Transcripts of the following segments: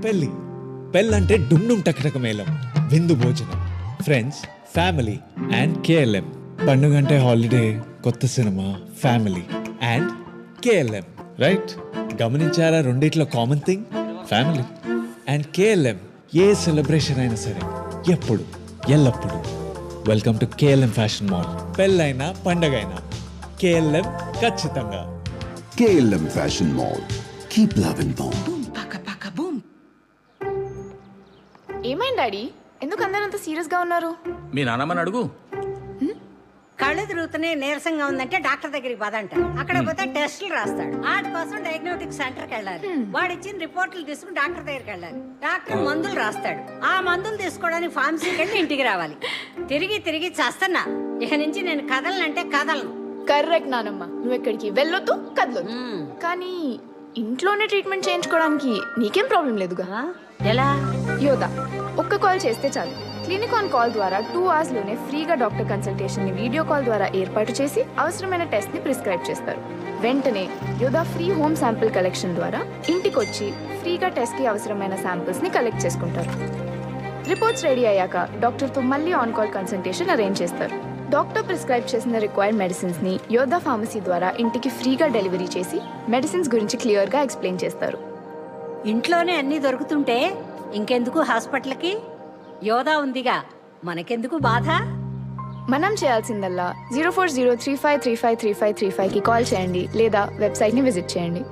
పెళ్ళి పెళ్ళంటే డుమ్ టకటక మేళం, విందు భోజనం, ఫ్రెండ్స్, ఫ్యామిలీ అండ్ కేఎల్ఎం. పండుగంటే హాలిడే, కొత్త cinema, family and KLM. Right? గమనించారా రెండిట్లో common thing? Family and KLM. ఏ సెలబ్రేషన్ అయినా సరే, ఎప్పుడు ఎల్లప్పుడు welcome to KLM fashion mall. పెళ్ళైనా పండగైనా కేఎల్ఎం ఖచ్చితంగా. KLM Fashion Mall. Keep loving more. ఏమైంది డాడీ? ఎందుకు అందరూ అంత సీరియస్ గా ఉన్నారు? మీ నాన్నమ్మని అడుగు. కళ్ళు తిరుగుతూనే నీరసంగా ఉందంటే డాక్టర్ దగ్గరికి పదంట. అక్కడ పోతే టెస్టులు రాస్తాడు. వాటి కోసం డయాగ్నోస్టిక్ సెంటర్కి వెళ్ళాలి. వాడు ఇచ్చిన రిపోర్టులు తీసుకుని డాక్టర్ దగ్గరికి వెళ్ళాలి. డాక్టర్ మందులు రాస్తాడు. ఆ మందులు తీసుకోవడానికి ఫార్మసీకి వెళ్ళి ఇంటికి రావాలి. తిరిగి తిరిగి చస్తున్నా. ఇక నుంచి నేను కదలనంటే కదలను. కరెక్ట్ నానమ్మ, నువ్వు ఎక్కడికి వెళ్ళొద్దు, కదలొద్దు. కానీ ఇంట్లోనే ట్రీట్మెంట్ చేయించుకోవడానికి నీకేం ప్రాబ్లం లేదుగా? ఎలా? యోదా ఒక్క కాల్ చేస్తే చాలు. క్లినిక్ ఆన్ కాల్ ద్వారా 2 hours లోనే ఫ్రీగా డాక్టర్ కన్సల్టేషన్ ని వీడియో కాల్ ద్వారా ఏర్పాటు చేసి అవసరమైన టెస్ట్ ని ప్రిస్క్రైబ్ చేస్తారు. వెంటనే యోదా ఫ్రీ హోమ్ శాంపిల్ కలెక్షన్ ద్వారా ఇంటికి వచ్చి ఫ్రీగా టెస్ట్ కి అవసరమైన శాంపిల్స్ ని కలెక్ట్ చేసుకుంటారు. రిపోర్ట్స్ రెడీ అయ్యాక డాక్టర్ తో మళ్ళీ ఆన్ కాల్ కన్సల్టేషన్ అరేంజ్ చేస్తారు. డాక్టర్ ప్రిస్క్రైబ్ చేసిన రిక్వైర్డ్ మెడిసిన్స్ ని యోదా ఫార్మసీ ద్వారా ఇంటికి ఫ్రీగా డెలివరీ చేసి మెడిసిన్స్ గురించి క్లియర్ గా ఎక్స్ప్లెయిన్ చేస్తారు. ఇంట్లోనే అన్ని దొరుకుతుంటే ఇంకెందుకు హాస్పిటల్కి? యోదా ఉందిగా, మనకెందుకు బాధ? మనం చేయాల్సిందల్లా 0403535335 కి కాల్ చేయండి లేదా వెబ్సైట్ ని విజిట్ చేయండి.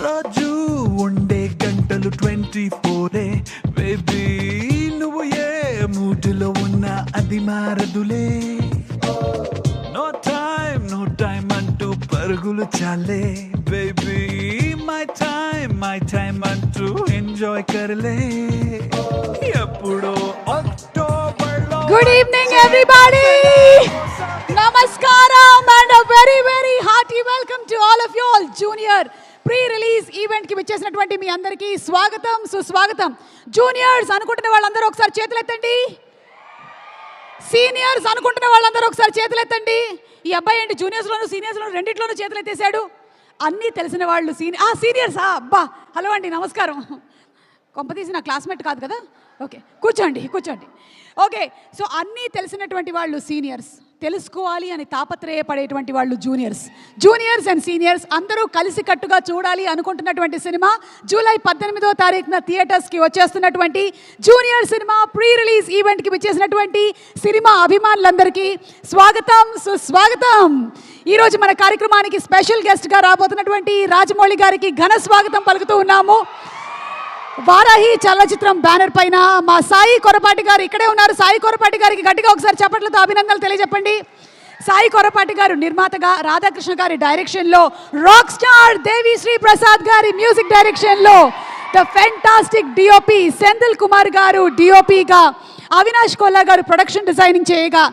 రోజు ఉండే గంటలు 24 బేబీ, నువ్వు ఏ మూడులో ఉన్నా అది మారదులే. నో టైం అంటూ పరుగులు చాలే బేబీ, మై టైం అంటూ ఎంజాయ్ కరలే. ఎప్పుడో అక్టోబర్ లో. Good evening everybody. Namaskaram and a very very hearty welcome to all of you all. Junior pre-release ఈవెంట్కి విచ్చేసినటువంటి మీ అందరికీ స్వాగతం, సుస్వాగతం. జూనియర్స్ అనుకుంటున్న వాళ్ళందరూ ఒకసారి చేతులు ఎత్తండి. సీనియర్స్ అనుకుంటున్న వాళ్ళందరూ ఒకసారి చేతులు ఎత్తండి. ఈ అబ్బాయి ఏంటి జూనియర్స్లోను సీనియర్స్లోను రెండిట్లోనూ చేతులు ఎత్తేసాడు. అన్నీ తెలిసిన వాళ్ళు సీనియర్సా? అబ్బా, హలో అండి, నమస్కారం. కొంపతీసి నా క్లాస్మేట్ కాదు కదా? ఓకే, కూర్చోండి. ఓకే, సో అన్నీ తెలిసినటువంటి వాళ్ళు సీనియర్స్, తెలుసుకోవాలి అని తాపత్రయపడేటువంటి వాళ్ళు జూనియర్స్ అండ్ సీనియర్స్ అందరూ కలిసికట్టుగా చూడాలి అనుకుంటున్నటువంటి సినిమా జూలై 18వ తారీఖున థియేటర్స్కి వచ్చేస్తున్నటువంటి జూనియర్ సినిమా ప్రీ రిలీజ్ ఈవెంట్కి విచ్చేసినటువంటి సినిమా అభిమానులందరికీ స్వాగతం, సుస్వాగతం. ఈరోజు మన కార్యక్రమానికి స్పెషల్ గెస్ట్గా రాబోతున్నటువంటి రాజమౌళి గారికి ఘన స్వాగతం పలుకుతూ ఉన్నాము. వారాహి చలనచిత్రం బ్యానర్ పైన మా సాయి కొరపాటి గారు ఇక్కడే ఉన్నారు. సాయి కొరపాటి గారికి గట్టిగా ఒకసారి చప్పట్లతో అభినందనలు తెలియజెప్పండి. సాయి కొరపాటి గారు నిర్మాతగా, రాధాకృష్ణ గారి డైరెక్షన్లో, రాక్ స్టార్ దేవిశ్రీ ప్రసాద్ గారి మ్యూజిక్ డైరెక్షన్లో, the fantastic DOP Senthil Kumar గారు డిఓపిగా, అవినాష్ కొల్లా గారు ప్రొడక్షన్ డిజైనింగ్ చేయగా,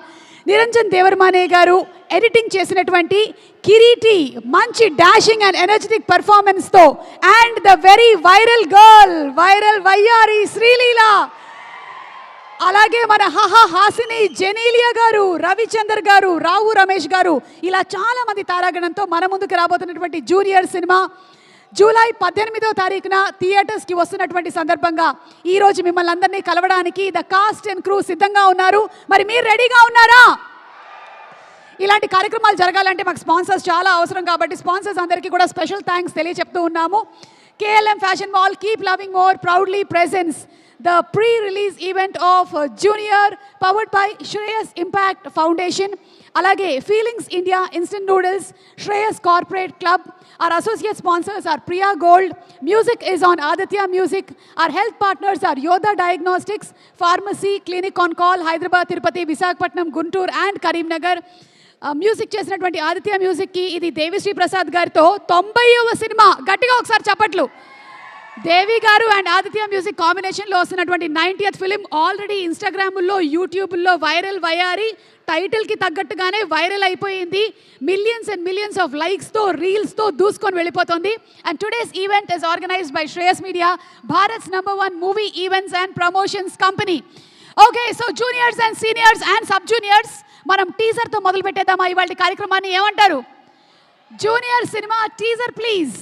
నిరంజన్ దేవర్మానే గారు ఎడిటింగ్ చేసినటువంటి కిరీటి మంచి డాషింగ్ అండ్ ఎనర్జెటిక్ పర్ఫార్మెన్స్తో, and the very viral girl, viral వయ్యారి శ్రీలీల, అలాగే మన హాసిని జెనీలియా గారు, రవిచందర్ గారు, రావు రమేష్ గారు, ఇలా చాలా మంది తారాగణంతో మన ముందుకు రాబోతున్నటువంటి జూనియర్ సినిమా జూలై 18వ తారీఖున థియేటర్స్కి వస్తున్నటువంటి సందర్భంగా ఈరోజు మిమ్మల్ని అందరినీ కలవడానికి ద కాస్ట్ అండ్ క్రూ సిద్ధంగా ఉన్నారు. మరి మీరు రెడీగా ఉన్నారా? ఇలాంటి కార్యక్రమాలు జరగాలంటే మాకు స్పాన్సర్స్ చాలా అవసరం కాబట్టి స్పాన్సర్స్ అందరికీ కూడా స్పెషల్ థ్యాంక్స్ తెలియజెప్తూ ఉన్నాము. KLM Fashion Mall, keep loving more, proudly presents the pre-release event of Junior, powered by Shreyas Impact Foundation అలాగే feelings India instant noodles, Shreyas corporate club. Our associate sponsors are Priya Gold. Music is on Aditya Music. Our health partners are Yoda Diagnostics, Pharmacy, Clinic on Call, Hyderabad, Tirupati, Visakhapatnam, Guntur and Karimnagar. Music చేసినటువంటి ఆదిత్య మ్యూజిక్కి ఇది దేవిశ్రీ ప్రసాద్ గారితో 90వ cinema. గట్టిగా ఒకసారి చప్పట్లు. దేవి గారు and Aditya music కాంబినేషన్లో వస్తున్నటువంటి 90th ఫిలిం ఆల్రెడీ ఇన్స్టాగ్రాముల్లో, యూట్యూబ్లో వైరల్ వయ్యారి. టైటిల్కి తగ్గట్టుగానే వైరల్ అయిపోయింది. మిలియన్స్ అండ్ మిలియన్స్ ఆఫ్ లైక్స్తో, రీల్స్తో దూసుకొని వెళ్ళిపోతుంది. And today's event is organised by Shreyas media, Bharats #1 movie events and promotions company. Okay, so juniors and seniors and sub juniors, మనం టీజర్తో మొదలు పెట్టేద్దామా ఇవాళ కార్యక్రమాన్ని? ఏమంటారు? Junior cinema teaser please.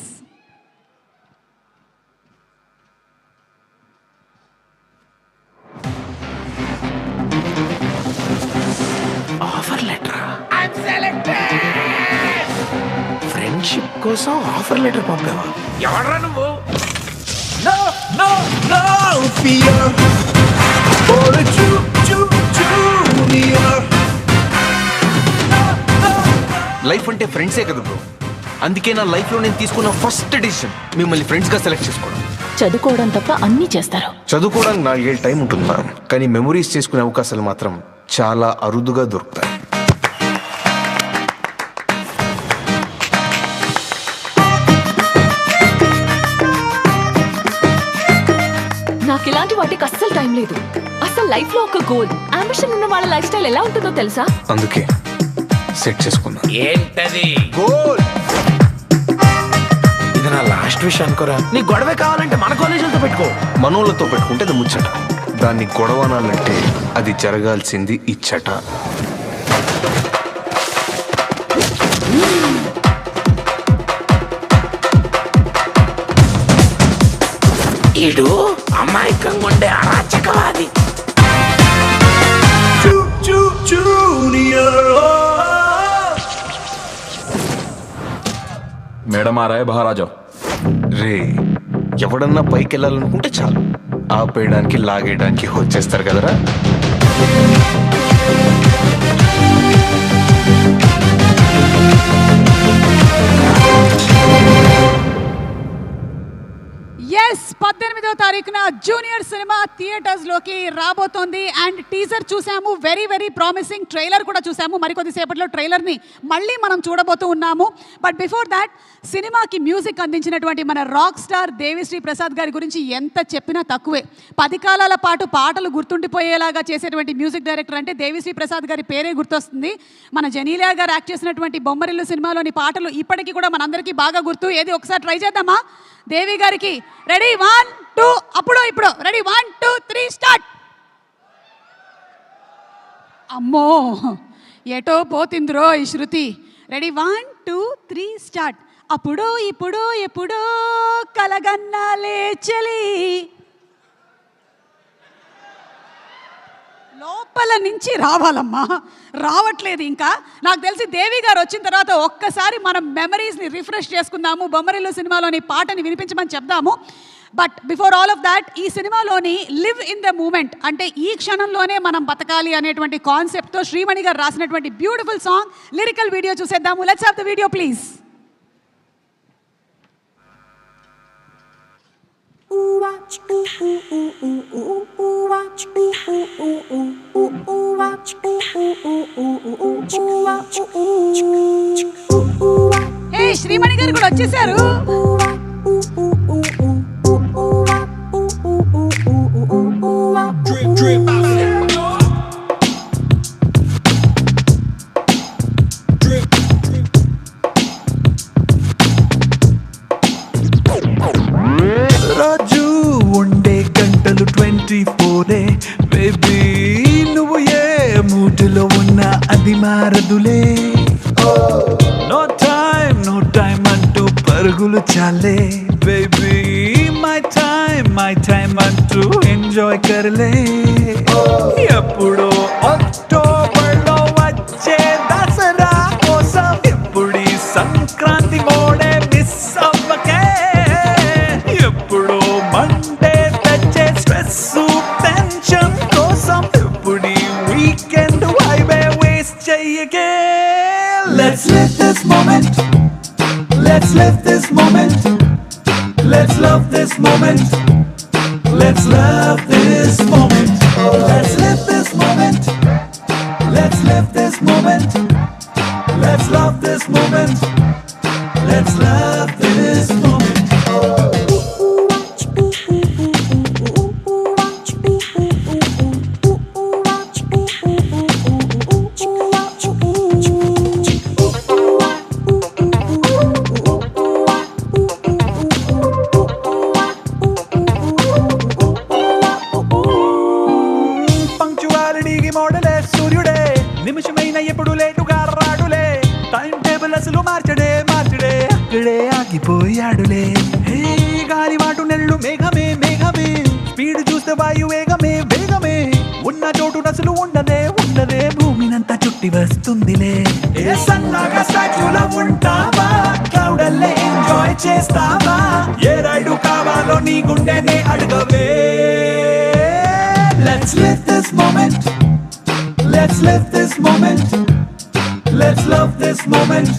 Offer letter. Friendship కోసం offer letter పంపావా? ఎవడ్రా నువ్వు? No, no, no fear for a junior. Life అంటే ఫ్రెండ్సే కదా బ్రో. అందుకే నా లైఫ్లో నేను తీసుకున్న ఫస్ట్ డిసిషన్ మిమ్మల్ని ఫ్రెండ్స్గా సెలెక్ట్ చేసుకోవడం. చదువుకోవడం తప్ప అన్నీ చేస్తారు. చదువుకోవడానికి 4 ఏళ్ళ టైం ఉంటుంది మేడం, కానీ మెమరీస్ చేసుకునే అవకాశాలు మాత్రం చాలా అరుదుగా దొరుకుతాయి. నాకు ఇలాంటి వాటికి అస్సలు టైం లేదు. అసలు లైఫ్ లో ఒక గోల్, అంబిషన్ ఉన్న వాళ్ళ లైఫ్ స్టైల్ ఎలా ఉంటుందో తెలుసా? అందుకే సెట్ చేసుకున్నా. ఏంటది? గోల్. ఇది నా లాస్ట్ విష్ అనుకోరా. నీ గొడవే కావాలంటే మన కాలేజీలతో పెట్టుకో. మనోళ్ళతో పెట్టుకుంటే అది ముచ్చట, దాన్ని గొడవనాలంటే అది జరగాల్సింది ఇచ్చట. ఇడు అమాయకంగా ఉండే అరాచకవాది. మేడం ఆ రాయ్ మహారాజా. రే, ఎవడన్నా పైకి వెళ్ళాలనుకుంటే చాలు, ఆపేయడానికి లాగేయడానికి వచ్చేస్తారు కదరా. ఎస్, 18వ తారీఖున జూనియర్ సినిమా థియేటర్స్లోకి రాబోతోంది. అండ్ టీజర్ చూసాము, వెరీ వెరీ ప్రామిసింగ్. ట్రైలర్ కూడా చూసాము, మరికొద్ది సేపట్లో ట్రైలర్ని మళ్ళీ మనం చూడబోతూ ఉన్నాము. బట్ బిఫోర్ దాట్, సినిమాకి మ్యూజిక్ అందించినటువంటి మన రాక్ స్టార్ దేవిశ్రీ ప్రసాద్ గారి గురించి ఎంత చెప్పినా తక్కువే. 10 కాలాల పాటు పాటలు గుర్తుండిపోయేలాగా చేసేటువంటి మ్యూజిక్ డైరెక్టర్ అంటే దేవిశ్రీ ప్రసాద్ గారి పేరే గుర్తొస్తుంది. మన జనీలియా గారు యాక్ట్ చేసినటువంటి బొమ్మరిల్లు సినిమాలోని పాటలు ఇప్పటికీ కూడా మనందరికీ బాగా గుర్తు. ఏది ఒకసారి ట్రై చేద్దామా దేవి గారికి? రెడీ, 1 2 అప్పుడు ఇప్పుడు రెడీ, 1 2 3 స్టార్ట్. అమ్మో, ఏటో పోతుందిరో ఈ శృతి. Ready, 1 2 3 start. అప్పుడు ఇప్పుడు ఎప్పుడో కలగన్నాలే చలి, లోపల నుంచి రావాలమ్మా, రావట్లేదు ఇంకా. నాకు తెలిసి దేవి గారు వచ్చిన తర్వాత ఒక్కసారి మనం మెమరీస్ని రిఫ్రెష్ చేసుకుందాము, బొమ్మరిల్లు సినిమాలోని పాటని వినిపించమని చెప్దాము. But before all of that, ఈ సినిమాలోని లివ్ ఇన్ ద మూమెంట్ అంటే ఈ క్షణంలోనే మనం బతకాలి అనేటువంటి కాన్సెప్ట్తో శ్రీమణి గారు రాసినటువంటి బ్యూటిఫుల్ సాంగ్ లిరికల్ వీడియో చూసేద్దాము. Let's have the video please. ఏ శ్రీమణి గారు కూడా వచ్చేసారు. రాజు ఉండే గంటలు 24 బేబీ, నువ్వు ఏ మూటిలో ఉన్నా అది మారదులే. నో టైం అంటూ పరుగులు చాలే బేబీ, మై టైం అంటూ ఎంజాయ్ కర్లే. ఎప్పుడో అక్టోబర్లో వచ్చే దసరా కోసం ఇప్పుడు సంక్రాంతి మోడే మిస్ అవ్వకే. ఎప్పుడు మండే తెచ్చే స్ట్రెస్ టెన్షన్ కోసం ఇప్పుడు వీకెండ్ వైబే వేస్ట్ చెయ్యకే. Let's live this moment. Let's live this moment. Let's love this moment. Let's love this moment. Let's live this moment. Let's live this moment. Let's love this moment. Let's love this moment. పంక్చువాలిటీకి మోడలే సూర్యుడే, నిమిషమైన ఎప్పుడు లేటుగా రాడులే, time table అసలు మార్చడే అక్కడే ఆగిపోయాడులే. హే గాలివాటు నెల్లు మేఘమే speed చూస్తే వాయు వేగమే ఉన్న చోటు అసలు ఉండదే భూమినంతా చుట్టి వస్తుందిలే. ఏ సన్నగా స్టాచ్యూలో ఉంటావా, క్లౌడల్లే ఎంజాయ్ చేస్తావా, ఏ రైడు కావాలో నీ గుండెనే అడగవే. Let's live this moment. Let's live this moment. Let's love this moment.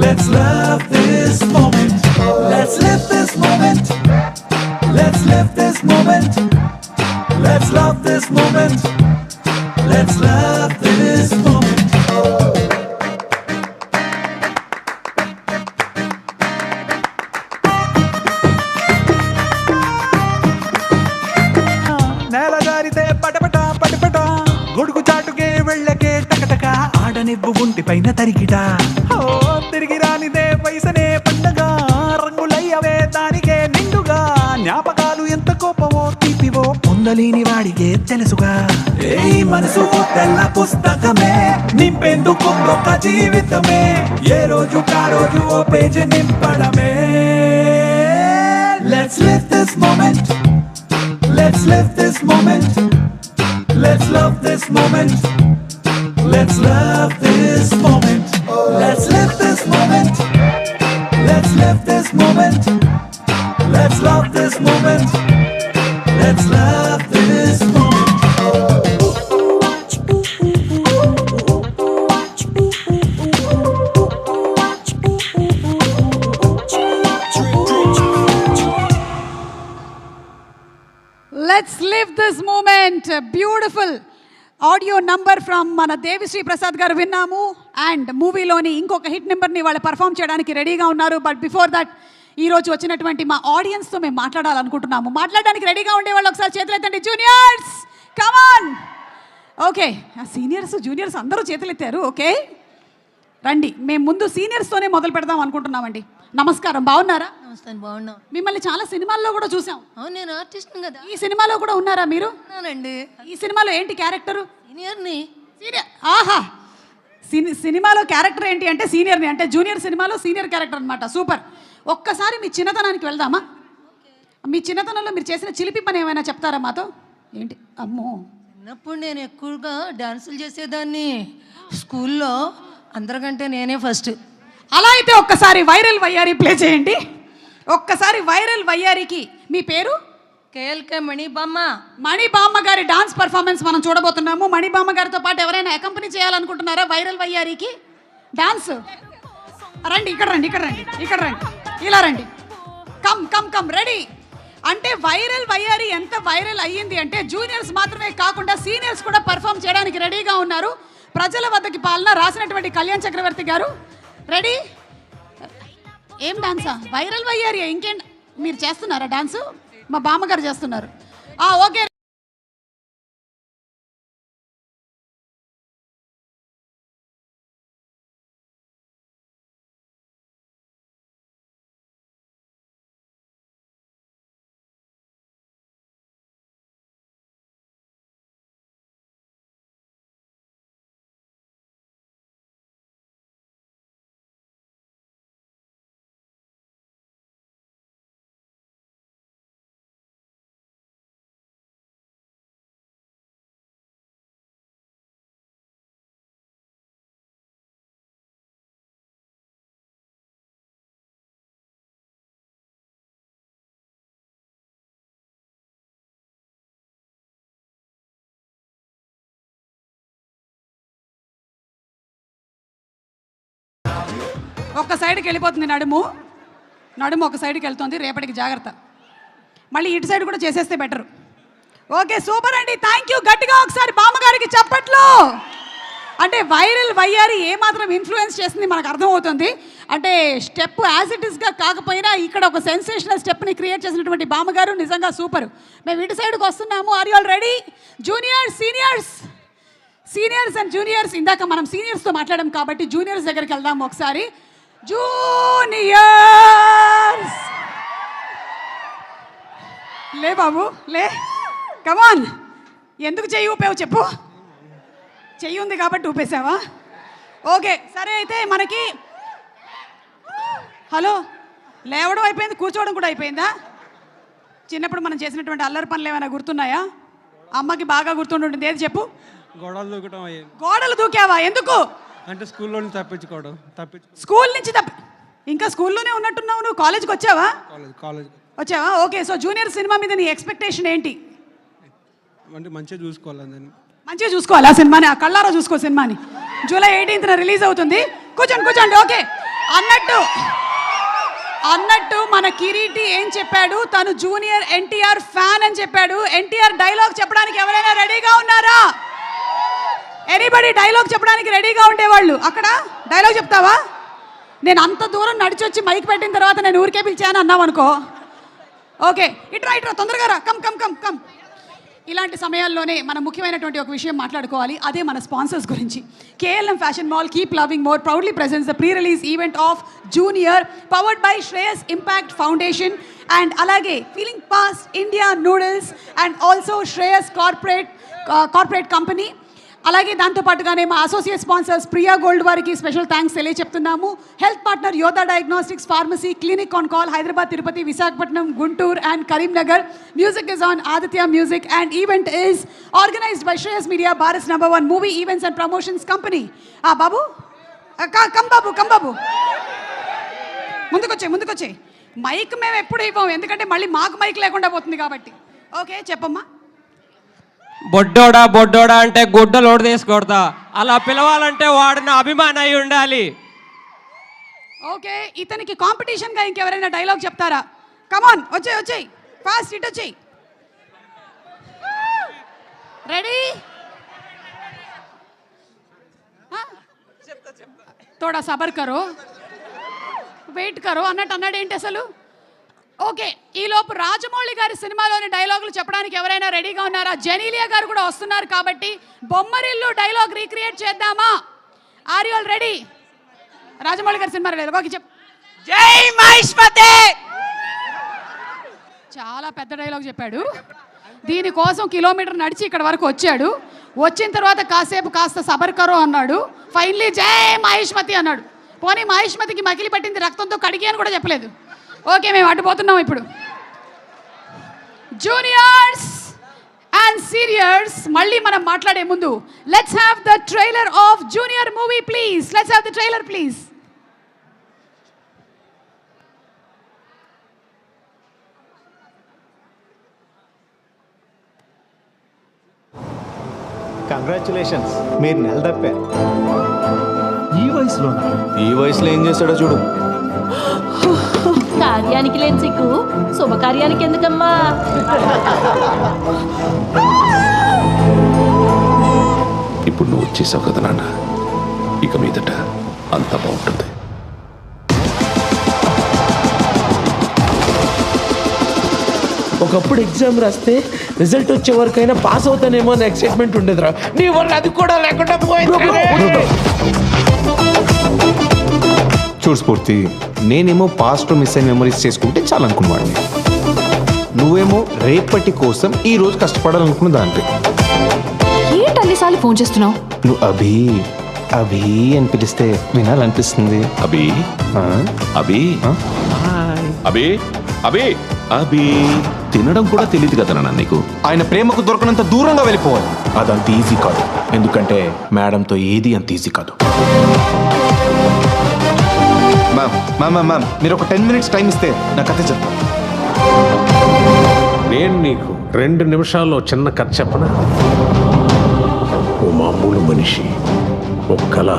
Let's love this moment. Let's live this moment. Let's live this moment. Let's love this moment. Let's love this moment. నేల జారితే పటపట గొడుగు చాటుకే వెళ్ళకే టకటక, ఆడనివ్వు ఒంటి పైన తరిగిట. ఓ తిరిగి రానిదే వయసనే పండగ, రంగులయ్యవే దానికే నిండుగా, జ్ఞాపకాలు ఎంత కోపమో తీపివో పొందలేని వాడికే తెలుసుగా. ఏ మనసు తెల్ల పుస్తకమే, నింపేందుకు ఒక జీవితమే, ఏ రోజు కా రోజు ఓ page నింపడమే. Let's live this moment. Let's live this moment. Let's love this moment. Let's love this moment. Let's live this moment. Let's live this moment. Let's love this moment. Let's love this moment. Let's live this moment. Beautiful audio number from మన దేవిశ్రీ ప్రసాద్ గారు విన్నాము. And మూవీలోని ఇంకొక hit నెంబర్ని వాళ్ళు perform చేయడానికి రెడీగా ఉన్నారు. But before that ఈరోజు వచ్చినటువంటి మా ఆడియన్స్తో మేము మాట్లాడాలనుకుంటున్నాము. మాట్లాడడానికి రెడీగా ఉండే వాళ్ళు ఒకసారి చేతులు ఎత్తండి. జూనియర్స్ కమాన్. ఓకే, సీనియర్స్ జూనియర్స్ అందరూ చేతులు ఎత్తారు. ఓకే రండి, మేము ముందు సీనియర్స్తోనే మొదలు పెడదాం అనుకుంటున్నామండి. నమస్కారం, బాగున్నారా? నమస్తే, బాగున్నా. మిమ్మల్ని చాలా సినిమాల్లో కూడా చూసాం. అవును, నేను ఆర్టిస్ట్ కదా. ఈ సినిమాలో కూడా ఉన్నారా మీరు? ఉన్నానండి. ఈ సినిమాలో ఏంటి క్యారెక్టరు? సీనియర్ని. సీనియర్. ఆహా, సినిమాలో క్యారెక్టర్ ఏంటి అంటే సీనియర్ని, అంటే జూనియర్ సినిమాలో సీనియర్ క్యారెక్టర్ అనమాట. సూపర్. ఒక్కసారి మీ చిన్నతనానికి వెళ్దామా? మీ చిన్నతనంలో మీరు చేసిన చిలిపి పని ఏమైనా చెప్తారా మాతో? ఏంటి? అమ్మో, చిన్నప్పుడు నేను ఎక్కువగా డాన్సులు చేసేదాన్ని. స్కూల్లో అందరికంటే నేనే ఫస్ట్. అలా అయితే ఒక్కసారి వైరల్ వయ్యారి ప్లే చేయండి. ఒక్కసారి వైరల్ వయ్యారికి. మీ పేరు? కేఎల్కే మణిబామ్మ. మణిబామ్మ గారి డాన్స్ పర్ఫార్మెన్స్ మనం చూడబోతున్నాము. మణిబామ్మ గారితో పాటు ఎవరైనా అకంపెనీ చేయాలనుకుంటున్నారా వైరల్ వయ్యారికి డాన్స్? రండి, ఇక్కడ రండి, ఇక్కడ రండి, ఇక్కడ రండి, ఇలా రండి. Come come come, ready. అంటే వైరల్ వయ్యారి ఎంత వైరల్ అయ్యింది అంటే జూనియర్స్ మాత్రమే కాకుండా సీనియర్స్ కూడా పర్ఫామ్ చేయడానికి రెడీగా ఉన్నారు. ప్రజల వద్దకి పాలన రాసినటువంటి కళ్యాణ్ చక్రవర్తి గారు రెడీ. ఏం డాన్సా? వైరల్ వయ్యారి. ఇంకేం మీరు చేస్తున్నారా డాన్సు? మా బామ్మగారు చేస్తున్నారు. ఓకే. ఒక్క సైడ్కి వెళ్ళిపోతుంది నడుము ఒక సైడ్కి వెళ్తుంది. రేపటికి జాగ్రత్త. మళ్ళీ ఇటు సైడ్ కూడా చేసేస్తే బెటర్. ఓకే, సూపర్ అండి. Thank you. గట్టిగా ఒకసారి బామ్మగారికి చప్పట్లు. అంటే వైరల్ వయ్యారి ఏమాత్రం ఇన్ఫ్లుయెన్స్ చేస్తుంది మనకు అర్థమవుతుంది. అంటే స్టెప్ యాజ్ ఇట్ ఈస్గా కాకపోయినా ఇక్కడ ఒక సెన్సేషనల్ స్టెప్ని క్రియేట్ చేసినటువంటి బామ్మగారు నిజంగా సూపర్. మేము ఇటు సైడ్కి వస్తున్నాము. Are you all ready? Seniors and juniors. ఇందాక మనం సీనియర్స్తో మాట్లాడాం కాబట్టి జూనియర్స్ దగ్గరికి వెళ్దాం ఒకసారి. జూనియర్స్ లే బాబు లే, కమాన్. ఎందుకు చెయ్యి ఊపావు చెప్పు? చెయ్యి ఉంది కాబట్టి ఊపేసావా? ఓకే సరే. అయితే మనకి హలో లేవడం అయిపోయింది, కూర్చోవడం కూడా అయిపోయిందా? చిన్నప్పుడు మనం చేసినటువంటి అల్లరి పనులు ఏమైనా గుర్తున్నాయా? అమ్మకి బాగా గుర్తుంటుంది. ఏది చెప్పు? గోడలు దూకడం. గోడలు దూకావా? ఎందుకు? అంటే స్కూల్లో నుంచి తప్పించుకోవడం. స్కూల్ నుంచి ఇంకా స్కూల్లోనే ఉన్నట్టున్నావు నువ్వు. కాలేజ్కి వచ్చావా? కాలేజ్ వచ్చావా? ఓకే. సో జూనియర్ సినిమా మీద నీ ఎక్స్పెక్టేషన్ ఏంటి? అంటే మంచిగా చూసుకోవాలి. మంచిగా చూసుకోవాలి ఆ సినిమాని. ఆ కళ్ళారా చూసుకో సినిమాని. జూలై 18న రిలీజ్ అవుతుంది. కూర్చోండి. ఓకే. అన్నట్టు మన కిరీటి ఏం చెప్పాడు? తను జూనియర్ ఎన్టీఆర్ ఫ్యాన్ అని చెప్పాడు. ఎన్టీఆర్ డైలాగ్ చెప్పడానికి ఎవరైనా రెడీగా ఉన్నారా? ఎనీబడి డైలాగ్ చెప్పడానికి రెడీగా ఉండేవాళ్ళు అక్కడ డైలాగ్ చెప్తావా? నేను అంత దూరం నడిచొచ్చి మైక్ పెట్టిన తర్వాత నేను ఊరికే పిలిచాను అన్నావు అనుకో. ఓకే, ఇట్రా తొందరగా రా. కమ్. ఇలాంటి సమయాల్లోనే మనం ముఖ్యమైనటువంటి ఒక విషయం మాట్లాడుకోవాలి. అదే మన స్పాన్సర్స్ గురించి. KLM fashion mall keep loving more proudly presents the pre release event of junior powered by Shreyas impact foundation and అలాగే feeling past India noodles and also Shreyas corporate company. అలాగే దాంతోపాటుగానే మా అసోసియేట్ స్పాన్సర్స్ ప్రియా గోల్డ్ వారికి special thanks తెలియచెప్తున్నాము. Health partner Yodha diagnostics pharmacy, clinic on call, Hyderabad, Tirupati, Visakhapatnam, Guntur and Karimnagar. Music is on Aditya music and event is organised by Shreyas media, Bharat #1 movie events and promotions company. Babu come Babu ముందుకొచ్చే. Mike మేము ఎప్పుడు ఇవ్వము, ఎందుకంటే మళ్ళీ మాకు మైక్ లేకుండా పోతుంది కాబట్టి. ఓకే చెప్పమ్మా. బొడ్డోడా అంటే గుడ్డ లోటు తీసుకొడతా. అలా పిలవాలంటే వాడిన అభిమానం అయి ఉండాలి. ఓకే, ఇతనికి కాంపిటీషన్గా ఇంకెవరైనా డైలాగ్ చెప్తారా? కమాన్ వచ్చేయ్ ఫాస్ట్ ఇటు వచ్చేయ్. రెడీ? తోడా సబర్ కరో, వెయిట్ కరో అన్నాడు ఏంటి అసలు? ఓకే, ఈలోపు రాజమౌళి గారి సినిమాలోని డైలాగులు చెప్పడానికి ఎవరైనా రెడీగా ఉన్నారా? జెనీలియా గారు కూడా వస్తున్నారు కాబట్టి బొమ్మరిల్లు డైలాగ్ రీక్రియేట్ చేద్దామా? Are you all ready? Rajamouli గారి సినిమా డైలాగ్ ఓకే చెప్పు. జై మహేష్మతి. చాలా పెద్ద డైలాగ్ చెప్పాడు. దీనికోసం కిలోమీటర్ నడిచి ఇక్కడ వరకు వచ్చాడు. వచ్చిన తర్వాత కాస్త సబర్ కరో అన్నాడు. ఫైనలీ జై మహేష్మతి అన్నాడు. పోనీ మహేష్మతికి మకిలి పట్టింది రక్తంతో కడిగి అని కూడా చెప్పలేదు. ఓకే, మేము అడ్డుపోతున్నాం ఇప్పుడు. జూనియర్స్ అండ్ సీనియర్స్, మళ్ళీ మనం మాట్లాడే ముందు let's have the trailer of junior movie please. Let's have the trailer please. Congratulations, మీరు నెలదప్పారు. ఈ వయసులో ఏం చేస్తాడో చూడు. కార్యానికి లేని సిగ్గు శుభకార్యానికి ఎందుకమ్మా? ఇప్పుడు నువ్వు వచ్చేసావు కదా నాన్న, ఇక మీదట అంత బాగుంటుంది. ఒకప్పుడు ఎగ్జామ్ రాస్తే రిజల్ట్ వచ్చే వరకైనా పాస్ అవుతానేమో అని ఎక్సైట్మెంట్ ఉండేదిరా. నీ వల్ల అది కూడా లేకుండా పోయింది. చూడు స్ఫూర్తి, నేనేమో పాస్ట్ మిస్ అయిన మెమరీస్ చేసుకుంటే చాలా అనుకున్నాను. నువ్వేమో రేపటి కోసం ఈ రోజు కష్టపడాలనుకున్న దాంట్లో. ఏంటి అన్నిసార్లు ఫోన్ చేస్తున్నావు? నువ్వు అభి అని పిలిస్తే వినాలనిపిస్తుంది. అభి అభి అభి అభి అభి తినడం కూడా తెలియదు కదా నాన్న నీకు. ఆయన ప్రేమకు దొరకనంత దూరంగా వెళ్ళిపోవాలి. అదంత ఈజీ కాదు, ఎందుకంటే మేడంతో ఏది అంత ఈజీ కాదు. మ్యామ్ మీరు ఒక 10 minutes టైం ఇస్తే నా కథ చెప్తాను. నేను నీకు 2 నిమిషాల్లో చిన్న కథ చెప్పనా? ఓ మామూలు మనిషి, ఒక కళ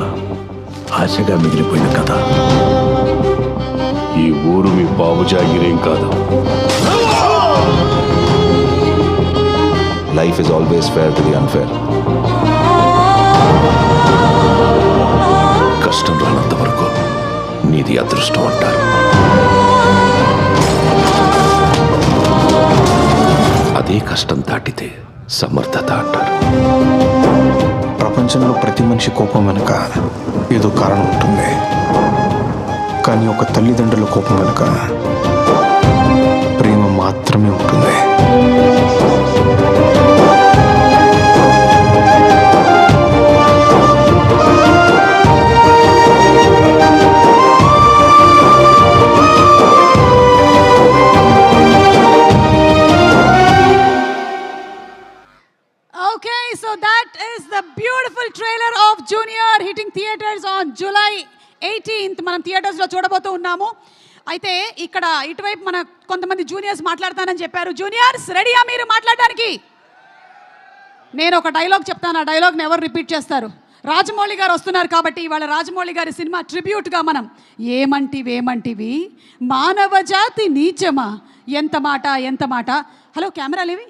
ఆశగా మిగిలిపోయిన కథ. బాబు జాగిరేం కాదు. Life is always fair to the unfair. కష్టం రానంత వరకు నీది అదృష్టం అంటారు. అదే కష్టం దాటితే సమర్థత అంటారు. ప్రపంచంలో ప్రతి మనిషి కోపం వెనుక ఏదో కారణం ఉంటుంది, కానీ ఒక తల్లిదండ్రుల కోపం వెనుక ప్రేమ మాత్రమే ఉంటుంది. Okay, so that is the beautiful trailer of Junior hitting theaters on July 18th. మనం థియేటర్స్లో చూడబోతూ ఉన్నాము. అయితే ఇక్కడ ఇటువైపు మన కొంతమంది జూనియర్స్ మాట్లాడతానని చెప్పారు. జూనియర్స్ రెడీయా మీరు మాట్లాడడానికి? నేను ఒక డైలాగ్ చెప్తాను, ఆ డైలాగ్ని ఎవరు రిపీట్ చేస్తారు? రాజమౌళి గారు వస్తున్నారు కాబట్టి ఇవాళ రాజమౌళి గారి సినిమా ట్రిబ్యూట్గా మనం ఏమంటివి మానవ జాతి నీచమా, ఎంత మాట ఎంత మాట. హలో కెమెరాలేవి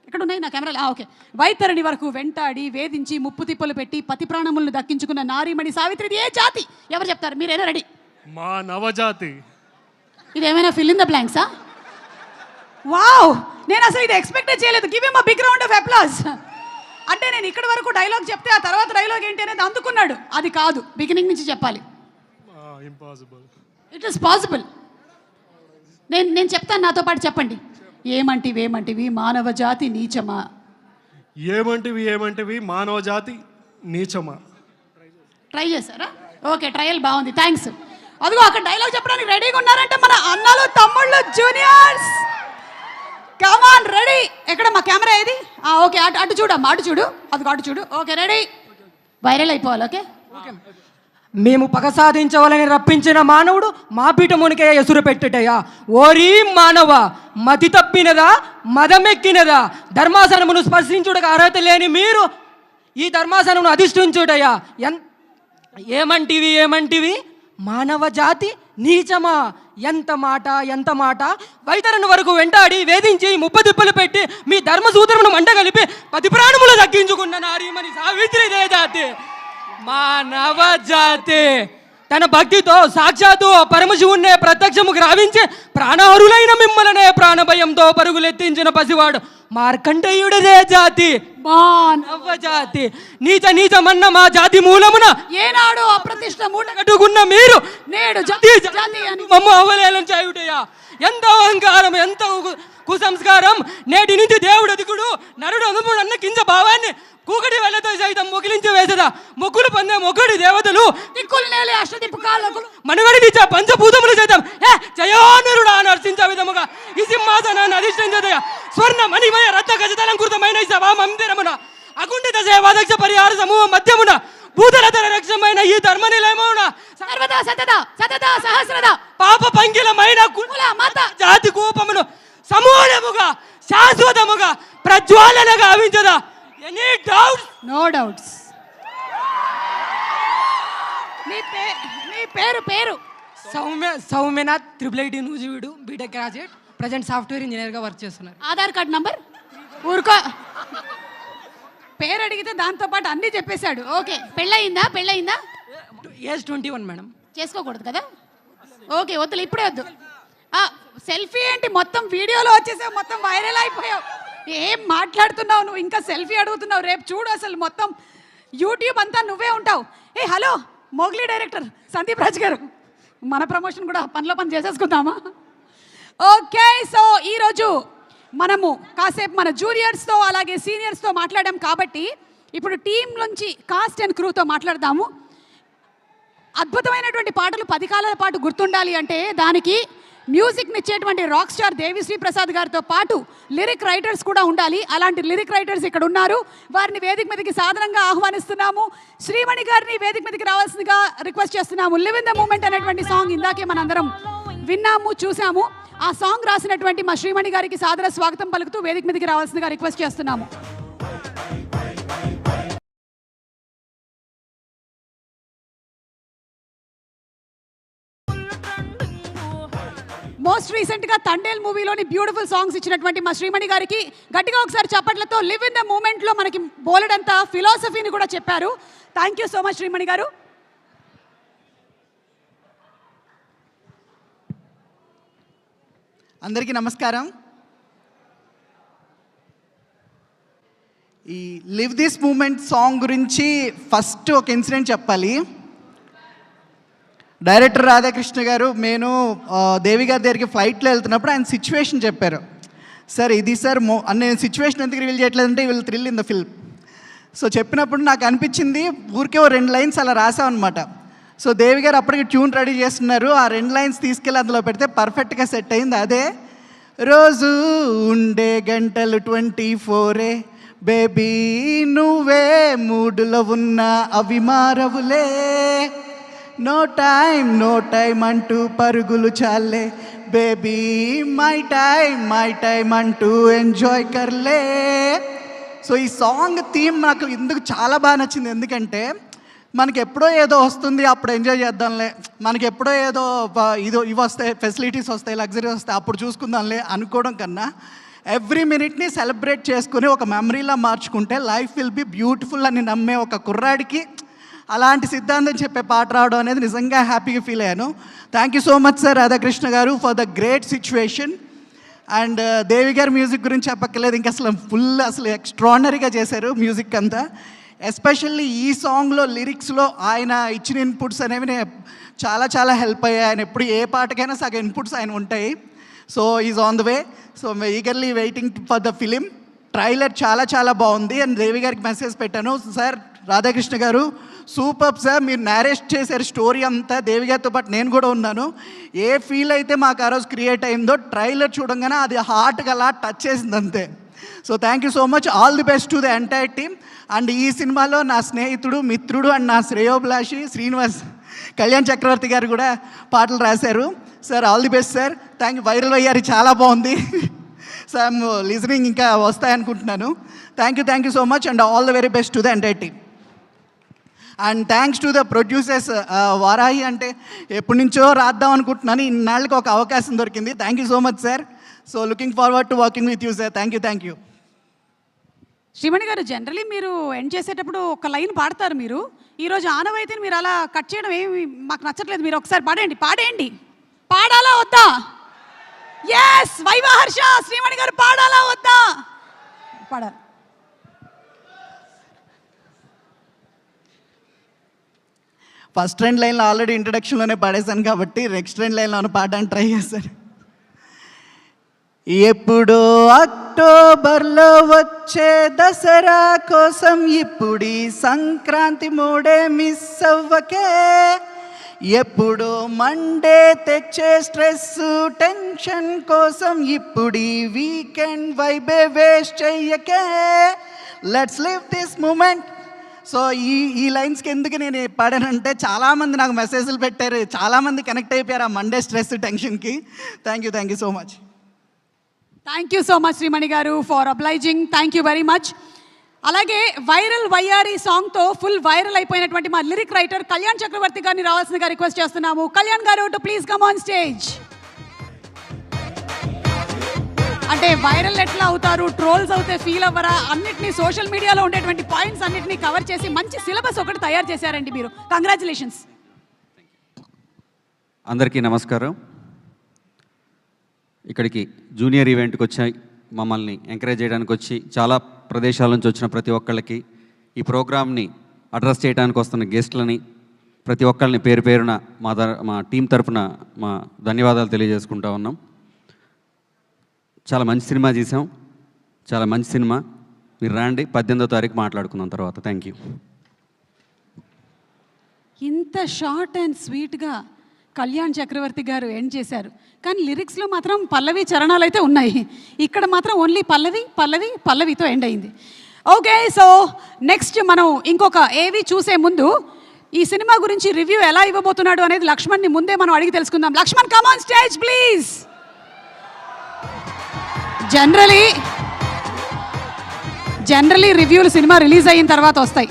ఎక్కడ ఉన్నాయి? నా కెమెరాలు ఓకే. వైతరణి వరకు వెంటాడి వేధించి ముప్పు తిప్పలు పెట్టి పతి ప్రాణములను దక్కించుకున్న నారీమణి సావిత్రిది ఏ జాతి? ఎవరు చెప్తారు? మీరైనా రెడీ? మా నవజాతి. ఇదేమైనా ఫిల్ ఇన్ ద బ్లాంక్సా? వావ్, నేను అసలు ఇది ఎక్స్పెక్ట్ చేయలేదు. Give him a big round of applause. అంటే నేను ఇక్కడ వరకు డైలాగ్ చెప్తే ఆ తర్వాత డైలాగ్ ఏంటి అనేది అందుకున్నాడు. అది కాదు, బిగినింగ్ నుంచి చెప్పాలి. ఇంపాసిబుల్. It is possible. నేను చెప్తాను, నాతో పాటు చెప్పండి. ఏమంటివి మానవ జాతి నీచమా. ఏమంటివి మానవ జాతి నీచమా. ట్రై చేశారా? ఓకే, ట్రయల్ బాగుంది, థ్యాంక్స్. అదిగో అక్కడ డైలాగ్ చెప్పడానికి రెడీగా ఉన్నారంటే మన అన్నలు తమ్ముళ్ళు జూనియర్స్. Come on ready. ఎక్కడ మా కెమెరా ఏది? ఓకే, అటు చూడమ్మా, అటు చూడు, అదిగో అటు చూడు. ఓకే రెడీ, వైరల్ అయిపోవాలి. ఓకే. మేము పగ సాధించవాలని రప్పించిన మానవుడు మా పీఠమునికే ఎసురు పెట్టుటయ్యా. ఓరీ మానవ, మతి తప్పినదా, మదమెక్కినదా, ధర్మాసనమును స్పర్శించుటకు అర్హత లేని మీరు ఈ ధర్మాసనమును అధిష్ఠించుటయ్యా. ఏమంటివి మానవ జాతి నీచమా, ఎంత మాట. వైతరణి వరకు వెంటాడి వేధించి ముప్పదిప్పులు పెట్టి మీ ధర్మసూత్రమును మంటగలిపి పది ప్రాణములు దక్కించుకున్న నారీమణి సావిత్రిదే జాతి మానవ జాతి. తన భక్తితో సాక్షాత్తు పరమశివుణ్ణే ప్రత్యక్షము గ్రావించి ప్రాణారులైన మిమ్మలనే ప్రాణభయంతో పరుగులెత్తించిన పసివాడు మార్కండేయుడిదే జాతి మానవ జాతి. నీచమన్న మా జాతి మూలమున ఏనాడు అప్రతిష్ట మూట కట్టుకున్న మీరు నేడు జాతి మమ్మ అవలేలం చేయుటయా. ఎంత అహంకారం, ఎంత కుసంస్కారం. నేటి నుంచి దేవుడు అధికుడు నరుడు అనుభవం అన్న కింద భావాన్ని కూకటి వెళ్ళతో సైతం మొగిలించి వేసదా. మొక్కులు పొందే మొక్కడి దేవతలు దిక్కులు నేలే అష్టదిప్పు కాళ్ళకులు మనగడిని పంచభూతములు సైతం జయోనరుడా నర్శించే విధముగా ఈ సింహాసనాన్ని అధిష్ఠించదయ. స్వర్ణ మణిమయ రత్న గజతలంకృతమైన ఈ సభా మందిరమున అకుంఠిత సేవాదక్ష పరిహార సమూహ మధ్యమున భూతలతర రక్షమైన ఈ ధర్మ నిలయమున సర్వదా సతదా సహస్రదా పాప పంకిలమైన జాతి కూపమును సమూలముగా శాశ్వతముగా ప్రజ్వాలనగా గావించదా. Any doubts? No doubts. మీ పేరు Saumyanath, IIIT Nuzvid, BTech graduate, present software ఇంజనీర్గా వర్క్ చేస్తున్నారు. ఆధార్ కార్డ్ నంబర్ ఊరుకో. పేరు అడిగితే దాంతో పాటు అన్నీ చెప్పేశాడు. ఓకే, పెళ్ళయిందా? Age 21 madam. చేసుకోకూడదు కదా? ఓకే, వద్దులే, ఇప్పుడే వద్దు. సెల్ఫీ ఏంటి? మొత్తం వీడియోలో వచ్చేసావు, మొత్తం వైరల్ అయిపోయావు. ఏం మాట్లాడుతున్నావు నువ్వు? ఇంకా సెల్ఫీ అడుగుతున్నావు. రేపు చూడు అసలు మొత్తం యూట్యూబ్ అంతా నువ్వే ఉంటావు. Hello Mowgli director Sandeep Raj గారు, మన ప్రమోషన్ కూడా పనిలో పని చేసేసుకుందామా? ఓకే, సో ఈరోజు మనము కాసేపు మన జూనియర్స్తో అలాగే సీనియర్స్తో మాట్లాడాం కాబట్టి ఇప్పుడు టీం నుంచి కాస్ట్ అండ్ క్రూతో మాట్లాడదాము. అద్భుతమైనటువంటి పాటలు 10 కాలాల పాటు గుర్తుండాలి అంటే దానికి మ్యూజిక్ని ఇచ్చేటువంటి రాక్ స్టార్ దేవిశ్రీ ప్రసాద్ గారితో పాటు లిరిక్ రైటర్స్ కూడా ఉండాలి. అలాంటి లిరిక్ రైటర్స్ ఇక్కడ ఉన్నారు. వారిని వేదిక మీదకి సాధారణంగా ఆహ్వానిస్తున్నాము. శ్రీమణి గారిని వేదిక మీదకి రావాల్సిందిగా రిక్వెస్ట్ చేస్తున్నాము. లివ్ ఇన్ ద మూమెంట్ అనేటువంటి సాంగ్ ఇందాకే మనందరం విన్నాము, చూసాము. ఆ సాంగ్ రాసినటువంటి మా శ్రీమణి గారికి సాదర స్వాగతం పలుకుతూ వేదిక మీదకి రావాల్సిందిగా రిక్వెస్ట్ చేస్తున్నాము. మోస్ట్ రీసెంట్గా తండేల్ మూవీలోని బ్యూటిఫుల్ సాంగ్స్ ఇచ్చినటువంటి మా శ్రీమణి గారికి గట్టిగా ఒకసారి చప్పట్లతో లివ్ ఇన్ ద మూమెంట్లో మనకి బోలెడంత ఫిలాసఫీని కూడా చెప్పారు. Thank you so much Shreemani గారు. అందరికీ నమస్కారం. ఈ లివ్ దిస్ మూమెంట్ సాంగ్ గురించి ఫస్ట్ ఒక ఇన్సిడెంట్ చెప్పాలి. డైరెక్టర్ రాధాకృష్ణ గారు నేను దేవి గారి దగ్గరికి ఫ్లైట్లో వెళ్తున్నప్పుడు ఆయన సిచ్యువేషన్ చెప్పారు. సార్ ఇది సార్ నేను సిచ్యువేషన్ ఎందుకు రివీల్ చేయట్లేదంటే will thrill in the film. So చెప్పినప్పుడు నాకు అనిపించింది ఊరికే 2 లైన్స్ అలా రాసామన్నమాట. సో దేవి గారు అప్పటికి ట్యూన్ రెడీ చేస్తున్నారు. ఆ 2 లైన్స్ తీసుకెళ్ళి అందులో పెడితే పర్ఫెక్ట్గా సెట్ అయింది. అదే రోజు ఉండే గంటలు 24 బేబీ నువ్వే మూడులో ఉన్నా అవి మారవులే, నో టైం అంటూ పరుగులు చాలే బేబీ మై టైం అంటూ ఎంజాయ్ కర్లే. సో ఈ సాంగ్ థీమ్ నాకు ఎందుకు చాలా బాగా నచ్చింది. ఎందుకంటే మనకి ఎప్పుడో ఏదో వస్తుంది అప్పుడు ఎంజాయ్ చేద్దాంలే, మనకి ఎప్పుడో ఏదో ఇవి వస్తాయి, ఫెసిలిటీస్ వస్తాయి, లగ్జరీ వస్తాయి, అప్పుడు చూసుకుందాంలే అనుకోవడం కన్నా ఎవ్రీ మినిట్ని సెలబ్రేట్ చేసుకుని ఒక మెమరీలా మార్చుకుంటే లైఫ్ విల్ బి బ్యూటిఫుల్ అని నమ్మే ఒక కుర్రాడికి అలాంటి సిద్ధాంతం చెప్పే పాట రావడం అనేది నిజంగా హ్యాపీగా ఫీల్ అయ్యాను. Thank you so much sir Radhakrishna garu for the great situation. And Devi గారి మ్యూజిక్ గురించి చెప్పక్కర్లేదు, ఇంకా అసలు ఎక్స్ట్రాడినరీగా చేశారు మ్యూజిక్ అంతా. ఎస్పెషల్లీ ఈ సాంగ్లో లిరిక్స్లో ఆయన ఇచ్చిన ఇన్పుట్స్ అనేవి చాలా హెల్ప్ అయ్యాయి. ఆయన ఎప్పుడు ఏ పాటకైనా సగం ఇన్పుట్స్ ఆయన ఉంటాయి. So is on the way. So eagerly waiting for the film. Trailer చాలా బాగుంది. అండ్ దేవి గారికి మెసేజ్ పెట్టాను, సార్ రాధాకృష్ణ గారు సూపర్ సార్, మీరు నేరేట్ చేశారు స్టోరీ అంతా, దేవి గారితో పాటు నేను కూడా ఉన్నాను. ఏ ఫీల్ అయితే మాకు ఆ రోజు క్రియేట్ అయిందో ట్రైలర్ చూడంగానే అది హార్ట్గా అలా టచ్ చేసింది అంతే. So thank you so much, all the best to the entire team. And ఈ సినిమాలో నా స్నేహితుడు మిత్రుడు అండ్ నా శ్రేయోభిలాషి శ్రీనివాస్ కళ్యాణ్ చక్రవర్తి గారు కూడా పాటలు రాశారు. Sir all the best sir. Thank you. Viral అయ్యారు, చాలా బాగుంది సార్. లిజనింగ్ ఇంకా వస్తాయనుకుంటున్నాను. Thank you so much and all the very best to the entire team. And thanks to the producers. Varahi అంటే ఎప్పటి నుంచో రాద్దాం అనుకుంటున్నాను, ఇన్నాళ్ళకి ఒక అవకాశం దొరికింది. Thank you so much sir. So looking forward to working with you sir. Thank you. Shreemani garu, generally మీరు ఎండ్ చేసేటప్పుడు ఒక లైన్ పాడతారు. మీరు ఈరోజు ఆనవాయితీని మీరు అలా కట్ చేయడం ఏమి మాకు నచ్చట్లేదు. మీరు ఒకసారి పాడేయండి. పాడాలా వద్దా? Yes, viva Harsha. శ్రీమణి గారు పాడాలా వద్దా? పాడాలి. ఫస్ట్ 2 లైన్లో ఆల్రెడీ ఇంట్రడక్షన్లోనే పాడేశాను కాబట్టి నెక్స్ట్ 2 లైన్లో పాడడానికి ట్రై చేశాను. ఎప్పుడో అక్టోబర్లో వచ్చే దసరా కోసం ఇప్పుడీ సంక్రాంతి మూడే మిస్ అవ్వకే, ఎప్పుడో మండే తెచ్చే స్ట్రెస్ టెన్షన్ కోసం ఇప్పుడీ వీకెండ్ వైబే వేస్ట్ చెయ్యకే, let's live this moment. So ఈ లైన్స్కి ఎందుకు నేను పాడానంటే చాలామంది నాకు మెసేజ్లు పెట్టారు, చాలామంది కనెక్ట్ అయిపోయారు ఆ మండే స్ట్రెస్ టెన్షన్కి. Thank you so much. Thank you so much Shreemani garu for obliging. Thank you very much. అలాగే వైరల్ వయ్యారి సాంగ్తో ఫుల్ వైరల్ అయిపోయినటువంటి మా లిరిక్ రైటర్ కళ్యాణ్ చక్రవర్తి గారిని రావాల్సిందిగా రిక్వెస్ట్ చేస్తున్నాము. కళ్యాణ్ గారు to please come on stage. అంటే వైరల్ ఎట్లా అవుతారు, ట్రోల్స్ అవుతే ఫీల్ అవ్వరా, అన్నిటినీ సోషల్ మీడియాలో ఉండేటువంటి పాయింట్స్ అన్నిటినీ కవర్ చేసి మంచి సిలబస్ ఒకటి తయారు చేశారండి మీరు. కంగ్రాచులేషన్స్. అందరికీ నమస్కారం. ఇక్కడికి జూనియర్ ఈవెంట్కి వచ్చాయి మమ్మల్ని ఎంకరేజ్ చేయడానికి వచ్చి చాలా ప్రదేశాల నుంచి వచ్చిన ప్రతి ఒక్కళ్ళకి, ఈ ప్రోగ్రామ్ని అడ్రస్ చేయడానికి వస్తున్న గెస్ట్లని ప్రతి ఒక్కళ్ళని పేరున మా టీం తరఫున మా ధన్యవాదాలు తెలియజేసుకుంటా ఉన్నాం. చాలా మంచి సినిమా చేసాం, చాలా మంచి సినిమా. మీరు రండి, 18వ తారీఖు మాట్లాడుకుందాం తర్వాత. Thank you. ఇంత షార్ట్ అండ్ స్వీట్గా కళ్యాణ్ చక్రవర్తి గారు ఎండ్ చేశారు. కానీ లిరిక్స్లో మాత్రం పల్లవి చరణాలు అయితే ఉన్నాయి. ఇక్కడ మాత్రం ఓన్లీ పల్లవితో ఎండ్ అయింది. ఓకే, సో నెక్స్ట్ మనం ఇంకొక ఏవి చూసే ముందు ఈ సినిమా గురించి రివ్యూ ఎలా ఇవ్వబోతున్నాడు అనేది లక్ష్మణ్ని ముందే మనం అడిగి తెలుసుకుందాం. Lakshman, come on stage please. Generally రివ్యూలు సినిమా రిలీజ్ అయిన తర్వాత వస్తాయి,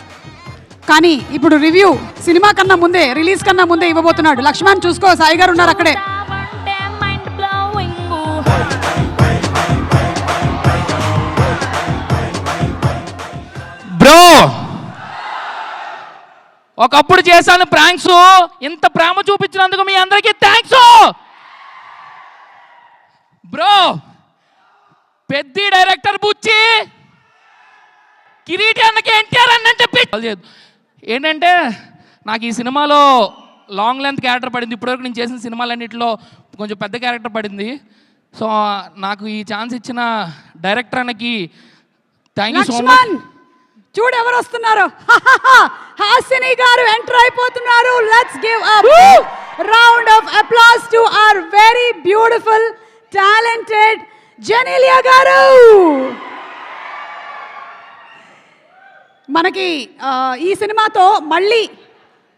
కానీ ఇప్పుడు రివ్యూ సినిమా కన్నా ముందే, రిలీజ్ కన్నా ముందే ఇవ్వబోతున్నాడు. లక్ష్మణ్ చూసుకో, సాయి గారు ఉన్నారు అక్కడే. ఒకప్పుడు చేశాను ప్రాంక్స్, ఇంత ప్రేమ చూపించినందుకు మీ అందరికీ థ్యాంక్స్. బ్రో పెద్ద డైరెక్టర్ బుచ్చి కిరీటి అన్నకి ఎన్టీఆర్ అన్నంటే ఏంటంటే నాకు ఈ సినిమాలో లాంగ్ లెంత్ క్యారెక్టర్ పడింది. ఇప్పటివరకు నేను చేసిన సినిమాలన్నింటిలో కొంచెం పెద్ద క్యారెక్టర్ పడింది. సో నాకు ఈ ఛాన్స్ ఇచ్చిన డైరెక్టర్ అన్నకి థ్యాంక్ యూ సో మచ్. చూడు ఎవరు వస్తున్నారు, హాసిని గారు ఎంటర్ అయిపోతున్నారు. Let's give a round of applause to our very beautiful talented Genelia గారు. మనకి ఈ సినిమాతో మళ్ళీ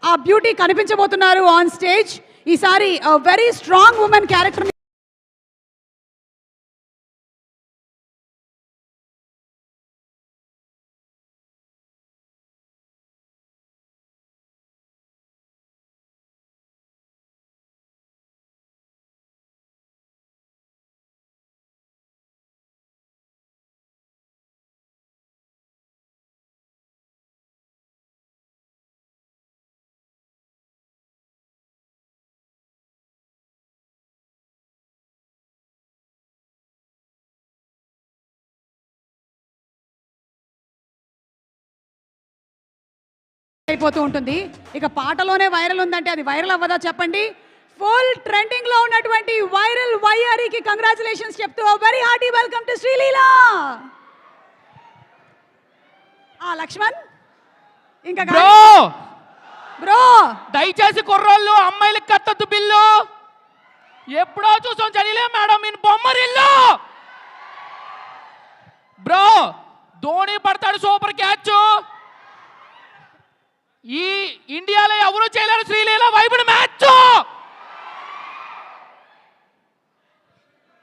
ఆ బ్యూటీ కనిపించబోతున్నారు ఆన్ స్టేజ్. ఈసారి వెరీ స్ట్రాంగ్ ఉమెన్ క్యారెక్టర్ అయిపోతూ ఉంటుంది. ఇక పాటలోనే వైరల్ ఉందంటే అది వైరల్ అవ్వదా చెప్పండి? ఫుల్ ట్రెండింగ్ లో ఉన్నటువంటి వైరల్ వైఆర్ఈకి కంగ్రాచులేషన్స్ చెప్తూ very hearty welcome to Sreeleela. Laxman ఇంకా బ్రో దయచేసి కుర్రోళ్ళు అమ్మాయిలకు కత్తొద్దు బిల్లు. ఎప్పుడో చూసాం చదిలే madam in Bommarillu. Bro Dhoni పడతాడు సూపర్ క్యాచ్. ఈ ఇండియాలో ఎవరు చేయలేరు శ్రీలీల వైబుని మ్యాచ్.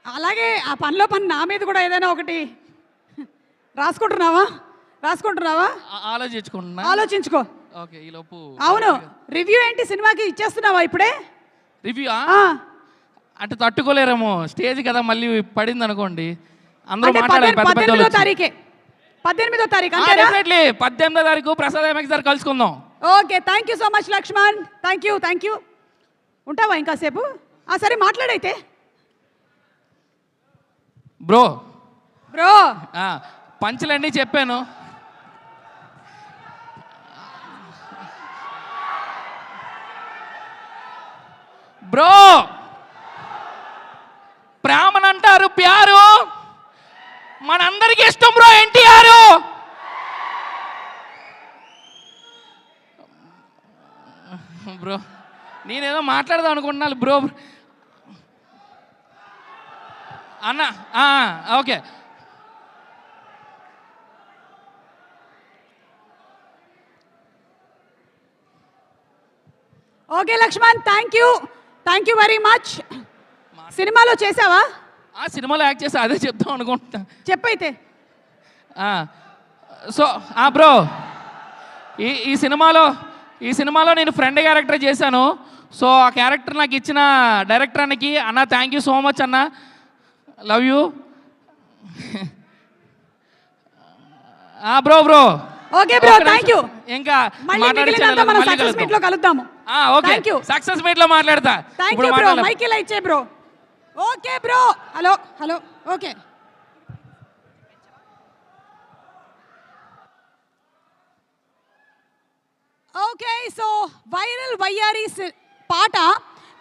అలాగే ఆ పనిలో పని నా మీద కూడా ఏదైనా ఒకటి రాసుకుంటున్నావా? ఆలోచించుకో. ఓకే ఈ లోపు అవును రివ్యూ ఏంటి సినిమాకి ఇచ్చేస్తున్నావా ఇప్పుడే? రివ్యూ అంటే తట్టుకోలేరేమో స్టేజ్ కదా మళ్ళీ పడింది అనుకోండి. అందరూ మాట్లాడాలి. 18వ తారీఖు డెఫినెట్లీ 18వ తారీఖు ప్రసాద్ ఎంఎక్స్ దగ్గర కలుసుకుందాం. Okay thank you so much Lakshman. Thank you. ఉంటావా ఇంకాసేపు? సరే మాట్లాడైతే. బ్రో బ్రో పంచులన్నీ చెప్పాను. బ్రో ప్రేమనంటారు ప్యారు, మనందరికి ఇష్టం బ్రో ఎన్టీఆర్. బ్రో నేనేదో మాట్లాడదాం అనుకుంటున్నాను బ్రో. అన్న okay okay Lakshman thank you very much. సినిమాలో చేసావా? సినిమాలో యాక్ట్ చేసా, అదే చెప్తాం అనుకుంటా. చెప్పైతే. సో బ్రో ఈ సినిమాలో నేను ఫ్రెండ్ క్యారెక్టర్ చేశాను. సో ఆ క్యారెక్టర్ నాకు ఇచ్చిన డైరెక్టర్ అన్నకి అన్న థ్యాంక్ యూ సో మచ్ అన్న, love you. Bro okay bro thank you. ఇంకా సక్సెస్ మీట్ లో కలుద్దాము. ఓకే సక్సెస్ మీట్ లో మాట్లాడతా. Thank you bro. మైక్ ఇలా ఇచ్చే bro. Okay bro. Hello okay. Okay so viral వైఆర్ఈ పాట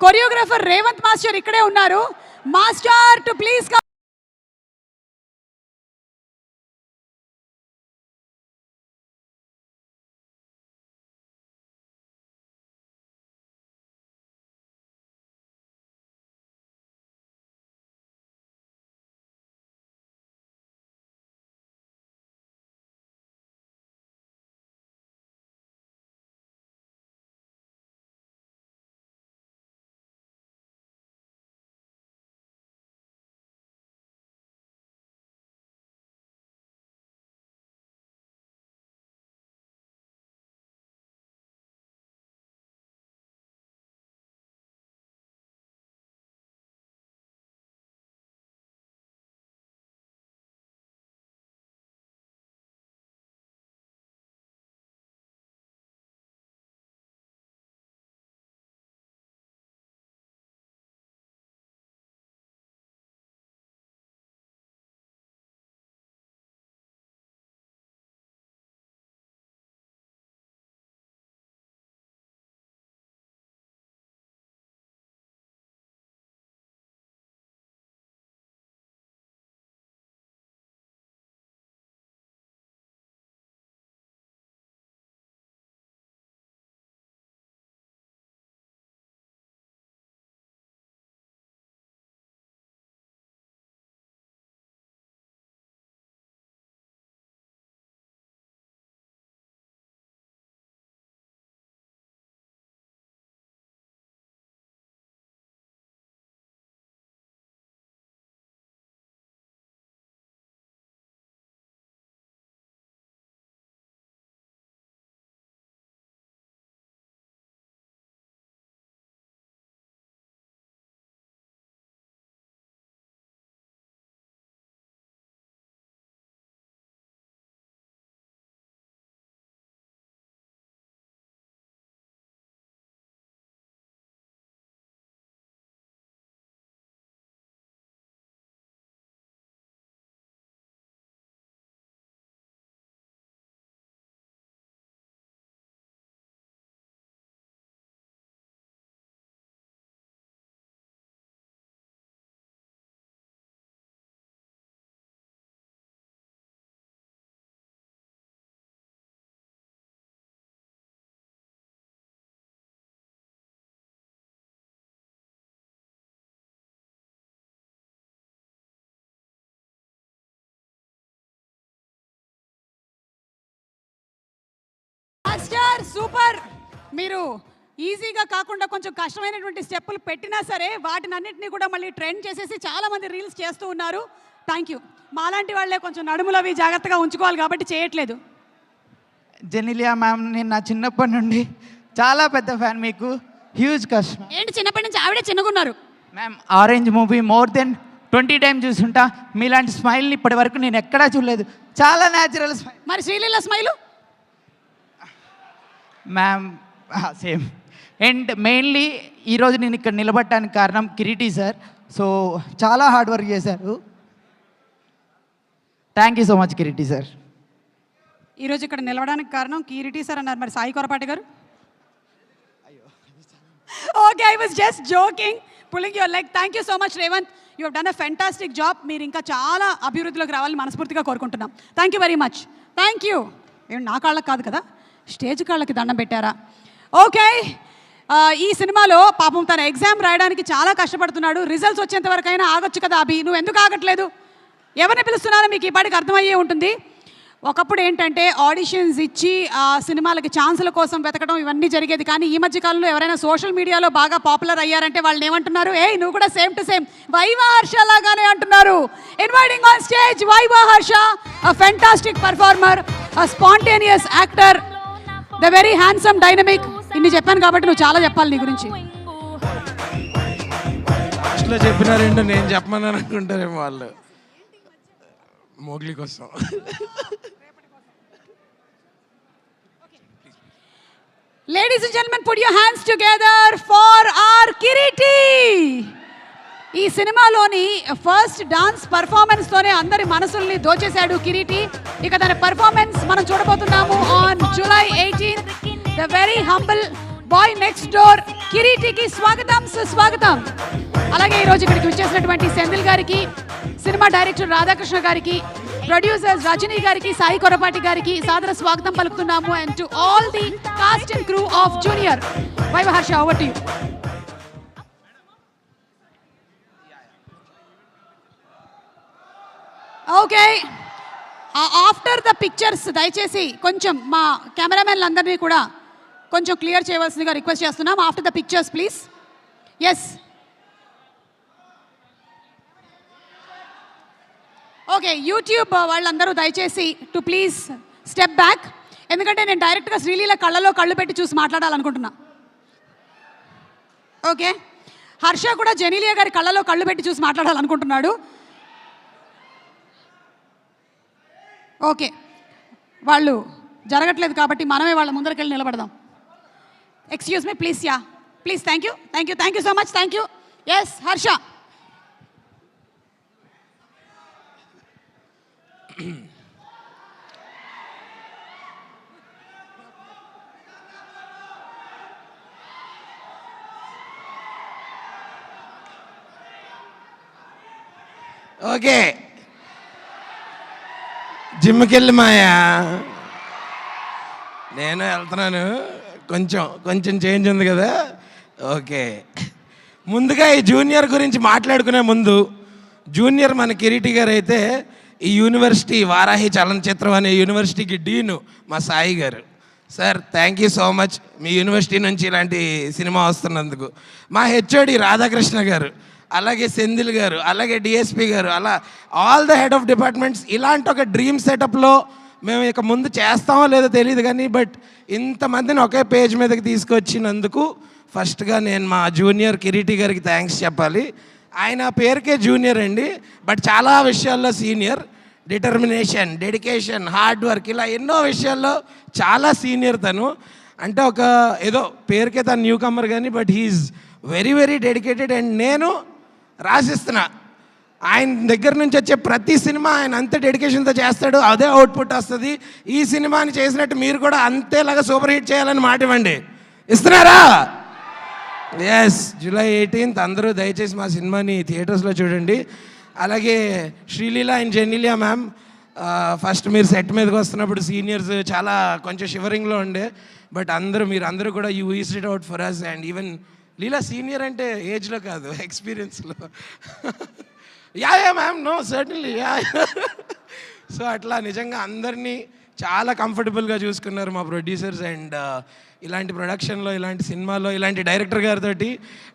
కొరియోగ్రాఫర్ రేవంత్ మాస్టర్ ఇక్కడే ఉన్నారు. Master to please super. మీరు ఈజీగా కాకుండా కొంచెం కష్టమైనటువంటి స్టెప్పులు పెట్టినా సరే వాటినన్నింటినీ కూడా మళ్ళీ ట్రెండ్ చేసేసి చాలామంది రీల్స్ చేస్తూ ఉన్నారు. Thank you. మాలాంటి వాళ్ళే కొంచెం నడుములు అవి జాగ్రత్తగా ఉంచుకోవాలి కాబట్టి చేయట్లేదు. జెనిలియా మ్యామ్, నేను నా చిన్నప్పటి నుండి చాలా పెద్ద ఫ్యాన్, మీకు హ్యూజ్ కష్టం. ఏంటి చిన్నప్పటి నుంచి ఆవిడే చిన్నగున్నారు? Ma'am, Orange movie more than 20 times చూసుంటా. మీలాంటి స్మైల్ని ఇప్పటి వరకు నేను ఎక్కడా చూడలేదు. చాలా న్యాచురల్ స్మైల్. మరి Sreeleela smile? Ma'am same. And mainly ఈరోజు నేను ఇక్కడ నిలబడటానికి కారణం కిరీటి సార్. సో చాలా హార్డ్ వర్క్ చేశారు. Thank you so much Kireeti sir. ఈరోజు ఇక్కడ నిలవడానికి కారణం కిరీటి సార్ అన్నారు. మరి సాయి కొరపాటి గారు? Okay, I was just joking, pulling your like. Thank you so much Revanth, you have done a fantastic job. మీరు ఇంకా చాలా అభివృద్ధిలోకి రావాలని మనస్ఫూర్తిగా కోరుకుంటున్నాం. Thank you very much. Thank you. ఏమి నా కాళ్ళకి కాదు కదా, స్టేజ్ కాళ్ళకి దండం పెట్టారా? ఓకే, ఈ సినిమాలో పాపం తన ఎగ్జామ్ రాయడానికి చాలా కష్టపడుతున్నాడు. రిజల్ట్స్ వచ్చేంత వరకైనా ఆగొచ్చు కదా అభి, నువ్వు ఎందుకు ఆగట్లేదు? ఎవరిని పిలుస్తున్నారో మీకు ఈ పాటికి అర్థమయ్యే ఉంటుంది. ఒకప్పుడు ఏంటంటే ఆడిషన్స్ ఇచ్చి ఆ సినిమాలకి ఛాన్సుల కోసం వెతకడం ఇవన్నీ జరిగేది. కానీ ఈ మధ్య కాలంలో ఎవరైనా సోషల్ మీడియాలో బాగా పాపులర్ అయ్యారంటే వాళ్ళని ఏమంటున్నారు? ఏయ్ నువ్వు కూడా same to same viva Harsha లాగానే అంటున్నారు. Inviting on stage viva Harsha, a fantastic performer, a spontaneous actor, the very handsome dynamic. ఇన్ని చెప్పాను కాబట్టి నువ్వు చాలా చెప్పాలి నీ గురించి. లాస్ట్లో చెప్పినారేంటో నేను చెప్పమని అనుకుంటారేమో వాళ్ళు. మోగ్లీ కోసం. Ladies and gentlemen, put your hands together for our Kiriti. ఈ సినిమాలోని ఫస్ట్ డాన్స్ పర్ఫార్మెన్స్ తోనే అందరి మనసుల్ని దోచేశాడు కిరీటి. ఇక తన పర్ఫార్మెన్స్ మనం చూడబోతున్నాము on July 18th. The very humble boy next door కిరీటికి స్వాగతం, సుస్వాగతం. అలాగే ఈరోజు ఇక్కడికి వచ్చేసినటువంటి సెంధిల్ గారికి, సినిమా డైరెక్టర్ రాధాకృష్ణ గారికి, ప్రొడ్యూసర్స్ రజనీ గారికి, సాయి కొరపాటి గారికి సాదర స్వాగతం పలుకుతున్నాము. And to all the cast and crew of Junior. Viva Harsha, over to you. Okay, after the pictures దయచేసి కొంచెం మా కెమెరామెన్లు అందరినీ కూడా కొంచెం క్లియర్ చేయవలసిందిగా రిక్వెస్ట్ చేస్తున్నాం. After the pictures please. Yes, okay, YouTube వాళ్ళందరూ దయచేసి టు ప్లీజ్ స్టెప్ బ్యాక్. ఎందుకంటే నేను డైరెక్ట్గా శ్రీలీల కళ్ళలో కళ్ళు పెట్టి చూసి మాట్లాడాలనుకుంటున్నా. ఓకే, హర్ష కూడా జెనీలియా గారి కళ్ళలో కళ్ళు పెట్టి చూసి మాట్లాడాలనుకుంటున్నాడు. ఓకే, వాళ్ళు జరగట్లేదు కాబట్టి మనమే వాళ్ళ ముందరకెళ్ళి నిలబడదాం. Excuse me please. Yeah please. Thank you, thank you, thank you so much. Thank you. Yes Harsha. Okay, జిమ్కి వెళ్ళి మాయా నేను వెళ్తున్నాను. కొంచెం చేంజ్ ఉంది కదా. ఓకే, ముందుగా ఈ జూనియర్ గురించి మాట్లాడుకునే ముందు, జూనియర్ మన కిరీటి గారు అయితే ఈ యూనివర్సిటీ వారాహి చలనచిత్రం అనే యూనివర్సిటీకి డీను మా సాయి గారు. Sir thank you so much me university నుంచి ఇలాంటి సినిమా వస్తున్నందుకు. మా హెచ్ఓడి రాధాకృష్ణ గారు, అలాగే సెంధిల్ గారు, అలాగే డిఎస్పి గారు, అలా all the head of departments. ఇలాంటి ఒక డ్రీమ్ సెటప్లో మేము ఇక ముందు చేస్తామో లేదో తెలియదు కానీ బట్ ఇంతమందిని ఒకే పేజ్ మీదకి తీసుకొచ్చినందుకు ఫస్ట్గా నేను మా జూనియర్ కిరీటి గారికి థ్యాంక్స్ చెప్పాలి. ఆయన పేరుకే జూనియర్ అండి, బట్ చాలా విషయాల్లో senior. Determination, dedication, hard work, ఇలా ఎన్నో విషయాల్లో చాలా సీనియర్ తను. అంటే ఒక ఏదో పేరుకే తను న్యూ కమర్ కానీ but he is very very dedicated. And నేను రాసిస్తున్నా, ఆయన దగ్గర నుంచి వచ్చే ప్రతి సినిమా ఆయన అంతే డెడికేషన్తో చేస్తాడు, అదే అవుట్పుట్ వస్తుంది. ఈ సినిమాని చేసినట్టు మీరు కూడా అంతేలాగా సూపర్ హిట్ చేయాలని మాట ఇవ్వండి. ఇస్తున్నారా? ఎస్, July 18th అందరూ దయచేసి మా సినిమాని థియేటర్స్లో చూడండి. అలాగే Sreeleela and Genelia ma'am, first మీరు సెట్ మీదకి వస్తున్నప్పుడు సీనియర్స్ చాలా కొంచెం షివరింగ్లో ఉండే, బట్ మీరందరూ కూడా you eased it out for us. And even Leela senior అంటే ఏజ్లో కాదు, ఎక్స్పీరియన్స్లో. Yeah ma'am, no certainly yeah. So అట్లా నిజంగా అందరినీ చాలా కంఫర్టబుల్గా చూసుకున్నారు మా ప్రొడ్యూసర్స్. అండ్ ఇలాంటి ప్రొడక్షన్లో, ఇలాంటి సినిమాలో, ఇలాంటి డైరెక్టర్ గారితో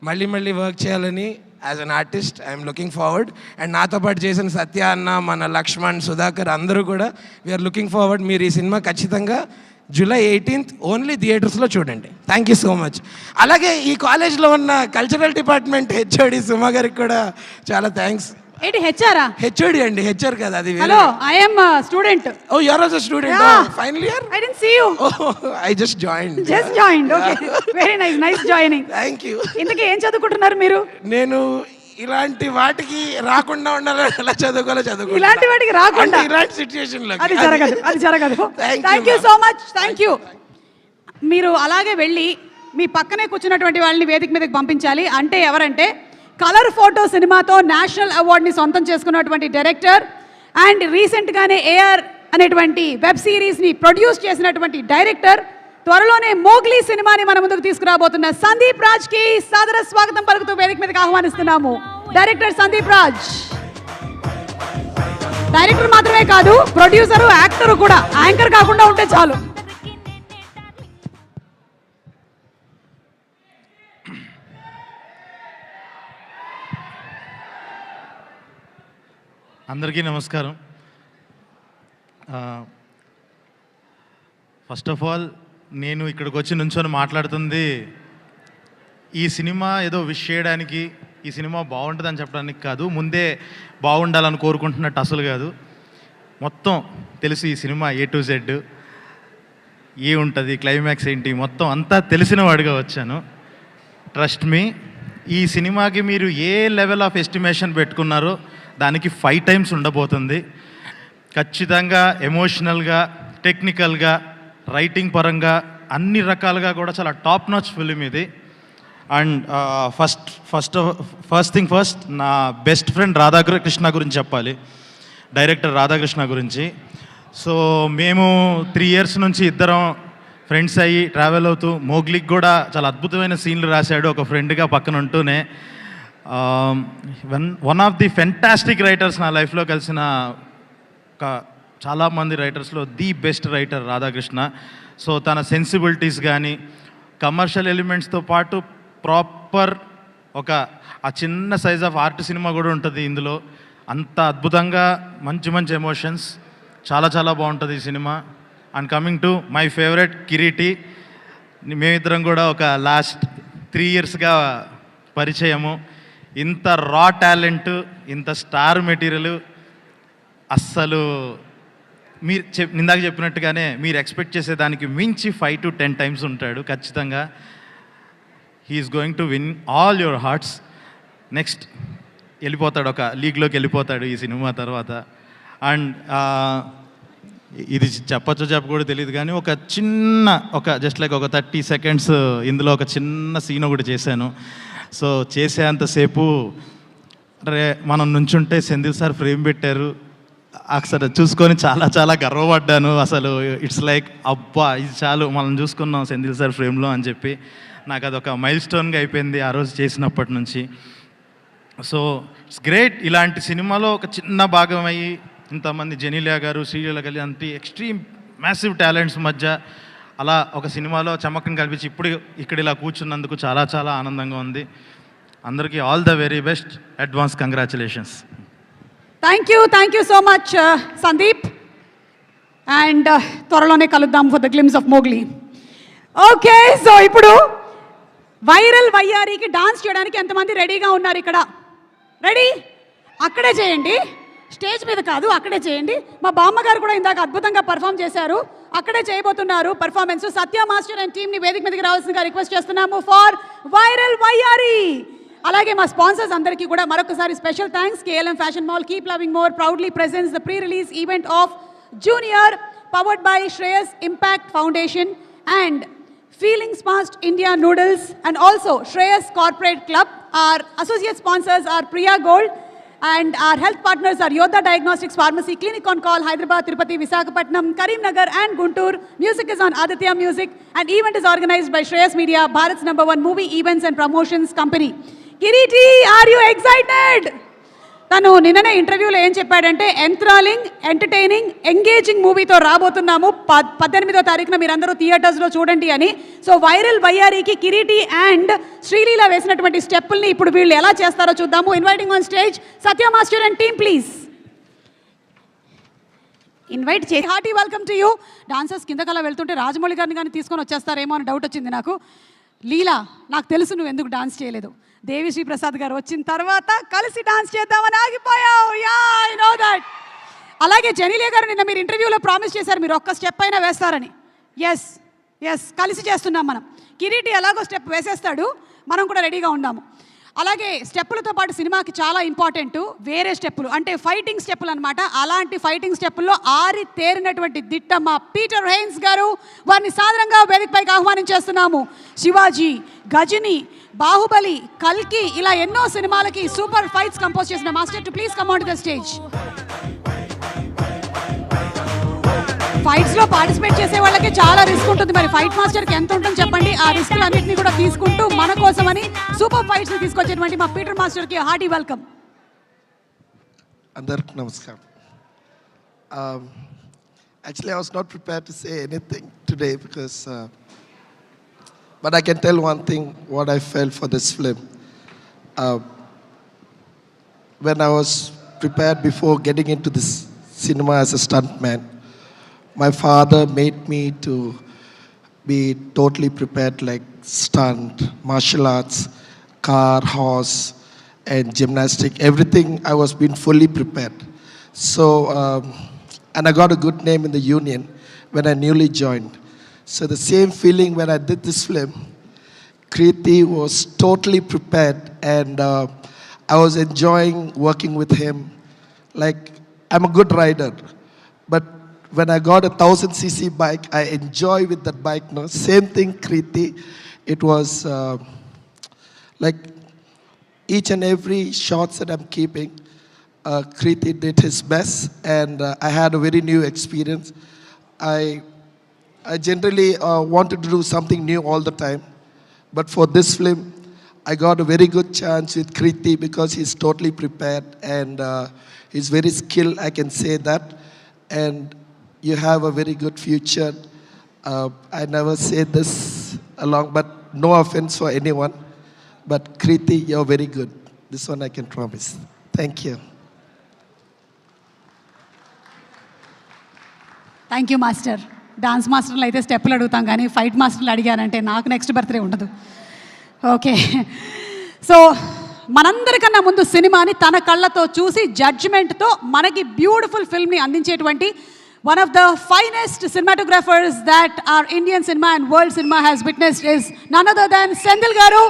మళ్ళీ మళ్ళీ వర్క్ చేయాలని as an artist I'm looking forward. And నాతో పాటు చేసిన సత్య అన్న, మన లక్ష్మణ్, సుధాకర్ అందరూ కూడా వీఆర్ లుకింగ్ ఫార్వర్డ్. మీరు ఈ సినిమా ఖచ్చితంగా July 18th ఓన్లీ థియేటర్స్లో చూడండి. Thank you so much. అలాగే ఈ కాలేజ్లో ఉన్న కల్చరల్ డిపార్ట్మెంట్ హెచ్ఓడి సుమా గారికి కూడా చాలా థ్యాంక్స్. ఏంటి హెచ్ఆరా? హెచ్ఓడి అండి, హెచ్ఆర్ కదా అది. Hello, I am student. Oh you are also student. Final year. I didn't see you. I just joined. Okay, very nice joining. Thank you. ఇంతకీ ఏం చదువుకుంటున్నారు మీరు? నేను ఇలాంటి వాటికి రాకుండా ఉండాలని ఎలా చదువుకోవాలో చదువుకో. ఇలాంటి వాటికి రాకుండా ఇలాంటి సిచ్యుయేషన్ లో అది జరగదు. Thank you so much. Thank you. మీరు అలాగే వెళ్ళి మీ పక్కనే కూర్చున్నటువంటి వాళ్ళని వేదిక మీదకి పంపించాలి. అంటే ఎవరంటే కలర్ ఫోటో సినిమాతో నేషనల్ అవార్డుని సొంతం చేసుకున్నటువంటి డైరెక్టర్ అండ్ రీసెంట్గానే ఏఆర్ అనేటువంటి వెబ్ సిరీస్ని ప్రొడ్యూస్ చేసినటువంటి డైరెక్టర్, త్వరలోనే మోగ్లీ సినిమాని మన ముందుకు తీసుకురాబోతున్న సందీప్ రాజ్ కి సాదర స్వాగతం పలుకుతూ వేదిక మీదకి ఆహ్వానిస్తున్నాము. డైరెక్టర్ సందీప్ రాజ్. డైరెక్టర్ మాత్రమే కాదు, ప్రొడ్యూసరు, యాక్టరు కూడా. యాంకర్ కాకుండా ఉంటే చాలు. అందరికీ నమస్కారం. ఫస్ట్ ఆఫ్ ఆల్ నేను ఇక్కడికి వచ్చి నుంచొని మాట్లాడుతుంది ఈ సినిమా ఏదో విష్ చేయడానికి, ఈ సినిమా బాగుంటుందని చెప్పడానికి కాదు, ముందే బాగుండాలని కోరుకుంటున్నట్టు అసలు కాదు. మొత్తం తెలుసు ఈ సినిమా A to Z ఏ ఉంటుంది, క్లైమాక్స్ ఏంటి, మొత్తం అంతా తెలిసిన వాడిగా వచ్చాను. ట్రస్ట్ మీ, ఈ సినిమాకి మీరు ఏ లెవెల్ ఆఫ్ ఎస్టిమేషన్ పెట్టుకున్నారో దానికి 5 times ఉండబోతుంది. ఖచ్చితంగా ఎమోషనల్గా, టెక్నికల్గా, రైటింగ్ పరంగా అన్ని రకాలుగా కూడా చాలా టాప్ నాచ్ ఫిలిం ఇది. అండ్ ఫస్ట్ థింగ్ ఫస్ట్, నా బెస్ట్ ఫ్రెండ్ రాధాకృష్ణ గురించి చెప్పాలి, డైరెక్టర్ రాధాకృష్ణ గురించి. సో మేము 3 years నుంచి ఇద్దరం ఫ్రెండ్స్ అయ్యి ట్రావెల్ అవుతూ మోగ్లీకి కూడా చాలా అద్భుతమైన సీన్లు రాశాడు ఒక ఫ్రెండ్గా పక్కన ఉంటూనే. One of the fantastic writers నా లైఫ్లో కలిసిన చాలామంది రైటర్స్లో the best writer Radhakrishna. So తన సెన్సిబిలిటీస్ కానీ, కమర్షియల్ ఎలిమెంట్స్తో పాటు ప్రాపర్ ఆ చిన్న సైజ్ ఆఫ్ ఆర్ట్ సినిమా కూడా ఉంటుంది ఇందులో. అంత అద్భుతంగా మంచి ఎమోషన్స్, చాలా బాగుంటుంది ఈ సినిమా. And coming to my favourite Kiriti, మేమిద్దరం కూడా ఒక లాస్ట్ 3 yearsగా పరిచయము. ఇంత రా టాలెంట్, ఇంత స్టార్ మెటీరియల్ అస్సలు మీరు ఇందాక చెప్పినట్టుగానే మీరు ఎక్స్పెక్ట్ చేసేదానికి మించి 5 to 10 times ఉంటాడు ఖచ్చితంగా. He's going to win all your hearts. Next వెళ్ళిపోతాడు, ఒక లీగ్లోకి వెళ్ళిపోతాడు ఈ సినిమా తర్వాత. అండ్ ఇది చెప్పకూడదు తెలియదు కానీ జస్ట్ లైక్ ఒక 30 seconds ఇందులో ఒక చిన్న సీన్ ఒకటి చేశాను. సో చేసేంతసేపు మనం నుంచుంటే సెంధిల్ సార్ ఫ్రేమ్ పెట్టారు, అసలు చూసుకొని చాలా గర్వపడ్డాను. అసలు ఇట్స్ లైక్ అబ్బా ఇది చాలు మనం చూసుకున్నాం సెంధిల్ సార్ ఫ్రేమ్లో అని చెప్పి నాకు అదొక మైల్ స్టోన్గా అయిపోయింది ఆ రోజు చేసినప్పటి నుంచి. సో ఇట్స్ గ్రేట్, ఇలాంటి సినిమాలో ఒక చిన్న భాగం అయ్యి ఇంతమంది జెనీలియా గారు, శ్రీలీల గారు అంత ఎక్స్ట్రీమ్ మ్యాసివ్ టాలెంట్స్ మధ్య అలా ఒక సినిమాలో చమకం కల్పించి ఇప్పుడు ఇక్కడ ఇలా కూర్చున్నందుకు చాలా ఆనందంగా ఉంది. అందరికీ all the very best, advance congratulations. Thank you so much Sandeep. And త్వరలోనే కలుద్దాం for the glimpse of Mowgli. Okay, so ఇప్పుడు వైరల్ వయ్యారికి డాన్స్ చేయడానికి ఎంతమంది రెడీగా ఉన్నారు? ఇక్కడ రెడీ? అక్కడే చేయండి, స్టేజ్ మీద కాదు, అక్కడే చేయండి. మా బామ్మగారు కూడా ఇందాక అద్భుతంగా పర్ఫామ్ చేశారు, అక్కడే చేయబోతున్నారు పర్ఫార్మెన్స్. సత్య మాస్టర్ అండ్ టీమ్ని వేదిక మీదకి రావాల్సిందిగా రిక్వెస్ట్ చేస్తున్నాము ఫర్ వైరల్ వయ్యారి. అలాగే మా స్పాన్సర్స్ అందరికీ కూడా మరొకసారి special thanks. KLM fashion mall, keep loving more proudly presents the pre-release event of junior, powered by Shreyas impact foundation and Feelings Fast India Noodles, and also Shreyas Corporate Club. Our associate sponsors are Priya Gold, and our health partners are Yodha Diagnostics Pharmacy, Clinic on Call, Hyderabad, Tirupati, Visakhapatnam, Karimnagar and Guntur. Music is on Aditya Music, and event is organized by Shreyas Media, Bharat's #1 movie events and promotions company. Kiriti, are you excited? తను నిన్ననే ఇంటర్వ్యూలో ఏం చెప్పాడంటే ఎంథ్రాలింగ్ entertaining engaging మూవీతో రాబోతున్నాము 18వ తారీఖున మీరందరూ థియేటర్స్లో చూడండి అని. సో వైరల్ వయ్యారికి కిరీటి అండ్ శ్రీలీల వేసినటువంటి స్టెప్పుల్ని ఇప్పుడు వీళ్ళు ఎలా చేస్తారో చూద్దాము. Inviting on stage Satya master and team please. Invite చేసి hearty welcome to you. Dancers కిందకలా వెళ్తుంటే రాజమౌళి గారిని కానీ తీసుకొని వచ్చేస్తారేమో అని డౌట్ వచ్చింది నాకు. లీలా, నాకు తెలుసు నువ్వు ఎందుకు డాన్స్ చేయలేదు. దేవిశ్రీ ప్రసాద్ గారు వచ్చిన తర్వాత కలిసి డాన్స్ చేద్దామని ఆగిపోయావు. Yeah, I know that. అలాగే జెనీలియా గారు నిన్న మీరు ఇంటర్వ్యూలో ప్రామిస్ చేశారు మీరు ఒక్క స్టెప్ అయినా వేస్తారని. ఎస్ ఎస్, కలిసి చేస్తున్నాం మనం. కిరీటి ఎలాగో స్టెప్ వేసేస్తాడు, మనం కూడా రెడీగా ఉందాము. అలాగే స్టెప్పులతో పాటు సినిమాకి చాలా ఇంపార్టెంట్ వేరే స్టెప్పులు, అంటే ఫైటింగ్ స్టెప్పులు అనమాట. అలాంటి ఫైటింగ్ స్టెప్పుల్లో ఆరి తేరినటువంటి దిట్ట మా పీటర్ హెయిన్స్ గారు, వారిని సాధారణంగా వేదికపైకి ఆహ్వానించేస్తున్నాము. శివాజీ, గజని, బాహుబలి, కల్కి ఇలా ఎన్నో సినిమాలకి సూపర్ ఫైట్స్ కంపోజ్ చేసిన master to please come on to the stage. ఫైట్స్లో పార్టిసిపేట్ చేసే వాళ్ళకి చాలా రిస్క్ ఉంటుంది, మరి ఫైట్ మాస్టర్కి ఎంత ఉంటుంది చెప్పండి. ఆ రిస్క్లు అన్నింటినీ కూడా తీసుకుంటూ మన కోసమని సూపర్ ఫైట్స్ని తీసుకొచ్చేటువంటి మా పీటర్ మాస్టర్కి హార్టీ వెల్కమ్. అందరికి నమస్కారం. Actually, I was not prepared to say anything today because, but I can tell one thing, what I felt for this film. When I was prepared before getting into this cinema as a stuntman, my father made me to be totally prepared, like stunt, martial arts, car, horse, and gymnastic. Everything I was being fully prepared. So, and I got a good name in the union when I newly joined. So the same feeling when I did this film, Kriti was totally prepared, and I was enjoying working with him. Like, I'm a good rider, but when I got a 1000cc bike, I enjoy with that bike. No, same thing, Kriti. It was like each and every shots that I'm keeping, Kriti did his best, and I had a very new experience. I generally wanted to do something new all the time, but for this film, I got a very good chance with Kriti because he's totally prepared and he's very skilled. I can say that, and you have a very good future. I never say this along, but no offense for anyone. But Kriti, you're very good. This one I can promise. Thank you. Thank you master. Dance మాస్టర్లు అయితే స్టెప్పులు అడుగుతాం, కానీ fight మాస్టర్లు అడిగారంటే నాకు next birthday ఉండదు. Okay, so మనందరికన్నా ముందు సినిమాని తన కళ్ళతో చూసి జడ్జిమెంట్తో మనకి బ్యూటిఫుల్ ఫిల్మ్ని అందించేటువంటి one of the finest cinematographers that our Indian cinema and world cinema has witnessed is none other than Sendil Garu.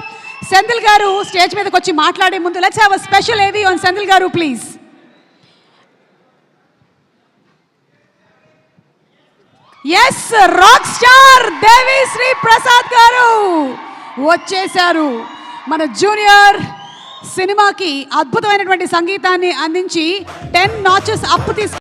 Sendil Garu stage మీదకి వచ్చి మాట్లాడే ముందు let's have a special AV on Sendil Garu please. Yes, rock star Devisri Prasad గారు వచ్చేశారు. మన junior సినిమాకి అద్భుతమైనటువంటి సంగీతాన్ని అందించి 10 notches అప్ తీసుకు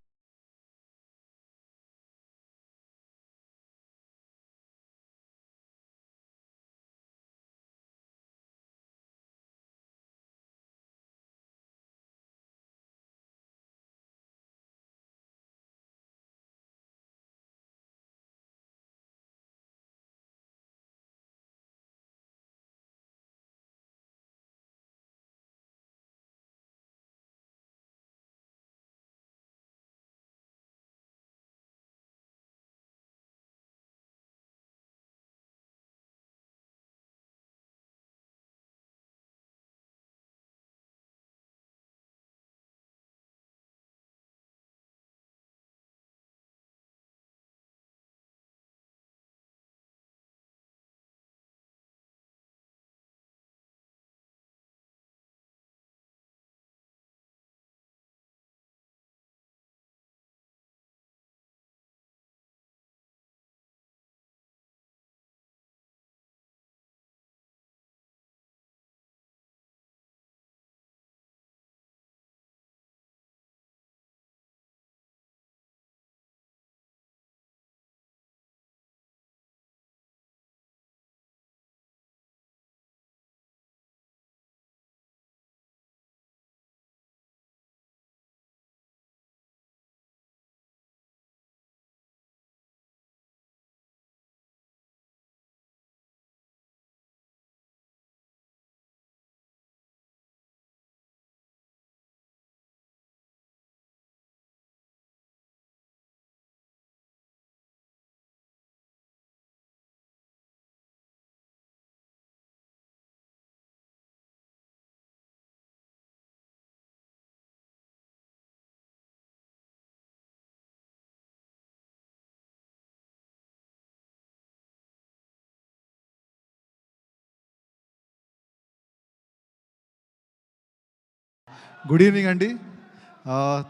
గుడ్ ఈవినింగ్ అండి.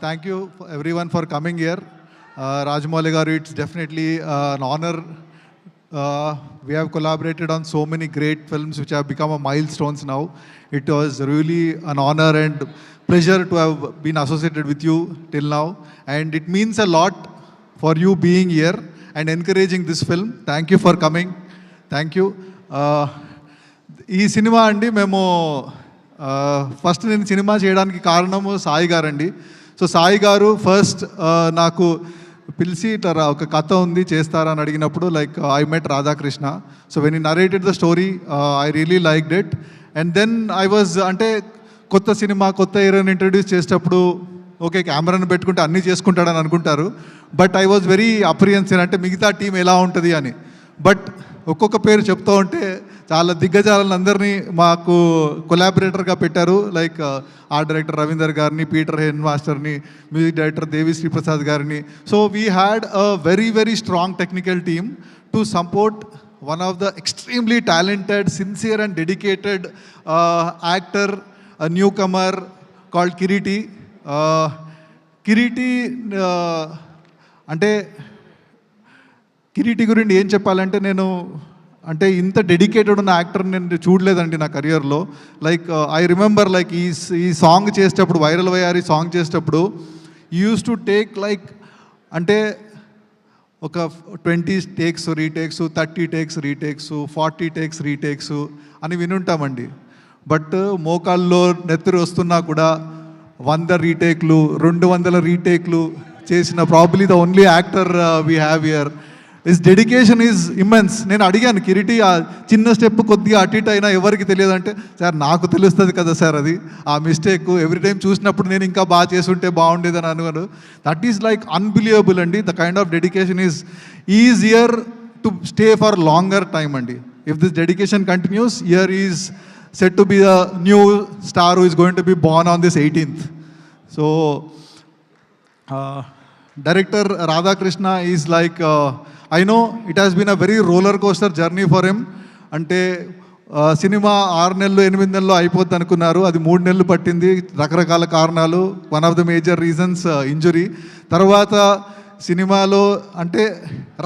Thank you everyone for coming here. Rajamouli garu, it's definitely an honor. We have collaborated on so many great films which have become a milestones now. It was really an honor and pleasure to have been associated with you till now, and it means a lot for you being here and encouraging this film. Thank you for coming. Thank you. ఈ cinema అండి మేము first నేను cinema చేయడానికి కారణము సాయి గారండి. So Sai గారు first నాకు పిలిచి ఇట్లా ఒక కథ ఉంది చేస్తారా అని అడిగినప్పుడు like I met Radhakrishna. So when he narrated the story I really liked it. And then I was అంటే కొత్త సినిమా కొత్త హీరోని ఇంట్రడ్యూస్ చేసేటప్పుడు ఓకే కెమెరాను పెట్టుకుంటే అన్నీ చేసుకుంటాడని అనుకుంటారు. బట్ ఐ వాజ్ వెరీ అప్రిహెన్సివ్, అంటే మిగతా టీం ఎలా ఉంటుంది అని. బట్ ఒక్కొక్క పేరు చెప్తూ ఉంటే చాలా దిగ్గజాలను అందరినీ మాకు కొలాబరేటర్గా పెట్టారు. లైక్ ఆర్ట్ డైరెక్టర్ రవీందర్ గారిని, పీటర్ హెన్ మాస్టర్ని, మ్యూజిక్ డైరెక్టర్ దేవి శ్రీప్రసాద్ గారిని. So we had a very very strong technical team to support one of the extremely talented, sincere and dedicated actor, a newcomer called Kiriti. Kiriti అంటే కిరీటి గురించి ఏం చెప్పాలంటే నేను అంటే ఇంత డెడికేటెడ్ ఉన్న యాక్టర్ నేను చూడలేదండి నా కెరియర్లో. లైక్ ఐ రిమెంబర్ లైక్ ఈ సాంగ్ చేసేటప్పుడు, వైరల్ వయ్యారి సాంగ్ చేసేటప్పుడు యూస్ టు టేక్ లైక్ అంటే ఒక 20 takes retakes, 30 takes retakes, 40 takes retakes అని వినుంటామండి. బట్ మోకాల్లో నెత్తురు వస్తున్నా కూడా 100 రీటేక్లు, 200 రీటేక్లు చేసిన probably the only actor we have here. His dedication is immense. నేను అడిగాను కిరీటి ఆ చిన్న స్టెప్ కొద్దిగా అటు ఇటు అయినా ఎవరికి తెలియదంటే, సార్ నాకు తెలుస్తుంది కదా సార్ అది ఆ మిస్టేక్ ఎవ్రీ టైం చూసినప్పుడు నేను ఇంకా బాగా చేసుంటే బాగుండేదని అనుకున్నాను. దట్ ఈస్ లైక్ అన్బిలీవబుల్ అండి. The kind of dedication is easier to stay for longer time అండి. If this dedication continues, here is set to be the new star who is going to be born on this 18th. So director Radhakrishna is like I know it has been a very roller coaster journey for him. అంటే cinema 6 నెలలు 8 నెలల్లో అయిపోద్ది అనుకున్నారు, అది 3 నెలలు పట్టింది. రకరకాల కారణాలు, one of the major reasons injury. తర్వాత సినిమాలో అంటే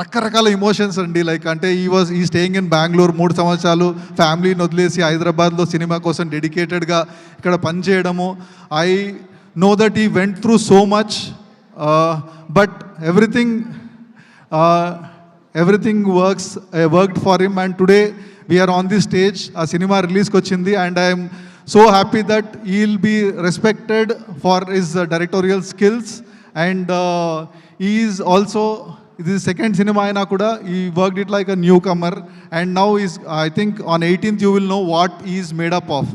రకరకాల ఇమోషన్స్ అండి. లైక్ అంటే ఈ స్టేయింగ్ ఇన్ బెంగళూరు 3 సంవత్సరాలు ఫ్యామిలీని వదిలేసి హైదరాబాద్లో సినిమా కోసం డెడికేటెడ్గా ఇక్కడ పనిచేయడము. I know that he went through so much, but everything worked for him, and today we are on this stage. A cinema release kochindi, and I am so happy that he will be respected for his directorial skills, and he is also, this is second cinema aina kuda he worked it like a newcomer, and now is I think on 18th you will know what he is made up of.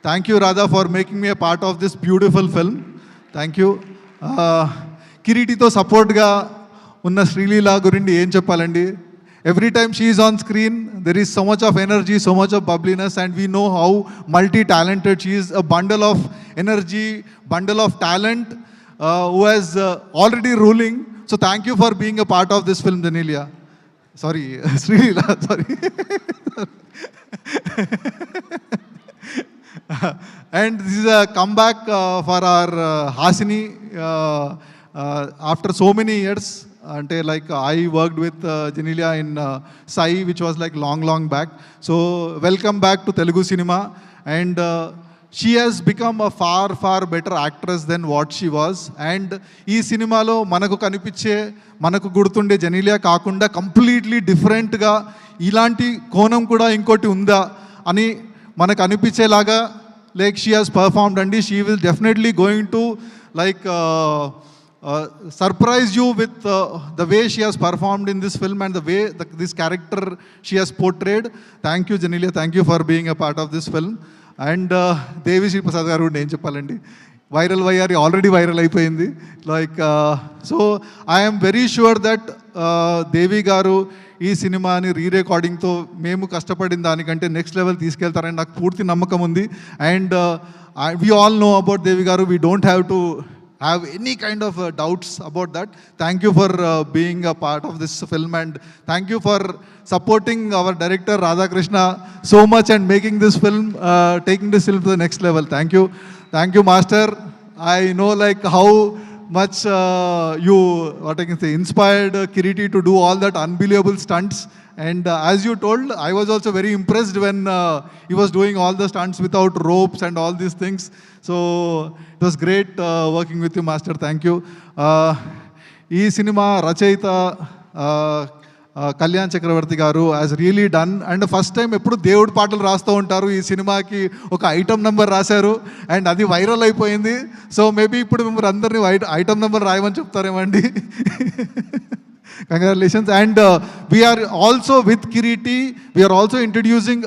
Thank you Radha for making me a part of this beautiful film. Thank you. కిరీటితో సపోర్ట్గా ఉన్న శ్రీలీల గురించి ఏం చెప్పాలండి. Every time she is on screen there is so much of energy, so much of bubbliness, and we know how multi talented she is. A bundle of energy, bundle of talent who has already ruling. So thank you for being a part of this film Genelia. Sorry Sreeleela, sorry. And this is a comeback for our Hasini after so many years. Ante like I worked with Genelia in Sai, which was like long back. So welcome back to Telugu cinema, and she has become a far better actress than what she was. And ee cinema lo manaku kanipiche, manaku gurtunde Genelia kaakunda completely different ga ilanti konam kuda inkoti unda ani manaku anipichelaga like she has performed, and she will definitely going to like surprise you with the way she has performed in this film and the way this character she has portrayed. Thank you Genelia, thank you for being a part of this film. And Devi Sri Prasad garu నేను చెప్పాలండి, viral వయ్యారి already viral అయిపోయింది. Like so I'm very sure that Devi garu ఈ సినిమాని రీరికార్డింగ్తో మేము కష్టపడిన దానికంటే next level తీసుకెళ్తారని నాకు పూర్తి నమ్మకం ఉంది. And we all know about Devi garu, we don't have to have any kind of doubts about that. Thank you for being a part of this film, and thank you for supporting our director Radhakrishna so much and making this film, taking this film to the next level. Thank you. Thank you, Master. I know like how much you, what I can say, inspired Kiriti to do all that unbelievable stunts. And as you told, I was also very impressed when he was doing all the stunts without ropes and all these things. So it was great working with you, Master. Thank you. ఈ సినిమా రచయిత కళ్యాణ్ చక్రవర్తి garu has really done. And first time ఎప్పుడు దేవుడి పాటలు రాస్తూ ఉంటారు. ఈ సినిమాకి ఒక ఐటమ్ నెంబర్ రాశారు అండ్ అది వైరల్ అయిపోయింది. సో మేబీ ఇప్పుడు మిమ్మల్ని అందరినీ ఐటమ్ నెంబర్ రాయమని చెప్తారేమండి. Congratulations. And we are also with Kireeti, we are also introducing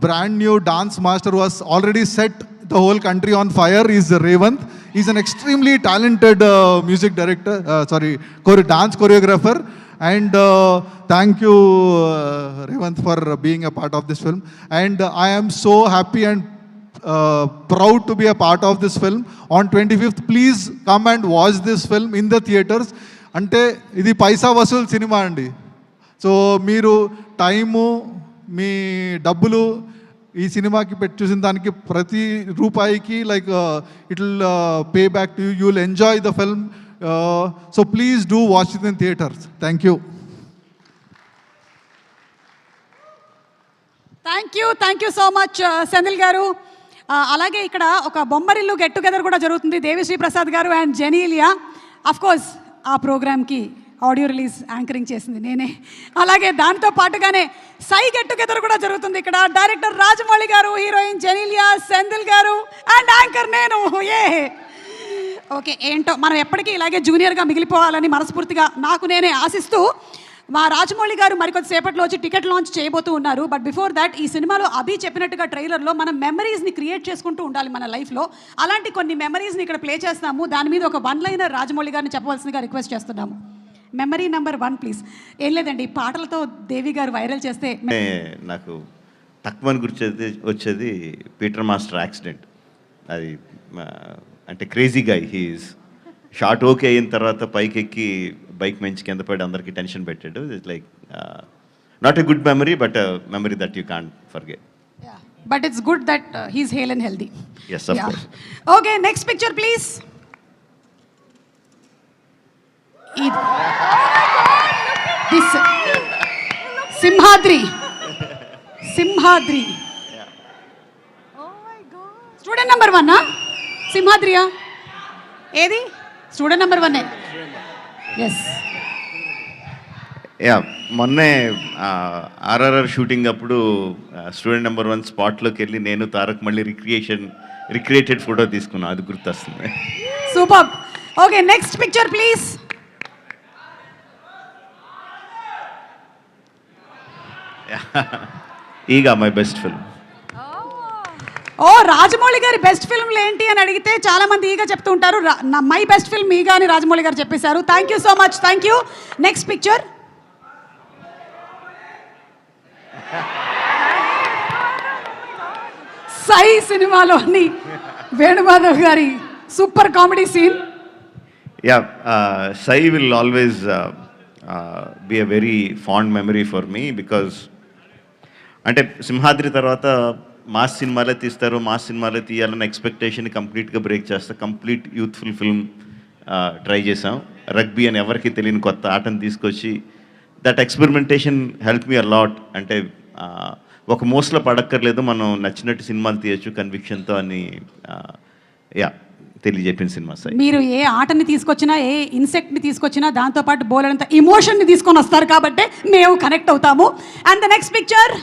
brand new dance master who has already set the whole country on fire is Revanth. He's an extremely talented music director, dance choreographer. And thank you, Revanth, for being a part of this film. And I am so happy and proud to be a part of this film. On 25th, please come and watch this film in the theaters. అంటే ఇది పైసా వసూలు cinema అండి. So మీరు time, మీ డబ్బులు ఈ సినిమాకి పెట్టి చూసిన దానికి ప్రతి రూపాయికి like it will pay back to you will enjoy the film. So please do watch it in theatres. Thank you. Thank you so much Senthil గారు. అలాగే ఇక్కడ ఒక బొమ్మరిల్లు గెట్ టుగెదర్ కూడా జరుగుతుంది. దేవిశ్రీ ప్రసాద్ గారు అండ్ జెనీలియా. అఫ్కోర్స్ ఆ ప్రోగ్రామ్కి ఆడియో రిలీజ్ యాంకరింగ్ చేసింది నేనే. అలాగే దాంతో పాటుగానే సై గెట్ టుగెదర్ కూడా జరుగుతుంది ఇక్కడ. డైరెక్టర్ రాజమౌళి గారు, హీరోయిన్ జెనీలియా, సెంధిల్ గారు అండ్ యాంకర్ నేను. ఓకే, ఏంటో మనం ఎప్పటికీ ఇలాగే జూనియర్గా మిగిలిపోవాలని మనస్ఫూర్తిగా నాకు నేనే ఆశిస్తూ మా రాజమౌళి గారు మరికొద్దిసేపట్లో వచ్చి టికెట్ లాంచ్ చేయబోతూ ఉన్నారు. బట్ బిఫోర్ దాట్ ఈ సినిమాలో అభి చెప్పినట్టుగా ట్రైలర్లో మనం మెమరీస్ని క్రియేట్ చేసుకుంటూ ఉండాలి మన లైఫ్లో. అలాంటి కొన్ని మెమరీస్ని ఇక్కడ ప్లే చేస్తాము. దాని మీద ఒక వన్ లైనర్ రాజమౌళి గారిని చెప్పవలసిందిగా రిక్వెస్ట్ చేస్తున్నాము. Memory number 1 please. ఏం లేదండి, పాటలతో దేవి గారు వైరల్ చేస్తే నాకు తక్కువ గుర్చేది వచ్చేది పీటర్ మాస్టర్ యాక్సిడెంట్. అది అంటే crazy guy, he's short okay అయిన తర్వాత పైకి ఎక్కి బైక్ మంచి కింద పడి అందరికీ టెన్షన్ పెట్టాడు. It's like not a good memory but memory that you can't forget. But it's good that he's hale and healthy. Yes, of course. Okay, next picture please. This Simhadri. Student number 1 సింహాద్రియా? ఏది student number 1? Yes. మొన్నే RRR shooting అప్పుడు student number 1 స్పాట్లోకి వెళ్ళి నేను తారక్ మళ్ళీ recreated photo తీసుకున్నాను. అది గుర్తొస్తుంది. Super. Okay, next picture please. Eega my best film. Rajamouli గారి బెస్ట్ ఫిల్మ్లు ఏంటి అని అడిగితే చాలా మంది ఈగా చెప్తూ ఉంటారు. మై బెస్ట్ ఫిల్మ్ ఈగా అని రాజమౌళి గారు చెప్పేశారు. Thank you so much. Thank you. Next picture. Sye సినిమాలోని వేణుమాధవ్ గారి super comedy scene. Sye will always be a very fond memory for me because అంటే సింహాద్రి తర్వాత మాస్ సినిమాలే తీస్తారు, మాస్ సినిమాలే తీయాలన్న ఎక్స్పెక్టేషన్ కంప్లీట్గా బ్రేక్ చేస్తా. కంప్లీట్ యూత్ఫుల్ ఫిల్మ్ ట్రై చేసాం. రగ్బీ అని ఎవరికి తెలియని కొత్త ఆటను తీసుకొచ్చి that experimentation help me a lot. అంటే ఒక మోస్ట్లో పడక్కర్లేదు, మనం నచ్చినట్టు సినిమాలు తీయచ్చు కన్విక్షన్తో అని తెలియజెప్పిన సినిమా. మీరు ఏ ఆటని తీసుకొచ్చినా, ఏ ఇన్సెక్ట్ని తీసుకొచ్చినా దాంతోపాటు బోలెడంత ఇమోషన్ని తీసుకొని వస్తారు కాబట్టి మేము కనెక్ట్ అవుతాము. And the next picture.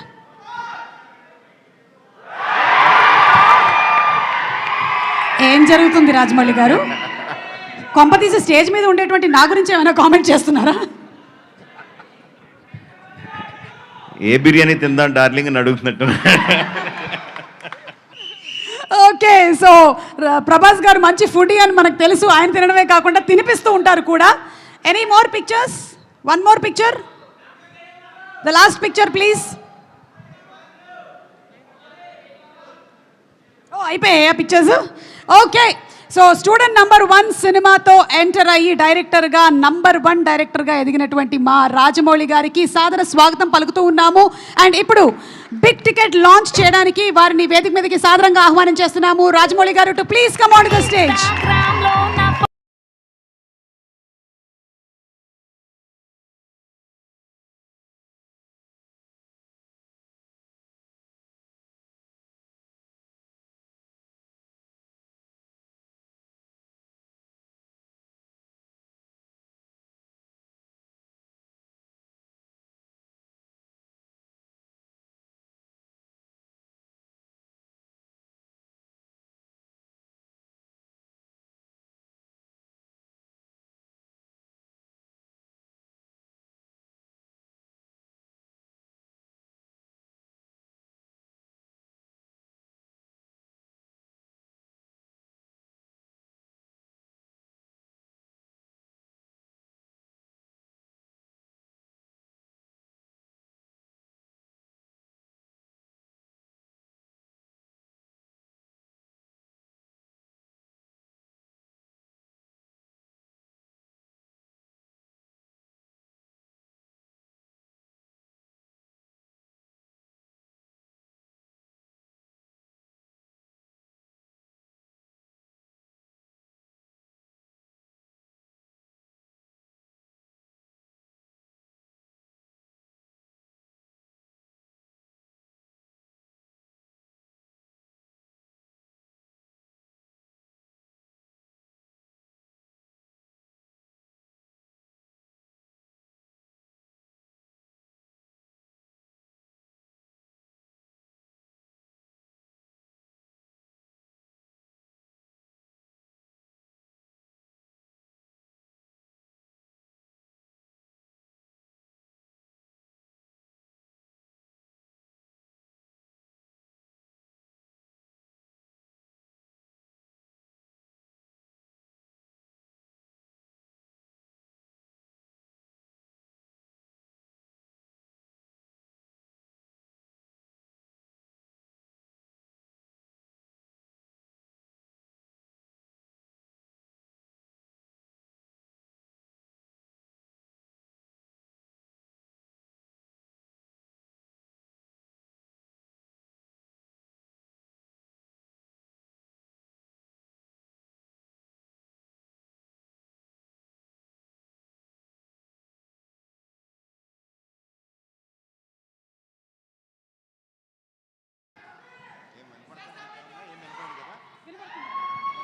ఏం జరుగుతుంది రాజమౌళి గారు? కొంపతీసి స్టేజ్ మీద ఉండేటువంటి నా గురించి ఏమైనా కామెంట్ చేస్తున్నారా? ఏ బిర్యానీ తిందాం డార్లింగ్ అని అడుగుతున్నట్టు. ఓకే, సో ప్రభాస్ గారు మంచి ఫుడీ అని మనకు తెలుసు. ఆయన తినడమే కాకుండా తినిపిస్తూ ఉంటారు కూడా. Any more pictures? 1 more picture. The last picture please. అయిపోయాయా pictures? Okay, so student number 1 సినిమాతో ఎంటర్ అయ్యి డైరెక్టర్గా నంబర్ 1 డైరెక్టర్గా ఎదిగినటువంటి మా రాజమౌళి గారికి సాదర స్వాగతం పలుకుతూ ఉన్నాము. అండ్ ఇప్పుడు బిగ్ టికెట్ లాంచ్ చేయడానికి వారిని వేదిక మీదకి సాదరంగా ఆహ్వానం చేస్తున్నాము. రాజమౌళి గారు to please come on the stage.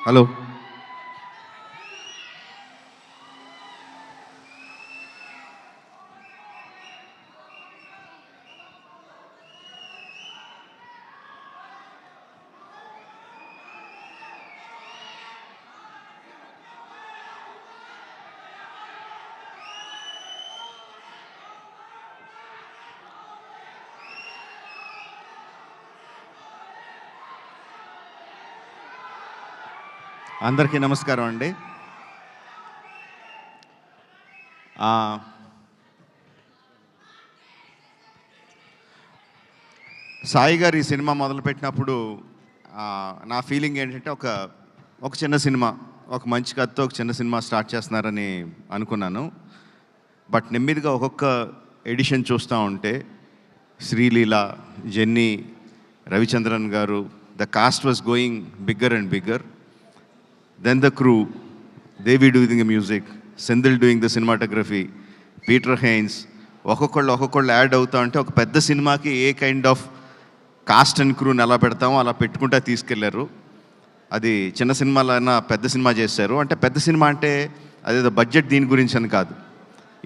Hello, అందరికీ నమస్కారం అండి. సాయి గారు ఈ సినిమా మొదలుపెట్టినప్పుడు నా ఫీలింగ్ ఏంటంటే ఒక చిన్న సినిమా, ఒక మంచి కథతో ఒక చిన్న సినిమా స్టార్ట్ చేస్తున్నారని అనుకున్నాను. బట్ నెమ్మదిగా ఒక్కొక్క ఎడిషన్ చూస్తూ ఉంటే శ్రీలీల, జెన్నీ, రవిచంద్రన్ గారు, the cost was going bigger and bigger. Then the crew, Devi doing the music, Sendil doing the cinematography, Peter Haynes, ఒక్కొక్కళ్ళు యాడ్ అవుతా ఉంటే ఒక పెద్ద సినిమాకి ఏ కైండ్ ఆఫ్ కాస్ట్ అండ్ క్రూని ఎలా పెడతామో అలా పెట్టుకుంటా తీసుకెళ్లారు. అది చిన్న సినిమాలైనా పెద్ద సినిమా చేశారు. అంటే పెద్ద సినిమా అంటే అదేదో బడ్జెట్ దీని గురించి అని కాదు.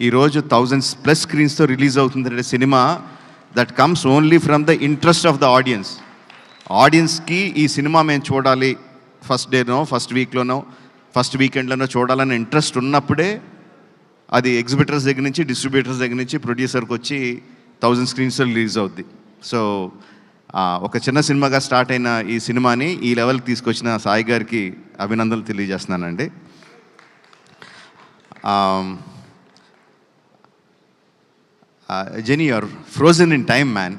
ఈరోజు 1000+ స్క్రీన్స్తో రిలీజ్ అవుతుందంటే cinema that comes only from the interest of the audience. ఆడియన్స్కి ఈ సినిమా మేము చూడాలి, ఫస్ట్ డేనో, ఫస్ట్ వీక్లోనో, ఫస్ట్ వీకెండ్లోనో చూడాలని ఇంట్రెస్ట్ ఉన్నప్పుడే అది ఎగ్జిబిటర్స్ దగ్గర నుంచి, డిస్ట్రిబ్యూటర్స్ దగ్గర నుంచి ప్రొడ్యూసర్కి వచ్చి 1000 స్క్రీన్స్లో రిలీజ్ అవుద్ది. సో ఒక చిన్న సినిమాగా స్టార్ట్ అయిన ఈ సినిమాని ఈ లెవెల్కి తీసుకొచ్చిన సాయి గారికి అభినందనలు తెలియజేస్తున్నానండి. Jenny, you're frozen in time, man.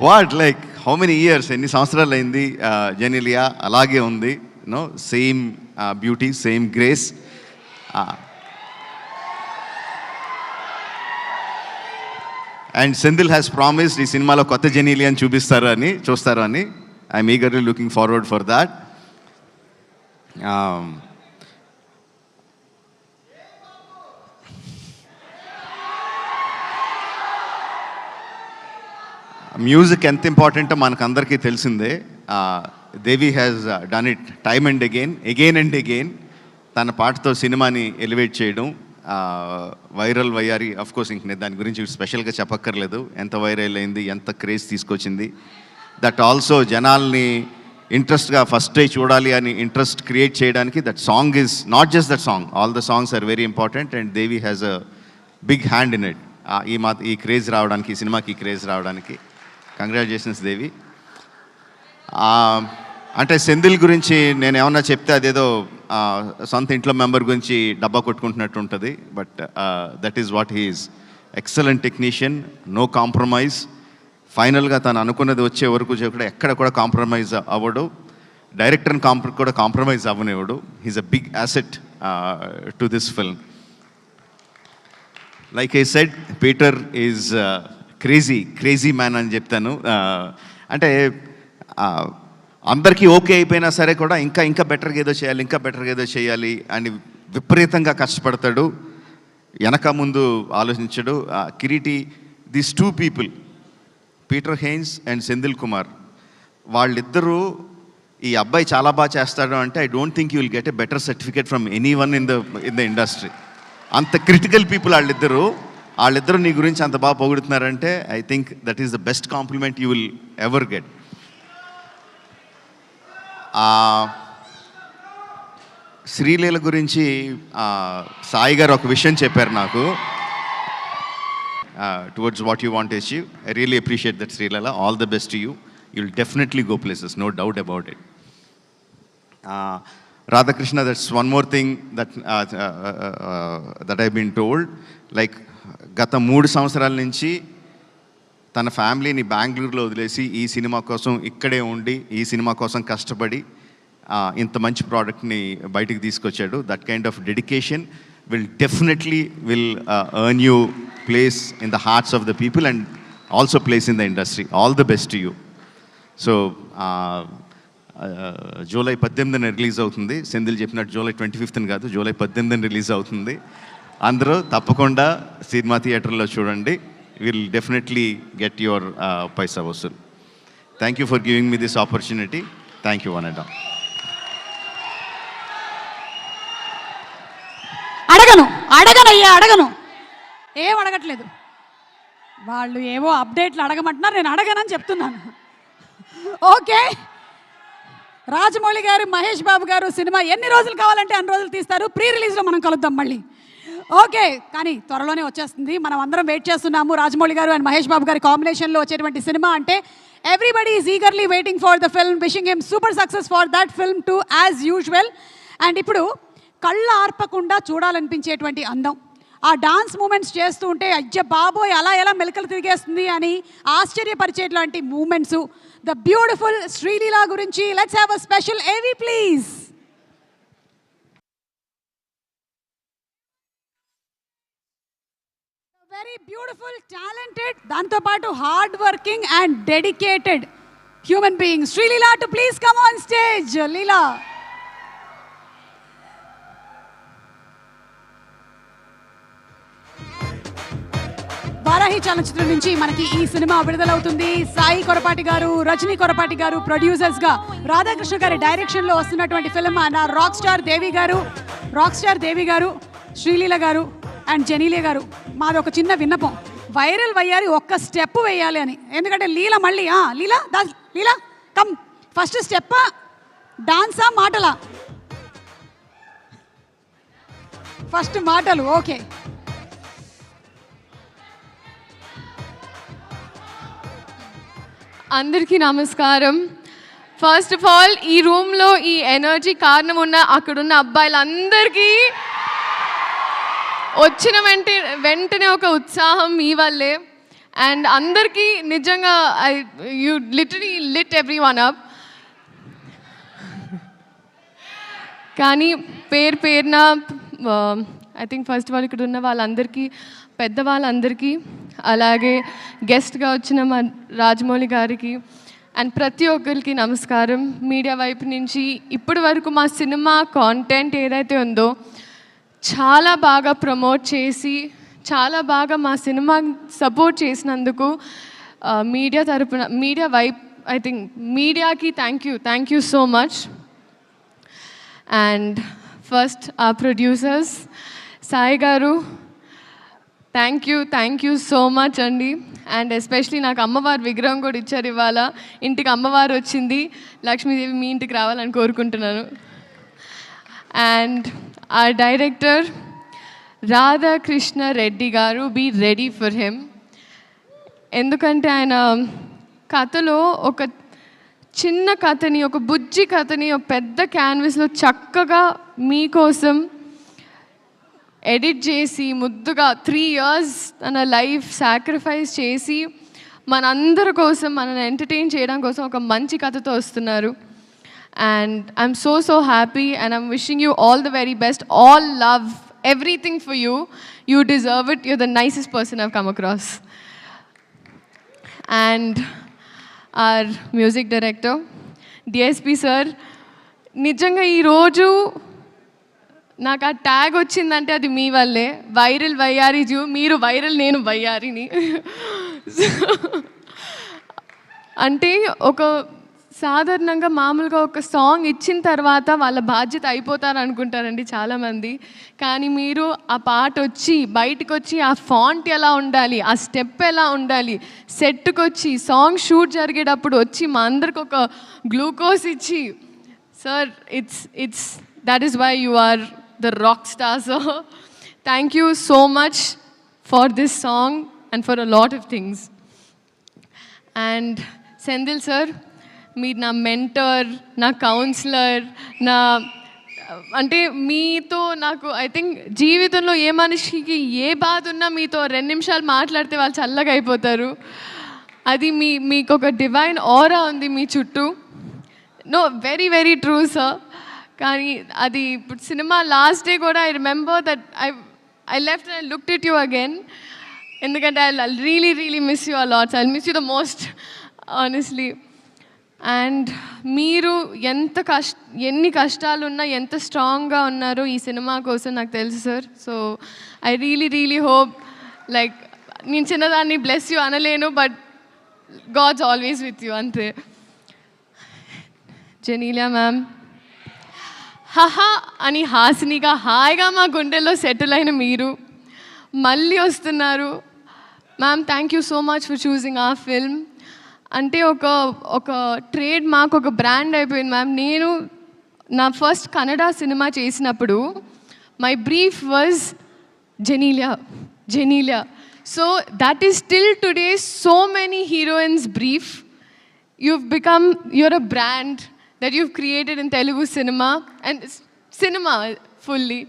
What? Like, how many years, ఎన్ని సంవత్సరాలు అయింది జెనీలియా అలాగే ఉంది, you know same beauty, same grace. And Senthil has promised ఈ సినిమాలో కొత్త జెనీలియాని చూస్తారు అని I'm eagerly looking forward for that. Music ఎంత ఇంపార్టెంటో మనకు అందరికీ తెలిసిందే. Devi has done it time and again and again. తన పాటతో సినిమాని ఎలివేట్ చేయడం, వైరల్ వయ్యారి, అఫ్ కోర్స్ ఇంక నేను దాని గురించి స్పెషల్గా చెప్పక్కర్లేదు, ఎంత వైరల్ అయింది, ఎంత క్రేజ్ తీసుకొచ్చింది. దట్ ఆల్సో జనాల్ని ఇంట్రెస్ట్గా ఫస్ట్ డే చూడాలి అని ఇంట్రెస్ట్ క్రియేట్ చేయడానికి that song is not just that song, all the songs are very important and Devi has a big hand in it. ఈ క్రేజ్ రావడానికి, ఈ సినిమాకి క్రేజ్ రావడానికి కంగ్రాచులేషన్స్ దేవి. అంటే సెంధిల్ గురించి నేను ఏమన్నా చెప్తే అదేదో సొంత ఇంట్లో మెంబర్ గురించి డబ్బా కొట్టుకుంటున్నట్టు ఉంటుంది. But that is what he is. Excellent technician, no compromise. ఫైనల్గా తను అనుకున్నది వచ్చే వరకు కూడా ఎక్కడ కూడా కాంప్రమైజ్ అవ్వడు. డైరెక్టర్ని కూడా కాంప్రమైజ్ అవ్వనివ్వడు. He's a big asset to this film. Like I said, Peter is crazy man అని చెప్తాను. అంటే అందరికీ ఓకే అయిపోయినా సరే కూడా ఇంకా బెటర్గా ఏదో చేయాలి అని విపరీతంగా కష్టపడతాడు, వెనక ముందు ఆలోచించడు. Kireeti, these two people, Peter Hein and Senthil Kumar, వాళ్ళిద్దరూ ఈ అబ్బాయి చాలా బాగా చేస్తాడు అంటే I don't think you will get a better certificate from anyone in the industry. అంత క్రిటికల్ పీపుల్ వాళ్ళిద్దరూ నీ గురించి అంత బాగా పొగుడుతున్నారంటే I think that is the best compliment you will ever get. Sreeleela గురించి సాయి గారు ఒక విషయం చెప్పారు నాకు, towards what you want to achieve. I really appreciate that Sreeleela. All the best to you. You will definitely go places, no doubt about it. Radhakrishna, that's one more thing that I've been told. Like, గత 3 సంవత్సరాల నుంచి తన ఫ్యామిలీని బెంగళూరులో వదిలేసి ఈ cinema కోసం ఇక్కడే ఉండి, ఈ సినిమా కోసం కష్టపడి ఇంత మంచి ప్రోడక్ట్ని బయటికి తీసుకొచ్చాడు. That kind of dedication will definitely earn you place in the hearts of the people and also place in the industry. All the best to you. So, July 18న రిలీజ్ అవుతుంది. సెంధిల్ చెప్పినట్టు జూలై 25న కాదు, జూలై 18న release అవుతుంది. అందరూ తప్పకుండా సినిమా థియేటర్లో చూడండి. Will definitely get your paisa vasool. Thank you for giving me this opportunity. Thank you one and all. అడగను ఏం అడగట్లేదు. వాళ్ళు ఏవో అప్డేట్లు అడగమంటున్నారు, నేను అడగనని చెప్తున్నాను. ఓకే, రాజమౌళి గారు, మహేష్ బాబు గారు సినిమా ఎన్ని రోజులు కావాలంటే అన్ని రోజులు తీస్తారు. ప్రీ రిలీజ్లో మనం కలుద్దాం మళ్ళీ. ఓకే, కానీ త్వరలోనే వచ్చేస్తుంది. మనం అందరం వెయిట్ చేస్తున్నాము. రాజమౌళి గారు అండ్ మహేష్ బాబు గారి కాంబినేషన్లో వచ్చేటువంటి సినిమా అంటే everybody is eagerly waiting for the film. Wishing him super success for that film to as usual. And ఇప్పుడు కళ్ళు ఆర్పకుండా చూడాలనిపించేటువంటి అందం, ఆ డాన్స్ మూమెంట్స్ చేస్తూ ఉంటే అయ్య బాబోయ్ ఎలా మెలకలు తిరిగేస్తుంది అని ఆశ్చర్యపరిచేట్లాంటి మూమెంట్స్, ద బ్యూటిఫుల్ శ్రీలీల గురించి let's have a special AV please. Very beautiful, talented, దాంతోపాటు hard working and dedicated human being Sreeleela to please come on stage. Leela, Varahi చలనచిత్రం నుంచి మనకి ఈ సినిమా విడుదలవుతుంది. సాయి కొరపాటి గారు, రజనీ కొరపాటి గారు ప్రొడ్యూసర్స్గా, రాధాకృష్ణ గారి డైరెక్షన్లో వస్తున్నటువంటి ఫిల్మ్. రాక్ స్టార్ దేవి గారు, శ్రీలీల గారు అండ్ జెనీలియా గారు, మాది ఒక చిన్న విన్నపం, వైరల్ వయ్యారి ఒక్క స్టెప్ వేయాలి అని. ఎందుకంటే లీల మళ్ళీ లీలా కమ్, ఫస్ట్ స్టెప్పా డాన్సా మాటలా? ఫస్ట్ మాటలు. ఓకే, అందరికీ నమస్కారం. ఫస్ట్ ఆఫ్ ఆల్ ఈ రూమ్లో ఈ ఎనర్జీ కారణం ఉన్న అక్కడున్న అబ్బాయిలందరికీ వచ్చిన వెంటనే ఒక ఉత్సాహం మీ వల్లే. అండ్ అందరికీ నిజంగా you literally lit every one up. కానీ పేరున ఐ థింక్ ఫస్ట్ వాళ్ళు ఇక్కడ ఉన్న వాళ్ళందరికీ, పెద్దవాళ్ళందరికీ, అలాగే గెస్ట్గా వచ్చిన మా రాజమౌళి గారికి అండ్ ప్రతి ఒక్కరికి నమస్కారం. మీడియా వైపు నుంచి ఇప్పటి వరకు మా సినిమా కాంటెంట్ ఏదైతే ఉందో చాలా బాగా ప్రమోట్ చేసి చాలా బాగా మా సినిమా సపోర్ట్ చేసినందుకు మీడియా తరపున, మీడియా వైపు, ఐ థింక్ మీడియాకి thank you so much. And first ఆ ప్రొడ్యూసర్స్ సాయి గారు, థ్యాంక్ యూ సో మచ్ అండి. అండ్ ఎస్పెషలీ నాకు అమ్మవారి విగ్రహం కూడా ఇచ్చారు ఇవాళ. ఇంటికి అమ్మవారు వచ్చింది, లక్ష్మీదేవి మీ ఇంటికి రావాలని కోరుకుంటున్నాను. అండ్ ఆ డైరెక్టర్ రాధాకృష్ణ రెడ్డి గారు, బీ రెడీ ఫర్ హిమ్. ఎందుకంటే ఆయన కథలో ఒక చిన్న కథని, ఒక బుజ్జి కథని ఒక పెద్ద క్యాన్వస్లో చక్కగా మీకోసం ఎడిట్ చేసి ముద్దుగా 3 years తన లైఫ్ సాక్రిఫైస్ చేసి మనందరి కోసం, మనల్ని ఎంటర్టైన్ చేయడం కోసం ఒక మంచి కథతో వస్తున్నారు. And I'm so happy and I'm wishing you all the very best. All love, everything for you. You deserve it. You're the nicest person I've come across. And our music director, DSP sir, నిజంగా ఈరోజు నాకు ఆ tag వచ్చిందంటే అది మీ వల్లే. Viral వయ్యారి zoo, మీరు viral, నేను వయ్యారిని. అంటే ఒక సాధారణంగా మామూలుగా ఒక సాంగ్ ఇచ్చిన తర్వాత వాళ్ళ బాధ్యత అయిపోతారు అనుకుంటారండి చాలామంది. కానీ మీరు ఆ పాట వచ్చి బయటకు వచ్చి ఆ ఫాంట్ ఎలా ఉండాలి, ఆ స్టెప్ ఎలా ఉండాలి, సెట్కి వచ్చి సాంగ్ షూట్ జరిగేటప్పుడు వచ్చి మా అందరికి ఒక గ్లూకోజ్ ఇచ్చి, sir it's that is why you are the rock star. So thank you so much for this song and for a lot of things. And Senthil sir, మీరు నా మెంటర్, నా కౌన్సిలర్, అంటే మీతో నాకు ఐ థింక్ జీవితంలో ఏ మనిషికి ఏ బాధ ఉన్నా మీతో 2 నిమిషాలు మాట్లాడితే వాళ్ళు చల్లగా అయిపోతారు. అది మీకు ఒక డివైన్ ఆరా ఉంది మీ చుట్టూ. No, very true sir. కానీ అది ఇప్పుడు సినిమా లాస్ట్ డే కూడా I remember that I left and I looked at you again. ఎందుకంటే I really miss you a lot. I miss you the most honestly. And మీరు ఎన్ని కష్టాలున్నా ఎంత స్ట్రాంగ్గా ఉన్నారో ఈ సినిమా కోసం నాకు తెలుసు sir. So I really hope, like నేను చిన్నదాన్ని బ్లెస్ యూ అనలేను, but God's always with you, అంతే. జెనీలియా మ్యామ్, హహా అని హాసినిగా హాయిగా మా గుండెల్లో సెటిల్ అయిన మీరు మళ్ళీ వస్తున్నారు. Ma'am, thank you so much for choosing ఆ ఫిల్మ్. అంటే ఒక ట్రేడ్ మార్క్, ఒక బ్రాండ్ అయిపోయింది మ్యామ్. నేను నా ఫస్ట్ కన్నడ సినిమా చేసినప్పుడు my brief was Genelia. So that is still today so many heroines brief. you're a brand that you've created in Telugu cinema and cinema fully.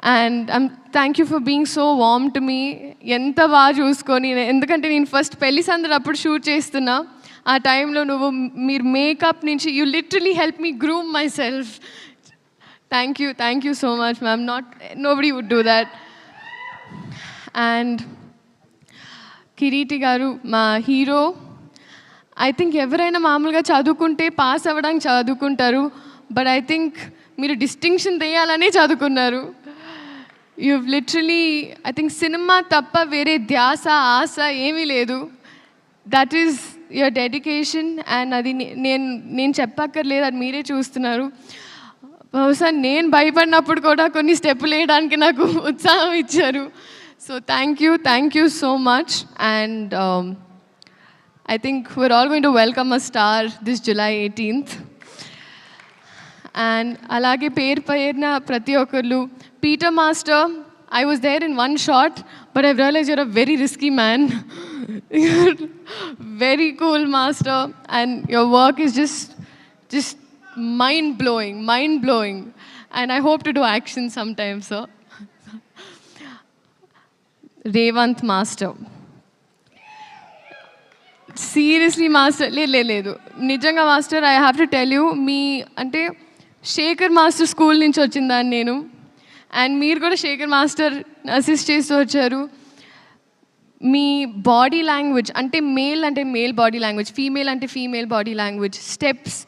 And thank you for being so warm to me. ఎంత బాగా చూసుకొని, ఎందుకంటే నేను first పెళ్లి సందడి అప్పుడు shoot చేస్తున్నా. ఆ టైంలో మీరు మేకప్ నుంచి you literally help me groom myself. Thank you so much ma'am. Nobody would do that. And Kiriti garu, మా హీరో. ఐ థింక్ ఎవరైనా మామూలుగా చదువుకుంటే పాస్ అవ్వడానికి చదువుకుంటారు, బట్ ఐ థింక్ మీరు డిస్టింక్షన్ తెయ్యాలనే చదువుకున్నారు. You've literally, I think cinema తప్ప వేరే ధ్యాస ఆశ ఏమీ లేదు. That is your dedication. And అది నేను చెప్పక్కర్లేదు, అది మీరే చూస్తున్నారు. బహుశా నేను భయపడినప్పుడు కూడా కొన్ని స్టెప్పులు వేయడానికి నాకు ఉత్సాహం ఇచ్చారు. So thank you so much. And I think we're all going to welcome a star this July 18th. And అలాగే పేరున ప్రతి ఒక్కరు, Peter Master, I was there in one shot, but I've realized you're a very risky man. You're very cool, Master, and your work is just mind-blowing. And I hope to do action sometime, sir. Revant Master. Seriously master లేదు నిజంగా master, I have to tell you, మీ అంటే Shekhar master school నుంచి వచ్చిందాన్ని నేను, and మీరు కూడా Shekhar master assist చేస్తూ వచ్చారు. మీ బాడీ లాంగ్వేజ్ అంటే మేల్ బాడీ లాంగ్వేజ్, ఫీమేల్ అంటే ఫీమేల్ బాడీ లాంగ్వేజ్, స్టెప్స్,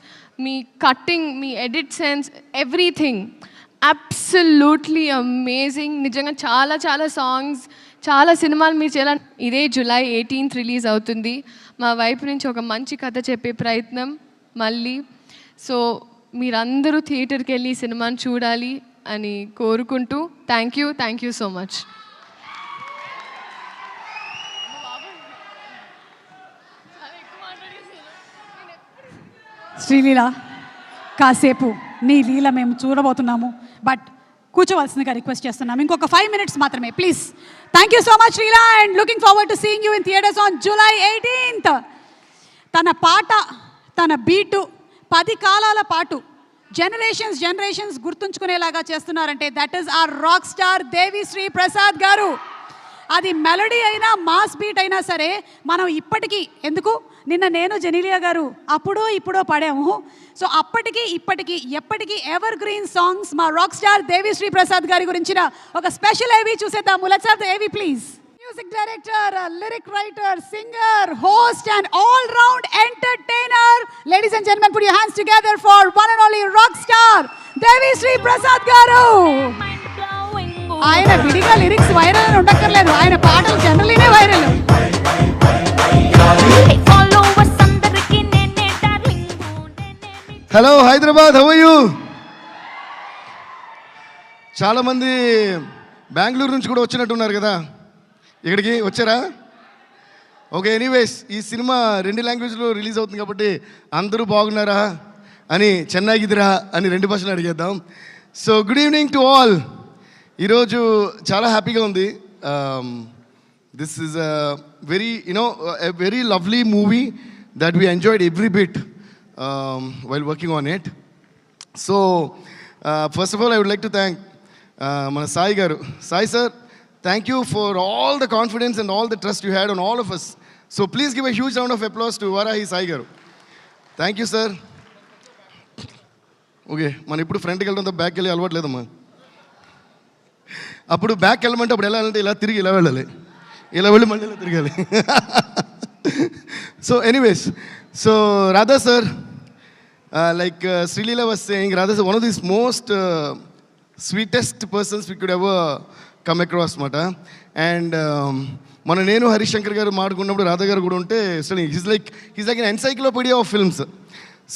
మీ కట్టింగ్, మీ edit sense, everything absolutely amazing. నిజంగా చాలా చాలా సాంగ్స్, చాలా సినిమాలు మీరు చేయాలి. ఇదే July 18th రిలీజ్ అవుతుంది. మా వైపు నుంచి ఒక మంచి కథ చెప్పే ప్రయత్నం మళ్ళీ. సో మీరందరూ థియేటర్కి వెళ్ళి ఈ సినిమాని చూడాలి అని కోరుకుంటూ thank you so much. Sreeleela, కాసేపు నీ లీల మేము చూడబోతున్నాము, బట్ కూర్చోవలసిందిగా రిక్వెస్ట్ చేస్తున్నాము. ఇంకొక 5 minutes మాత్రమే please. Thank you so much Sreeleela, and looking forward to seeing you in theatres on July 18th. తన పాట, తన బీటు 10 కాలాల పాటు జనరేషన్స్ గుర్తుంచుకునేలాగా చేస్తున్నారంటే that is our rock star Devi Sri Prasad garu. అది మెలడీ అయినా మాస్ బీట్ అయినా సరే మనం ఇప్పటికీ, ఎందుకు నిన్న నేను జెనీలియా గారు అప్పుడో ఇప్పుడో పాడాము. సో అప్పటికి ఇప్పటికీ ఎప్పటికీ ఎవర్ గ్రీన్ సాంగ్స్ మా రాక్ స్టార్ దేవిశ్రీ ప్రసాద్ గారి గురించిన ఒక స్పెషల్ ఏవి చూసేద్దాము. Let's have the AV please. Music director, lyric writer, singer, host and all round entertainer. Ladies and gentlemen, put your hands together for one and only rock star Devi Sri Prasad garu. ఆయన విడిగా lyrics viral అని ఉండక్కర్లేదు, ఆయన పాటలు జనరలీనే viral. Hello Hyderabad, how are you? చాలామంది బెంగళూరు నుంచి కూడా వచ్చినట్టున్నారు కదా, ఇక్కడికి వచ్చారా? ఓకే, ఎనీవేస్ ఈ సినిమా 2 లాంగ్వేజ్లో రిలీజ్ అవుతుంది కాబట్టి అందరూ బాగున్నారా అని, చెన్నైకిదిరా అని 2 భాషలు అడిగేద్దాం. So good evening to all. ఈరోజు చాలా హ్యాపీగా ఉంది. This is a very very lovely movie that we enjoyed every bit while working on it. So first of all I would like to thank మన సాయి గారు. Sai sir, thank you for all the confidence and all the trust you had on all of us. So please give a huge round of applause to Varahi Sai గారు. Thank you sir. Okay, మనం ఇప్పుడు ఫ్రంట్కి వెళ్ళడం బ్యాక్కి వెళ్ళి అలవాటు లేదమ్మా. అప్పుడు బ్యాక్ వెళ్ళమంటే అప్పుడు ఎలా వెళ్ళాలంటే ఇలా తిరిగి ఇలా వెళ్ళాలి, ఇలా వెళ్ళి మళ్ళీ ఇలా తిరగాలి. So anyways, so Radha sir, like Srilila was saying, Radha is one of these most sweetest persons we could ever come across మాట. అండ్ మన నేను హరిశంకర్ గారు మాట్లాడుకున్నప్పుడు రాధా గారు కూడా ఉంటే he's like an encyclopedia of films.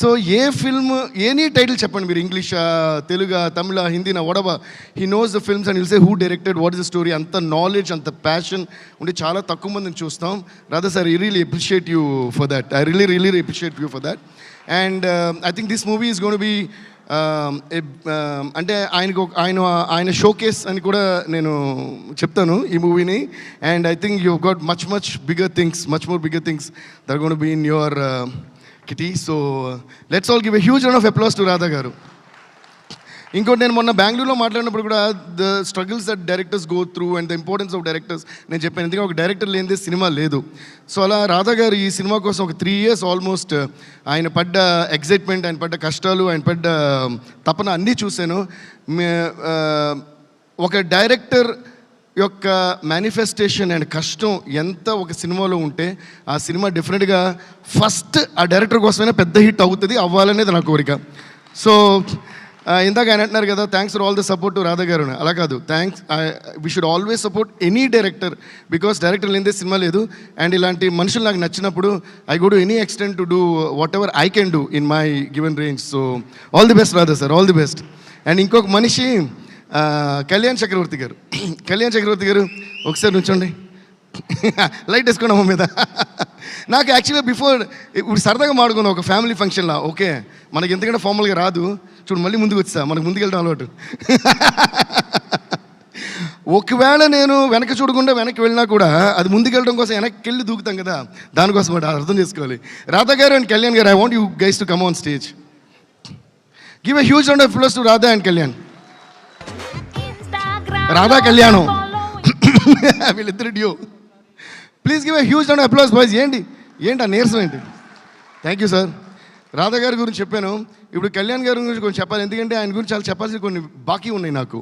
So a film, any title చెప్పండి మీరు, ఇంగ్లీషా, తెలుగా, తమిళ, హిందీనా, వడబా, he knows the films and will say who directed, what is the story. అంత నాలెడ్జ్, అంత ప్యాషన్ ఉండి చాలా తక్కువ మందిని చూస్తాం. Radha sir, I really appreciate you for that. I really appreciate you for that. And I think this movie is gonna be అంటే ఆయన showcase అని కూడా నేను చెప్తాను ఈ మూవీని. And I think you got much bigger things, much more bigger things that are gonna be in your kitty. So let's all give a huge round of applause to Radha garu. ఇంకోటి, నేను మొన్న బెంగళూరులో మాట్లాడినప్పుడు కూడా the struggles that directors go through and the importance of directors నేను చెప్పాను. ఎందుకంటే ఒక డైరెక్టర్ లేనిదే సినిమా లేదు. సో అలా రాధా గారు ఈ సినిమా కోసం ఒక 3 years ఆల్మోస్ట్ ఆయన పడ్డ ఎగ్జైట్మెంట్, ఆయన పడ్డ కష్టాలు, ఆయన పడ్డ తపన అన్నీ చూశాను. ఒక డైరెక్టర్ యొక్క మేనిఫెస్టేషన్ అండ్ కష్టం ఎంత ఒక సినిమాలో ఉంటే ఆ సినిమా డెఫినెట్గా ఫస్ట్ ఆ డైరెక్టర్ కోసమైనా పెద్ద హిట్ అవుతుంది, అవ్వాలనేది నా కోరిక. సో ఇందాక ఆయన అంటున్నారు కదా, thanks for all the support to Radha గారు. అలా కాదు, thanks, we should always support any director, because director లేనిదే సినిమా లేదు. అండ్ ఇలాంటి మనుషులు నాకు నచ్చినప్పుడు I go to any extent to do what ever I can do in my given range. So all the best Radha sir, all the best. And ఇంకొక మనిషి కళ్యాణ్ చక్రవర్తి గారు. కళ్యాణ్ చక్రవర్తి గారు ఒకసారి నుంచోండి, లైట్ వేసుకోండి అమ్మ మీద. నాకు యాక్చువల్గా బిఫోర్ ఇప్పుడు సరదాగా మాడుకున్నాం ఒక ఫ్యామిలీ ఫంక్షన్లో. ఓకే, మనకి ఎంతకంటే ఫార్మల్గా రాదు, చూడు మళ్ళీ ముందుకు వచ్చా, మనకు ముందుకెళ్ళడం అలవాటు. ఒకవేళ నేను వెనక్కి చూడకుండా వెనక్కి వెళ్ళినా కూడా అది ముందుకెళ్ళడం కోసం వెనక్కి వెళ్ళి దూకుతాం కదా, దానికోసం అర్థం చేసుకోవాలి. రాధా గారు అండ్ కళ్యాణ్ గారు, I want you guys to come on stage. Give a huge round of applause to Radha and Kalyan. Radha కళ్యాణం వీళ్ళిద్దరు due. Please give a huge round of applause boys. ఏంటి ఏంటి ఆ నీరసం ఏంటి? Thank you sir. రాధా గారి గురించి చెప్పాను, ఇప్పుడు కళ్యాణ్ గారి గురించి కొంచెం చెప్పాలి, ఎందుకంటే ఆయన గురించి చాలా చెప్పాల్సిన కొన్ని బాకీ ఉన్నాయి నాకు.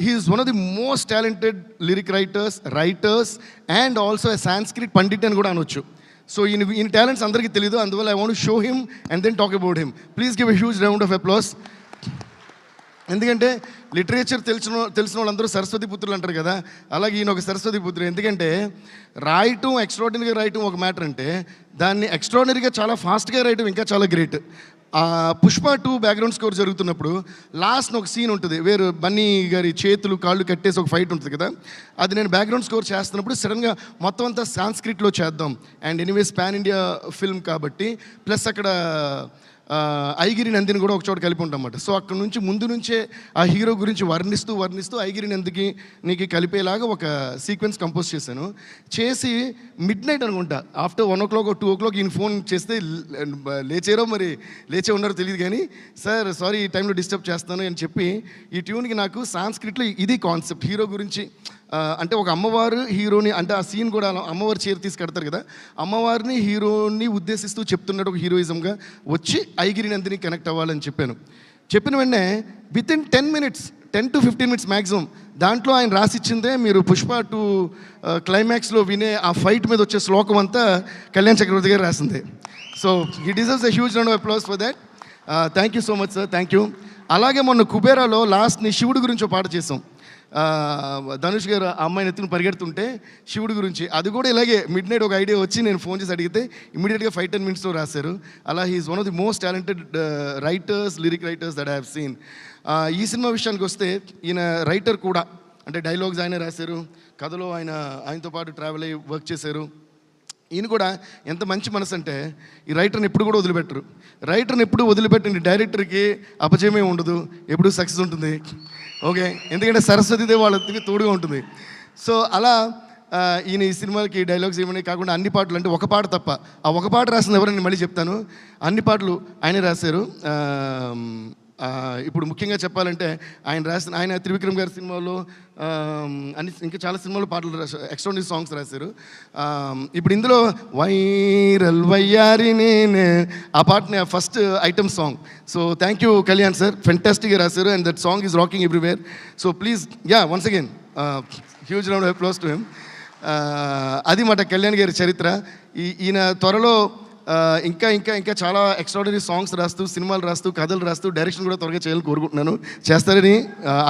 He's one of the most talented lyric writers and also a Sanskrit pandit అని కూడా అనొచ్చు. సో ఈయన టాలెంట్స్ అందరికీ తెలియదు, అందువల్ల I want show him and then talk about him. Please give a huge round of applause. ఎందుకంటే లిటరేచర్ తెలిసిన వాళ్ళందరూ సరస్వతి పుత్రులు అంటారు కదా, అలాగే ఈయన ఒక సరస్వతి పుత్రుడు. ఎందుకంటే రాయటం, ఎక్స్ట్రాడినరీగా రాయటం ఒక మ్యాటర్ అంటే, దాన్ని ఎక్స్ట్రాడినరీగా చాలా ఫాస్ట్గా రాయటం ఇంకా చాలా గ్రేట్. పుష్ప 2 బ్యాక్గ్రౌండ్ స్కోర్ జరుగుతున్నప్పుడు లాస్ట్ ఒక సీన్ ఉంటుంది, వేరు బన్నీ గారి చేతులు కాళ్ళు కట్టేసి ఒక ఫైట్ ఉంటుంది కదా, అది నేను బ్యాక్గ్రౌండ్ స్కోర్ చేస్తున్నప్పుడు సడన్గా మొత్తం అంతా సాంస్క్రిట్లో చేద్దాం, and anyways pan India film కాబట్టి, ప్లస్ అక్కడ ఐగిరి నందిని కూడా ఒక చోట కలిపి ఉంటాం అన్నమాట. సో అక్కడ నుంచి ముందు నుంచే ఆ హీరో గురించి వర్ణిస్తూ ఐగిరి నందికి నీకు కలిపేలాగా ఒక సీక్వెన్స్ కంపోజ్ చేసి మిడ్ నైట్ అనుకుంటా, ఆఫ్టర్ 1 o'clock or 2 o'clock ఈయన ఫోన్ చేస్తే లేచే ఉన్నారో తెలియదు, కానీ సార్ సారీ ఈ టైంలో డిస్టర్బ్ చేస్తాను అని చెప్పి, ఈ ట్యూన్కి నాకు సాంస్క్రిట్లో ఇది కాన్సెప్ట్, హీరో గురించి అంటే ఒక అమ్మవారు హీరోని, అంటే ఆ సీన్ కూడా అమ్మవారు చీర తీసి కడతారు కదా, అమ్మవారిని హీరోని ఉద్దేశిస్తూ చెప్తున్నట్టు ఒక హీరోయిజంగా వచ్చి ఐగిరి నందిని కనెక్ట్ అవ్వాలని చెప్పిన వెంటనే వితిన్ 10 to 15 minutes మ్యాక్సిమం దాంట్లో ఆయన రాసిచ్చిందే మీరు పుష్ప 2 క్లైమాక్స్లో వినే ఆ ఫైట్ మీద వచ్చే శ్లోకం అంతా కళ్యాణ్ చక్రవర్తి గారు రాసిందే. So he deserves a huge round of applause for that. Thank you so much sir, thank you. అలాగే మొన్న కుబేరాలో లాస్ట్ని శివుడి గురించి ఒక పాట చేసాం. ధనుష్ గారు ఆ అమ్మాయిని ఎత్తుని పరిగెడుతుంటే శివుడి గురించి, అది కూడా ఇలాగే మిడ్ నైట్ ఒక ఐడియా వచ్చి నేను ఫోన్ చేసి అడిగితే ఇమీడియట్గా 5-10 minutesలో రాశారు. అలా he's one of the most talented lyric writers that I have seen. ఈ సినిమా విషయానికి వస్తే ఈయన రైటర్ కూడా, అంటే డైలాగ్స్ ఆయన రాశారు, కథలో ఆయనతో పాటు ట్రావెల్ అయ్యి వర్క్ చేశారు. ఈయన కూడా ఎంత మంచి మనసు అంటే ఈ రైటర్ని ఎప్పుడు కూడా వదిలిపెట్టరు. రైటర్ని ఎప్పుడు వదిలిపెట్టండి, డైరెక్టర్కి అపజయమే ఉండదు, ఎప్పుడు సక్సెస్ ఉంటుంది. ఓకే, ఎందుకంటే సరస్వతిదేవి వాళ్ళకి తోడుగా ఉంటుంది. సో అలా ఈయన ఈ సినిమాకి డైలాగ్స్ ఏమని కాకుండా అన్ని పాటలు, అంటే ఒక పాట తప్ప, ఆ ఒక పాట రాసింది ఎవరని మళ్ళీ చెప్తాను, అన్ని పాటలు ఆయనే రాశారు. ఇప్పుడు ముఖ్యంగా చెప్పాలంటే ఆయన త్రివిక్రమ్ గారి సినిమాలో ఇంకా చాలా సినిమాలో పాటలు ఎక్స్ట్రాడినరీ సాంగ్స్ రాశారు. ఇప్పుడు ఇందులో వైరల్ వయ్యారి నేనే ఆ పాటని first item song. So thank you Kalyan sir, ఫెంటాస్టిక్గా రాశారు, and that song is rocking everywhere. So please once again huge round of applause to him. అది మాట కళ్యాణ్ గారి చరిత్ర. ఈయన త్వరలో ఇంకా ఇంకా ఇంకా చాలా ఎక్స్ట్రాడినరీ సాంగ్స్ రాస్తూ, సినిమాలు రాస్తూ, కథలు రాస్తూ, డైరెక్షన్ కూడా త్వరగా చేయాలని కోరుకుంటున్నాను, చేస్తారని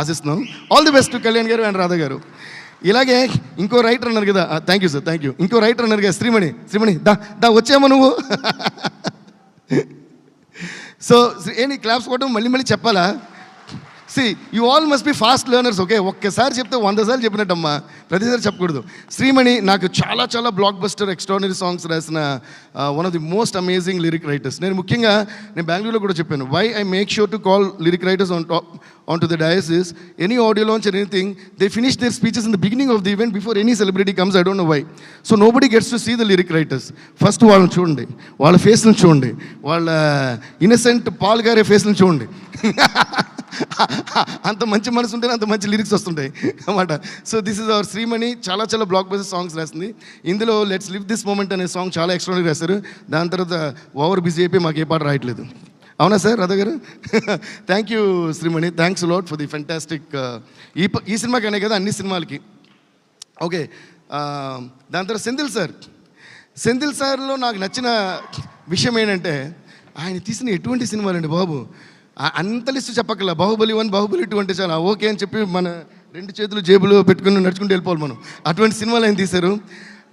ఆశిస్తున్నాం. All the best to Kalyan గారు అండ్ రాధా గారు. ఇలాగే ఇంకో రైటర్ అన్నారు కదా, thank you sir, thank you. ఇంకో రైటర్ అన్నారు కదా, శ్రీమణి దా వచ్చామా నువ్వు? సో ఏంటి క్లాప్స్ కొట్టడం మళ్ళీ చెప్పాలా? You all must be fast learners. Okay, ఒక్కసారి చెప్తే 100 సార్లు చెప్పినట్టమ్మా, ప్రతిసారి చెప్పకూడదు. శ్రీమణి నాకు చాలా బ్లాక్ బస్టర్ ఎక్స్ట్రాడినరీ సాంగ్స్ రాసిన one of the most amazing lyric writers. నేను బెంగళూరులో కూడా చెప్పాను, why I make sure to call lyric writers on to the dais is any audio launch or anything, they finish their speeches in the beginning of the event before any celebrity comes. I don't know why. So nobody gets to see the lyric writers. First వాళ్ళని చూడండి, వాళ్ళ ఫేస్లను చూడండి, వాళ్ళ innocent Paul గారి ఫేస్లను చూడండి. అంత మంచి మనసు ఉంటేనే అంత మంచి లిరిక్స్ వస్తుంటాయి అన్నమాట. So this is our Shreemani, చాలా బ్లాక్ బస్టర్ సాంగ్స్ రాసింది. ఇందులో లెట్స్ లివ్ దిస్ మూమెంట్ అనే సాంగ్ చాలా ఎక్స్ట్రాడినరీ రాశారు. దాని తర్వాత ఓవర్ బిజీ అయిపోయి మాకు ఏ పాట రాయట్లేదు. అవునా సార్ రాధా గారు? Thank you Shreemani, thanks lot for the fantastic. ఈ సినిమాకనే కదా, అన్ని సినిమాలకి. ఓకే, దాని తర్వాత సెంధిల్ సార్లో నాకు నచ్చిన విషయం ఏంటంటే, ఆయన తీసిన ఎటువంటి సినిమాలండి బాబు, అంత లిస్టు చెప్పక్కల. బాహుబలి 1, బాహుబలి 2 అంటే చాలా ఓకే అని చెప్పి మన 2 చేతులు జేబులో పెట్టుకుని నడుచుకుంటూ వెళ్ళిపోవాలి మనం. అటువంటి సినిమాలు ఆయన తీశారు.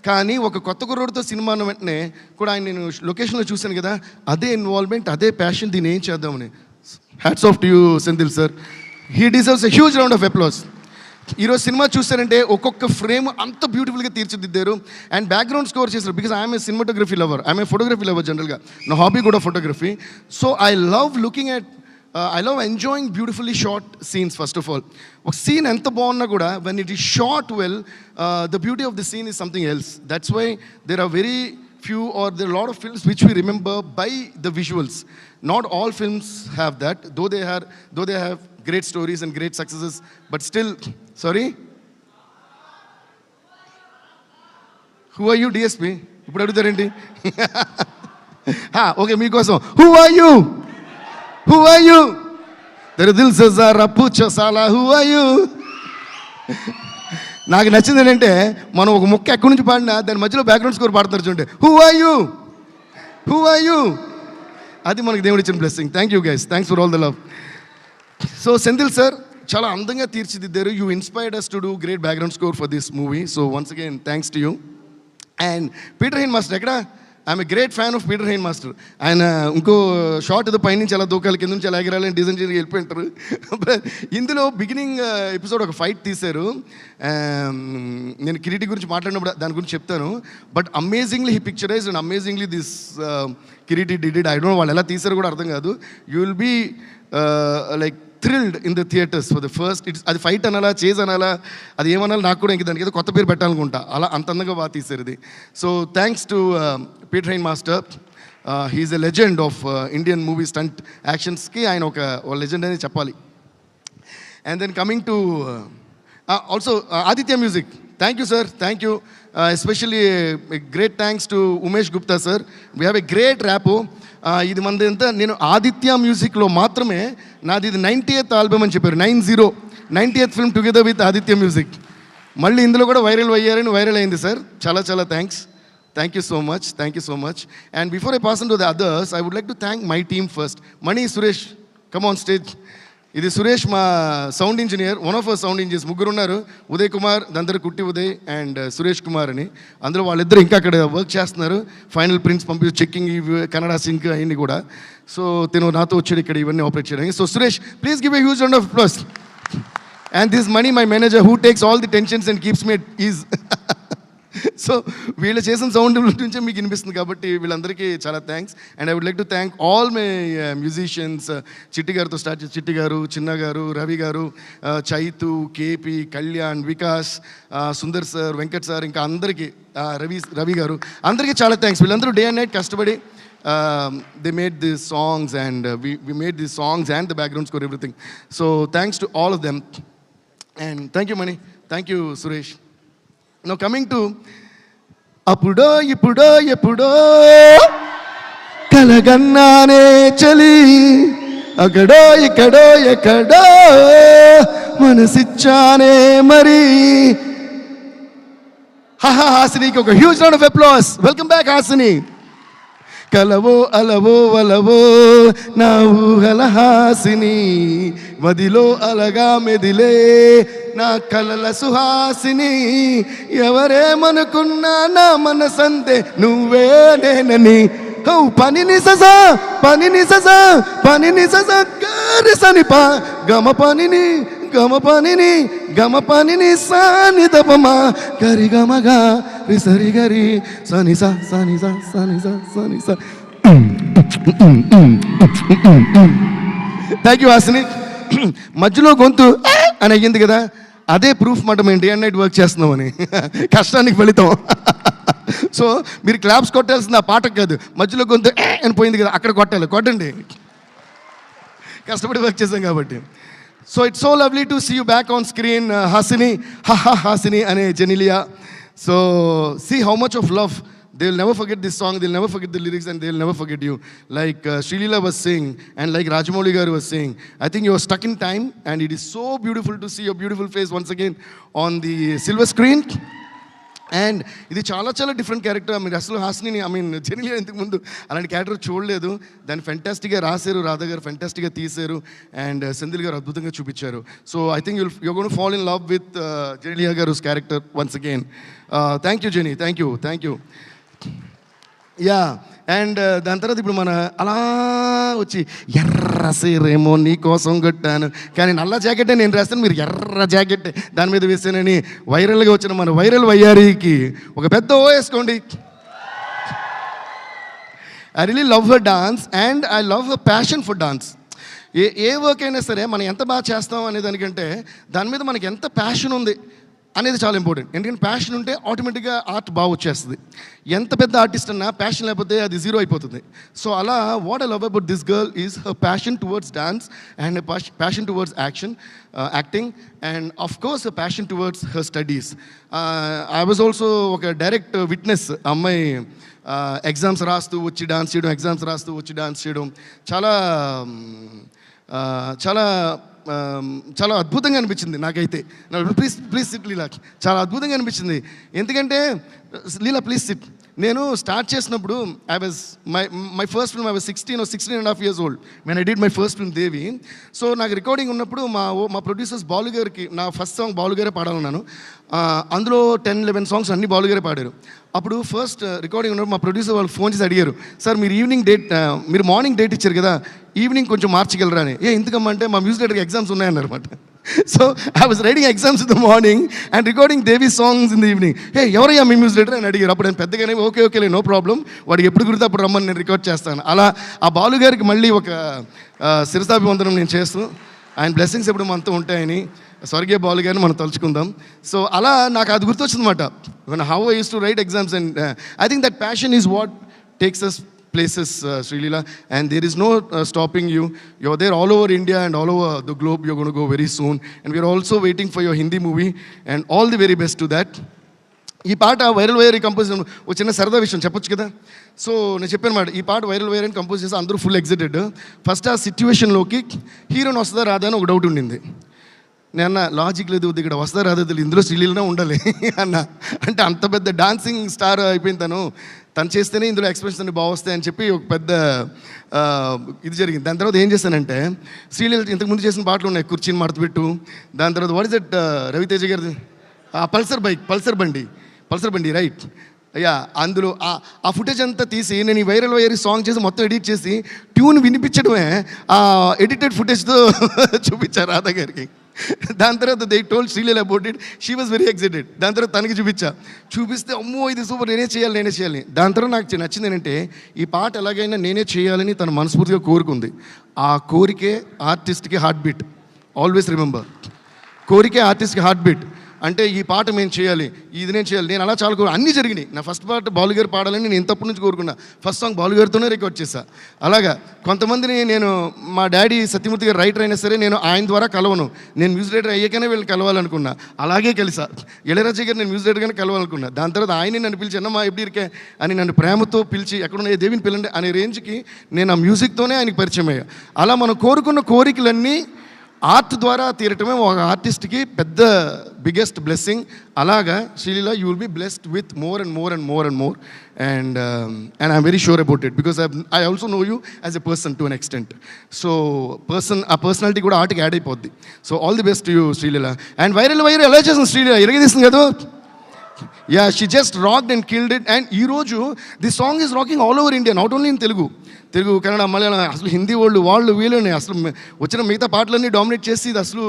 కానీ ఒక కొత్త కుర్రోడితో సినిమా అన్న వెంటనే కూడా ఆయన నేను లొకేషన్లో చూశాను కదా, అదే ఇన్వాల్వ్మెంట్, అదే ప్యాషన్, దీన్ని ఏం చేద్దామని. Hats off to you Senthil sir, he deserves a huge round of applause. ఈరోజు సినిమా చూస్తారంటే ఒక్కొక్క ఫ్రేమ్ అంత బ్యూటిఫుల్గా తీర్చిదిద్దారు, అండ్ బ్యాక్గ్రౌండ్ స్కోర్ చేశారు. Because I'm a cinematography lover, I'm a photography lover జనరల్గా, నా హాబీ కూడా photography. So I love looking at I love enjoying beautifully shot scenes. First of all, ఒక సీన్ ఎంత బాగున్నా కూడా when it is shot well, the beauty of the scene is something else. That's why there are very few, or there are a lot of films which we remember by the visuals. Not all films have that, though they have great stories and great successes, but still. Sorry, who are you, DSP? ఇప్పుడు అడుగుతారేంటి? Okay, మీకోసం who are you, who are you, తెర దిల్ సే జరా పూచో సాలా who are you. నాకు నచ్చింది ఏంటంటే మనం ఒక ముక్క ఎక్కడి నుంచి పాడినా దాని మధ్యలో బ్యాక్గ్రౌండ్ స్కోర్ పాడుతున్నారు చూడండి. Who are you, who are you. అది మనకి దేవుడు ఇచ్చిన blessing. Thank you guys, thanks for all the love. So Senthil sir చాలా అందంగా తీర్చిదిద్దారు. You inspired us to do great background score for this movie. So once again thanks to you. And Peter Hein master ఎక్కడ? I'm a great fan of Peter Hein master. ఆయన ఇంకో short ఏదో పైనుంచి ఎలా దూకాలి, కింద నుంచి ఎలా ఎగరాలని డిజైన్ చేసి వెళ్ళిపోయింటారు. ఇందులో బిగినింగ్ ఎపిసోడ్ ఒక ఫైట్ తీశారు. నేను కిరీటి గురించి మాట్లాడినప్పుడు దాని గురించి చెప్తాను. But amazingly he picturise and amazingly this Kiriti did. I don't know వాళ్ళు ఎలా తీశారు కూడా అర్థం కాదు. You will be like thrilled in the theatres for the first. అది ఫైట్ అనాలా, చేజ్ అనాలా, అది ఏమనాలి నాకు కూడా ఇంక దానికి ఏదో కొత్త పేరు పెట్టాలనుకుంటా. అలా అంత అందంగా బాగా తీశారు ఇది. So thanks to Peter Hein master. He's a legend of Indian movie stunt యాక్షన్స్కి ఆయన ఒక లెజెండ్ అని చెప్పాలి. And then coming to also Aditya music. Thank you sir, thank you. Especially great thanks to Umesh Gupta sir. We have a great rapport. ఇది మనది ఎంత, నేను ఆదిత్య మ్యూజిక్లో మాత్రమే నాది ఇది 90th ఆల్బమ్ అని చెప్పారు. 90th film together with Aditya music. మళ్ళీ ఇందులో కూడా వైరల్ అయ్యారని వైరల్ అయింది సార్. చాలా చాలా thanks. Thank you so much, thank you so much. And before I pass on to the others, I would like to thank my team first. Mani, Suresh, come on stage. ఇది సురేష్ మా sound engineer, one of our sound engineers. ముగ్గురు ఉన్నారు, ఉదయ్ కుమార్, దందరు కుట్టి Uday and Suresh Kumar అని. అందులో వాళ్ళిద్దరు ఇంకా అక్కడ వర్క్ చేస్తున్నారు. ఫైనల్ ప్రింట్స్ పంపి చెక్కింగ్, కన్నడ సింక్ అవన్నీ కూడా. సో తిను నాతో వచ్చాడు ఇక్కడ ఇవన్నీ ఆపరేట్ చేయడానికి. So Suresh, please give a huge round of applause. And this Mani, my manager, who takes all the tensions and keeps me at ease. So వీళ్ళు చేసిన సౌండ్ నుంచే మీకు వినిపిస్తుంది కాబట్టి వీళ్ళందరికీ చాలా thanks. And I would like to thank all my musicians. Chitti గారితో start చేసి చిట్టి గారు, చిన్న గారు, రవి గారు, Chaitu, KP, Kalyan, Vikas, Sundar sir, Venkat sir, ఇంకా అందరికీ, రవి గారు, అందరికీ చాలా థ్యాంక్స్. వీళ్ళందరూ డే అండ్ నైట్ కష్టపడి they made these songs and we made these songs and the background score, everything. So thanks to all of them. And thank you Mani, thank you Suresh. Now coming to అప్పుడో ఇప్పుడో ఎప్పుడో కలగన్నానే చలి, అక్కడో ఇక్కడో ఎక్కడో మనసిచ్చానే మరి. హాసినికి ఒక huge round of applause. Welcome back Hasini. కలవో అలవో వలవో నా ఊహల హాసిని, మదిలో అలగా మెదిలే నా కలల సుహాసిని. ఎవరేమనుకున్నా నా మనసంతే నువ్వే నేనని. పనిని సజా పనిని సజా పనిని సజా గారి సనిపా గమ పనిని గమ పనిని గమ పనిని సాని దపమా గరి గమగా రి సరి గరి సని సా సని సా సని సా సని సా. Thank you Hasini. మధ్యలో గొంతు అని అయ్యింది కదా, అదే ప్రూఫ్ మాట మేము డే అండ్ నైట్ వర్క్ చేస్తున్నామని, కష్టానికి ఫలితం. సో మీరు క్లాప్స్ కొట్టాల్సింది ఆ పాటకు కాదు, మధ్యలో గొంతు అని పోయింది కదా అక్కడ కొట్టాలి. కొట్టండి, కష్టపడి వర్క్ చేసాం కాబట్టి. So it's so lovely to see you back on screen Hasini. Hasini అనే Genelia. So see how much of love. They will never forget this song, they will never forget the lyrics, and they will never forget you. Like Srilila was saying, and like Rajamouli garu was saying, I think you are stuck in time, and it is so beautiful to see your beautiful face once again on the silver screen. And ఇది చాలా చాలా different character. మీరు అసలు హాసిని జెనిలియా ఇంతకు ముందు అలాంటి character చూడలేదు. దాన్ని ఫెంటాస్టిక్గా రాశారు, రాధా గారు ఫెంటాస్టిక్గా తీశారు, అండ్ సెంధిల్ గారు అద్భుతంగా చూపించారు. So I think you gonna fall in love with Genelia గారు character once again. Thank you Genie, thank you, thank you. Yeah, and దాని తర్వాత ఇప్పుడు మన అలా వచ్చి ఎర్ర సీరేమో నీ కోసం కొట్టాను, కానీ నల్ల జాకెట్టే నేను రాస్తాను, మీరు ఎర్ర జాకెట్ దాని మీద వేసానని వైరల్గా వచ్చిన మన వైరల్ వయ్యారికి ఒక పెద్ద ఓ వేసుకోండి. I really love her dance and I love her passion for dance. A work అయినా సరే మనం ఎంత బాగా చేస్తాం అనే దానికంటే దాని మీద మనకి ఎంత ప్యాషన్ ఉంది, అనేది చాలా ఇంపార్టెంట్. ఎందుకంటే ప్యాషన్ ఉంటే ఆటోమేటిక్గా ఆర్ట్ బాగా వచ్చేస్తుంది. ఎంత పెద్ద ఆర్టిస్ట్ అన్నా ప్యాషన్ లేకపోతే అది జీరో అయిపోతుంది. సో అలా what I love about this girl is her passion towards dance and passion towards acting and of course passion towards her studies. I was also ఒక డైరెక్ట్ విట్నెస్. అమ్మాయి exams రాస్తూ వచ్చి dance చేయడం, exams రాస్తూ వచ్చి dance చేయడం చాలా చాలా చాలా అద్భుతంగా అనిపించింది నాకైతే. ప్లీజ్ ప్లీజ్ సిట్ లీలా, చాలా అద్భుతంగా అనిపించింది. ఎందుకంటే లీలా ప్లీజ్ సిట్. నేను స్టార్ట్ చేసినప్పుడు I was my first film I was 16.5 years old when I did my first film Devi. So నాకు రికార్డింగ్ ఉన్నప్పుడు మా ప్రొడ్యూసర్స్ బాలు గారికి నా ఫస్ట్ సాంగ్ బాలు గారే పాడాలన్నాను. అందులో 10-11 సాంగ్స్ అన్ని బాలు గారే పాడారు. అప్పుడు ఫస్ట్ రికార్డింగ్ ఉన్నప్పుడు మా ప్రొడ్యూసర్ వాళ్ళు ఫోన్ చేసి అడిగారు, సార్ మీరు మార్నింగ్ డేట్ ఇచ్చారు కదా, ఈవినింగ్ కొంచెం మార్చగలరా అని. ఎందుకమ్మంటే మా మ్యూజిక్ డైరెక్టర్కి ఎగ్జామ్స్ ఉన్నాయన్నమాట. So I was writing exams in the morning and recording Devi songs in the evening. ఎవరయ్యా మీ మ్యూజిక్ డైరెక్టర్ అని అడిగారు. అప్పుడు నేను పెద్దగానే ఓకే నో ప్రాబ్లం, వాడికి ఎప్పుడు గుర్తు అప్పుడు రమ్మని నేను రికార్డ్ చేస్తాను. అలా ఆ బాలు గారికి మళ్ళీ ఒక శిరసాభివందనం నేను చేస్తూ, ఆయన బ్లెస్సింగ్స్ ఎప్పుడు మనతో ఉంటాయని స్వర్గీయ బాలు గారిని మనం తలుచుకుందాం. సో అలా నాకు అది గుర్తొచ్చిందన్నమాట. How I used to write exams and I think that passion is what takes us places, Srilila, and there is no stopping you. You're there all over India and all over the globe. You're going to go very soon, and we're also waiting for your Hindi movie, and all the very best to that. ఈ పాట viral wire compose ఒక చిన్న సరదా విషయం చెప్పొచ్చు కదా. So నేను చెప్పాను మాట, ఈ పాట వైరల్ వైర్ అని కంపోజ్ చేసి అందరూ ఫుల్ ఎగ్జైటెడ్. ఫస్ట్ ఆ సిచ్యువేషన్లోకి హీరోని వస్తుందా రాదా అని ఒక డౌట్ ఉండింది. నేను అన్న లాజిక్ లేదు, ఇక్కడ వస్తుందా రాదా తెలియదు, ఇందులో శ్రీలీలనే ఉండాలి అన్న. అంటే అంత పెద్ద డాన్సింగ్ స్టార్ అయిపోయింది తను చేస్తేనే ఇందులో ఎక్స్ప్రెషన్స్ అన్ని బాగా వస్తాయి అని చెప్పి ఒక పెద్ద ఇది జరిగింది. దాని తర్వాత ఏం చేశానంటే, శ్రీలీల ఇంతకుముందు చేసిన పాటలు ఉన్నాయి, కుర్చీని మడతపెట్టు, దాని తర్వాత వాట్ ఇస్ దట్ రవితేజ గారిది పల్సర్ బండి రైట్ అయ్యా. అందులో ఆ ఫుటేజ్ అంతా తీసి నేను ఈ వైరల్ వైర్ సాంగ్ చేసి మొత్తం ఎడిట్ చేసి ట్యూన్ వినిపించడమే ఆ ఎడిటెడ్ ఫుటేజ్తో చూపించారు రాధా గారికి. దాని తర్వాత they told Sreeleela about it, she was very excited. దాని తర్వాత తనకి చూపిస్తే అమ్మో ఇది సూపర్, నేనే చేయాలి. దాని తర్వాత నాకు నచ్చింది ఏంటంటే, ఈ పాట ఎలాగైనా నేనే చేయాలని తను మనస్ఫూర్తిగా కోరుకుంది. ఆ కోరికే ఆర్టిస్ట్కి హార్ట్ బీట్. ఆల్వేస్ రిమెంబర్, కోరికే ఆర్టిస్ట్కి హార్ట్ బీట్. అంటే ఈ పాట మేము చేయాలి, ఇది నేను చేయాలి. నేను అలా చాలా అన్నీ జరిగినాయి. నా ఫస్ట్ పాట బాలు గారు పాడాలని నేను ఇంతప్పటి నుంచి కోరుకున్నా. ఫస్ట్ సాంగ్ బాలు గారితోనే రికార్డ్ చేశా. అలాగా కొంతమందిని నేను, మా డాడీ సత్యమూర్తి గారు రైటర్ అయినా సరే నేను ఆయన ద్వారా కలవను, నేను మ్యూజిక్ డైరెక్టర్ అయ్యాకనే వీళ్ళని కలవాలనుకున్నా. అలాగే కలిసా. ఇళయరాజా గారు నేను మ్యూజిక్ డైరెక్టర్గానే కలవాలనుకున్నా. దాని తర్వాత ఆయన నన్ను పిలిచి అన్నమ్మా ఎప్పుడు ఇరికే అని నన్ను ప్రేమతో పిలిచి ఎక్కడున్న దేవిని పిల్లండి అనే రేంజ్కి నేను ఆ మ్యూజిక్తోనే ఆయనకి పరిచయం అయ్యా. అలా మనం కోరుకున్న కోరికలన్నీ ఆర్ట్ ద్వారా తీరటమే ఒక ఆర్టిస్ట్కి పెద్ద బిగ్గెస్ట్ బ్లెస్సింగ్. అలాగా Sreeleela, you will be blessed with more and I'm very sure about it because I also know you as a person to an extent. So ఆ పర్సనాలిటీ కూడా ఆర్ట్కి యాడ్ అయిపోద్ది. So all the best you Sreeleela. And viral ఎలా చేస్తుంది శ్రీలీల, ఎరగదీస్తుంది కదా. Yeah, she just rocked and killed it. And ఈరోజు the song is rocking all over India, not only in Telugu, Kannada, Malayalam, అసలు హిందీ వాళ్ళు వీళ్ళని అసలు వచ్చిన మిగతా పాటలన్నీ డామినేట్ చేసి ఇది అసలు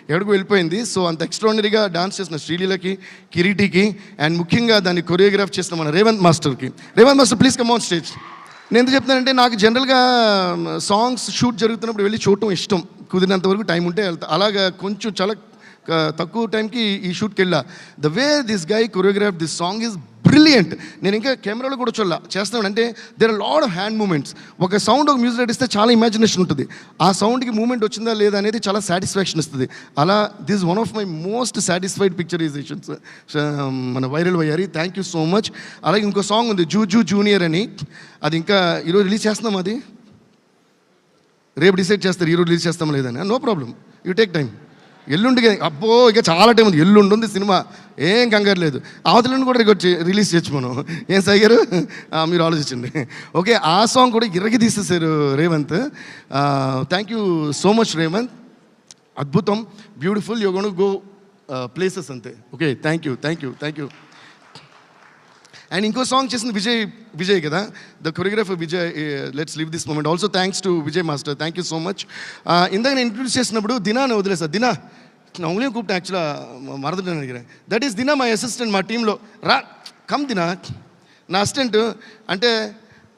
ఎక్కడికి వెళ్ళిపోయింది. సో అంత ఎక్స్ట్రాడినరీగా డాన్స్ చేసిన శ్రీలీలకి, కిరీటికి, అండ్ ముఖ్యంగా దాన్ని కొరియోగ్రాఫ్ చేసిన మన Revanth master, please come on stage. నేను ఎందుకు చెప్తానంటే, నాకు జనరల్గా సాంగ్స్ షూట్ జరుగుతున్నప్పుడు వెళ్ళి చూడటం ఇష్టం, కుదిరినంత వరకు టైం ఉంటే వెళ్తా. అలాగా కొంచెం చాలా తక్కువ టైంకి ఈ షూట్కి వెళ్ళా. The way this guy choreograph this song is brilliant. నేను ఇంకా కెమెరాలో కూడా చేస్తున్నాను. అంటే there are lot of hand movements. ఒక సౌండ్ ఒక మ్యూజిక్ ఇస్తే చాలా ఇమాజినేషన్ ఉంటుంది. ఆ సౌండ్కి మూమెంట్ వచ్చిందా లేదా అనేది చాలా సాటిస్ఫాక్షన్ ఇస్తుంది. అలా this one of my most satisfied picturizations మన వైరల్ వయ్యారి. Thank you so much. అలాగే ఇంకో సాంగ్ ఉంది జూ జూనియర్ అని, అది ఇంకా ఈరోజు రిలీజ్ చేస్తున్నాం. అది రేపు డిసైడ్ చేస్తారు ఈరోజు రిలీజ్ చేస్తాం లేదని. No problem, you take time. ఎల్లుండికి అబ్బో ఇక చాలా టైం ఉంది, ఎల్లుండి ఉంది సినిమా, ఏం కంగారు లేదు. అవతలని కూడా రిలీజ్ చేయొచ్చు మనం. ఏం సాయి గారు మీరు ఆలోచించండి. ఓకే, ఆ సాంగ్ కూడా ఇరగి తీసేశారు Revanth. Thank you so much Revanth. అద్భుతం, beautiful. You gonna go places అంతే. Okay, thank you. అండ్ ఇంకో సాంగ్ చేసింది విజయ్ కదా, the choreographer Vijay. Let's live this moment. Also thanks to Vijay master, thank you so much. ఇందాక నేను ఇంట్రడ్యూస్ చేసినప్పుడు దినాని వదిలేసా. దినా நான் உங்களையும் கூப்பிட்டேன், ஆக்சுவலாக மறந்துட்டேன்னு நினைக்கிறேன். That is Dina my assistant మా టీంలో. కమ్ దినా, నా అసిస్టెంట్. అంటే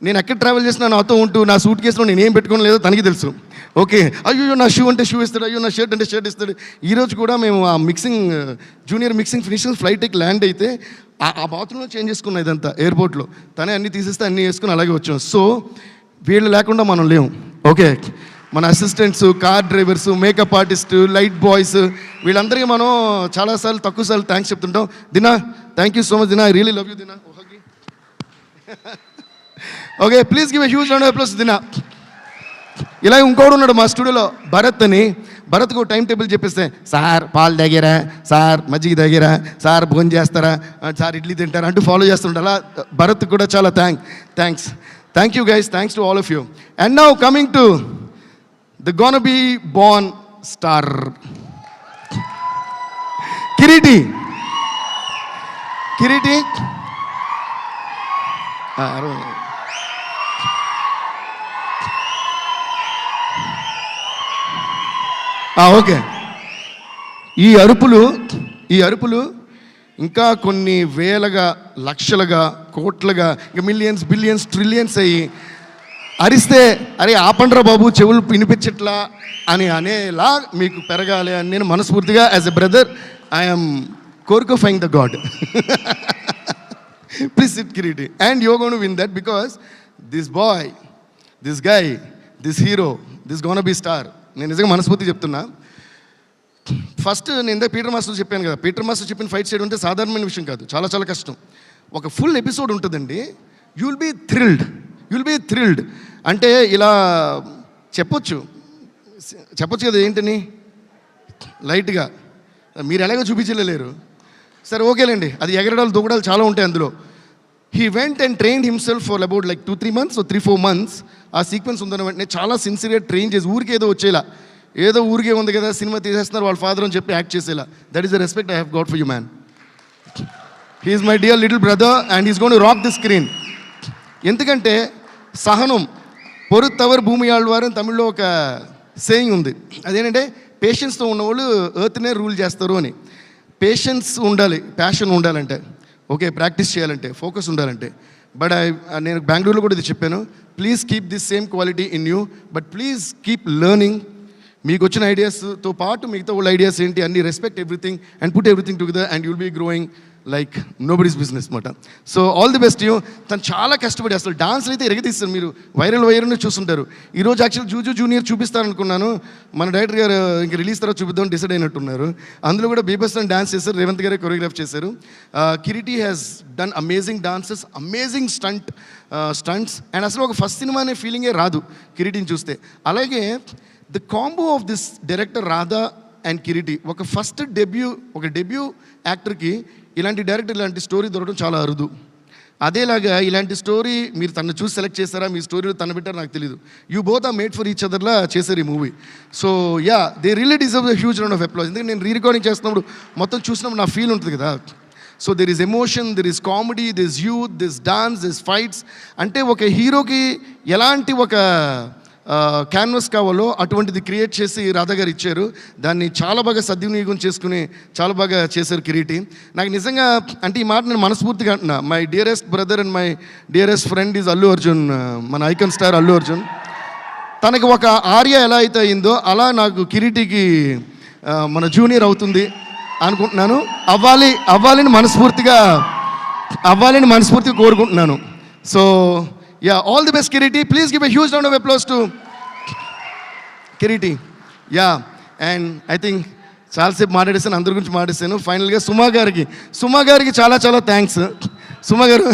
నేను ఎక్కడ ట్రావెల్ చేసినా నాతో ఉంటూ నా సూట్ కేసులో నేను ఏం పెట్టుకోని లేదో తనకి తెలుసు. ఓకే, అయ్యో నా షూ అంటే షూ ఇస్తాడు, అయ్యో నా షర్ట్ అంటే షర్ట్ ఇస్తాడు. ఈరోజు కూడా మేము ఆ జూనియర్ మిక్సింగ్ ఫినిషింగ్ ఫ్లైట్కి ల్యాండ్ అయితే ఆ బాత్రూంలో చేంజ్ చేసుకున్నాం ఇదంతా ఎయిర్పోర్ట్లో. తనే అన్నీ తీసేస్తే అన్నీ వేసుకుని అలాగే వచ్చాం. సో వీళ్ళు లేకుండా మనం లేము. ఓకే, మన assistants, car drivers, makeup artist, light boys, వీళ్ళందరికీ మనం చాలాసార్లు తక్కువసార్లు థ్యాంక్స్ చెప్తుంటాం. Dina, thank you so much Dina, I really love you Dina. Okay, please give a huge round of applause Dina. ఇలా ఇంకోడు ఉన్నాడు మా స్టూడియోలో, భరత్ అని. భరత్కు టైం టేబుల్ చెప్పేస్తే, సార్ పాలు తాగారా, సార్ మజ్జిగ తాగారా, సార్ భోజనం చేస్తారా, సార్ ఇడ్లీ తింటారా అంటూ ఫాలో చేస్తుంటారు. అలా భరత్ కూడా చాలా thank you guys, thanks to all of you. And now coming to the gonna be born star Kiriti. Okay, ఈ అరుపులు ఇంకా కొన్ని వేలగా, లక్షలుగా, కోట్లుగా, ఇంకా మిలియన్స్, బిలియన్స్, ట్రిలియన్స్ అయ్యి అరిస్తే, అరే ఆపండ్రా బాబు చెవులు వినిపించట్లా అని అనేలా మీకు పెరగాలి అని నేను మనస్ఫూర్తిగా యాజ్ ఎ బ్రదర్ ఐఎమ్ కోరికోఫైయింగ్ the god. Please sit Kireeti, and you gonna to win that because this boy, this guy, this hero, this gonna be star. నేను నిజంగా మనస్ఫూర్తి చెప్తున్నా. ఫస్ట్ నేను ఇందాక పీటర్ మాస్టర్ చెప్పాను కదా, పీటర్ మాస్టర్ చెప్పిన ఫైట్ సైడ్ ఉంటే సాధారణమైన విషయం కాదు, చాలా చాలా కష్టం. ఒక ఫుల్ ఎపిసోడ్ ఉంటుందండి. You will be thrilled. అంటే ఇలా చెప్పొచ్చు కదా, ఏంటని లైట్గా మీరు ఎలాగో చూపించలేరు. సరే ఓకేలేండి, అది ఎగరడాలు దూకడాలు చాలా ఉంటాయి అందులో. He went and trained himself for about like 2-3 months, 3-4 months. ఆ సీక్వెన్స్ ఉందన్న వెంటనే చాలా సిన్సియర్గా ట్రైన్ చేసి, ఊరికే ఏదో వచ్చేలా, ఏదో ఊరికే ఉంది కదా సినిమా తీసేస్తున్నారు వాళ్ళ ఫాదర్ అని చెప్పి యాక్ట్ చేసేలా. That is the respect I have got for you man. He is my dear little brother and is going to rock the screen. ఎందుకంటే సహనం పొరుత్తవర్ భూమి ఆళ్వారు అని తమిళ్లో ఒక సేయింగ్ ఉంది. అదేంటంటే పేషెన్స్తో ఉన్నవాళ్ళు ఎర్త్నే రూల్ చేస్తారు అని. పేషెన్స్ ఉండాలి, ప్యాషన్ ఉండాలంటే, ఓకే, ప్రాక్టీస్ చేయాలంటే, ఫోకస్ ఉండాలంటే. బట్ నేను బెంగళూరులో కూడా ఇది చెప్పాను, please keep this same quality in you, but please keep learning. మీకు వచ్చిన ఐడియాస్తో పాటు మిగతా వాళ్ళ ఐడియాస్ ఏంటి అన్ని respect everything and put everything together and you'll be growing like nobody's business మాట. So all the best you. తను చాలా కష్టపడి అసలు డాన్స్లు అయితే ఎరగతీస్తారు. మీరు వైరల్ చూస్తుంటారు. ఈరోజు యాక్చువల్ జూజు జూనియర్ చూపిస్తారనుకున్నాను, మన డైరెక్టర్ గారు ఇంకా రిలీజ్ తర్వాత చూపిద్దామని డిసైడ్ అయినట్టున్నారు. అందులో కూడా బీభత్సంగా డాన్స్ చేశారు, రేవంత్ గారే కొరియోగ్రాఫ్ చేశారు. Kiriti has done amazing dances, amazing stunts and అసలు ఒక ఫస్ట్ సినిమా అనే ఫీలింగే రాదు కిరీటిని చూస్తే. అలాగే the combo of this director Radha and Kiriti, ఒక ఫస్ట్ డెబ్యూ యాక్టర్కి ఇలాంటి డైరెక్టర్ ఇలాంటి స్టోరీ దొరకడం చాలా అరుదు. అదేలాగా ఇలాంటి స్టోరీ మీరు తను చూసి సెలెక్ట్ చేస్తారా, మీ స్టోరీలో తను పెట్టారు నాకు తెలియదు. You both are made for each అదర్లా చేశారు ఈ movie. So yeah, they really deserve a huge round of applause. ఎందుకంటే నేను రీరికార్డింగ్ చేస్తున్నప్పుడు మొత్తం చూసినప్పుడు నా ఫీల్ ఉంటుంది కదా. So there is emotion, there is comedy, there is youth, there is dance, there is fights. అంటే ఒక హీరోకి ఎలాంటి ఒక క్యాన్వస్ కావాలో అటువంటిది క్రియేట్ చేసి రాధా గారు ఇచ్చారు. దాన్ని చాలా బాగా సద్వినియోగం చేసుకుని చాలా బాగా చేశారు కిరీటి. నాకు నిజంగా అంటే ఈ మాట నేను మనస్ఫూర్తిగా అంటున్నా. My dearest brother and my dearest friend is Allu Arjun, మన ఐకాన్ స్టార్ అల్లు అర్జున్. తనకి ఒక ఆర్య ఎలా అయితే అయిందో అలా నాకు కిరీటికి మన జూనియర్ అవుతుంది అనుకుంటున్నాను. అవ్వాలని మనస్ఫూర్తిగా కోరుకుంటున్నాను. So yeah, all the best Kiriti. Please give a huge round of applause to Kiriti. Yeah, and I think చాలాసేపు మాట్లాడేసాను, అందరి గురించి మాట్లాడేసాను. ఫైనల్గా సుమా గారికి చాలా చాలా థ్యాంక్స్. సుమా గారు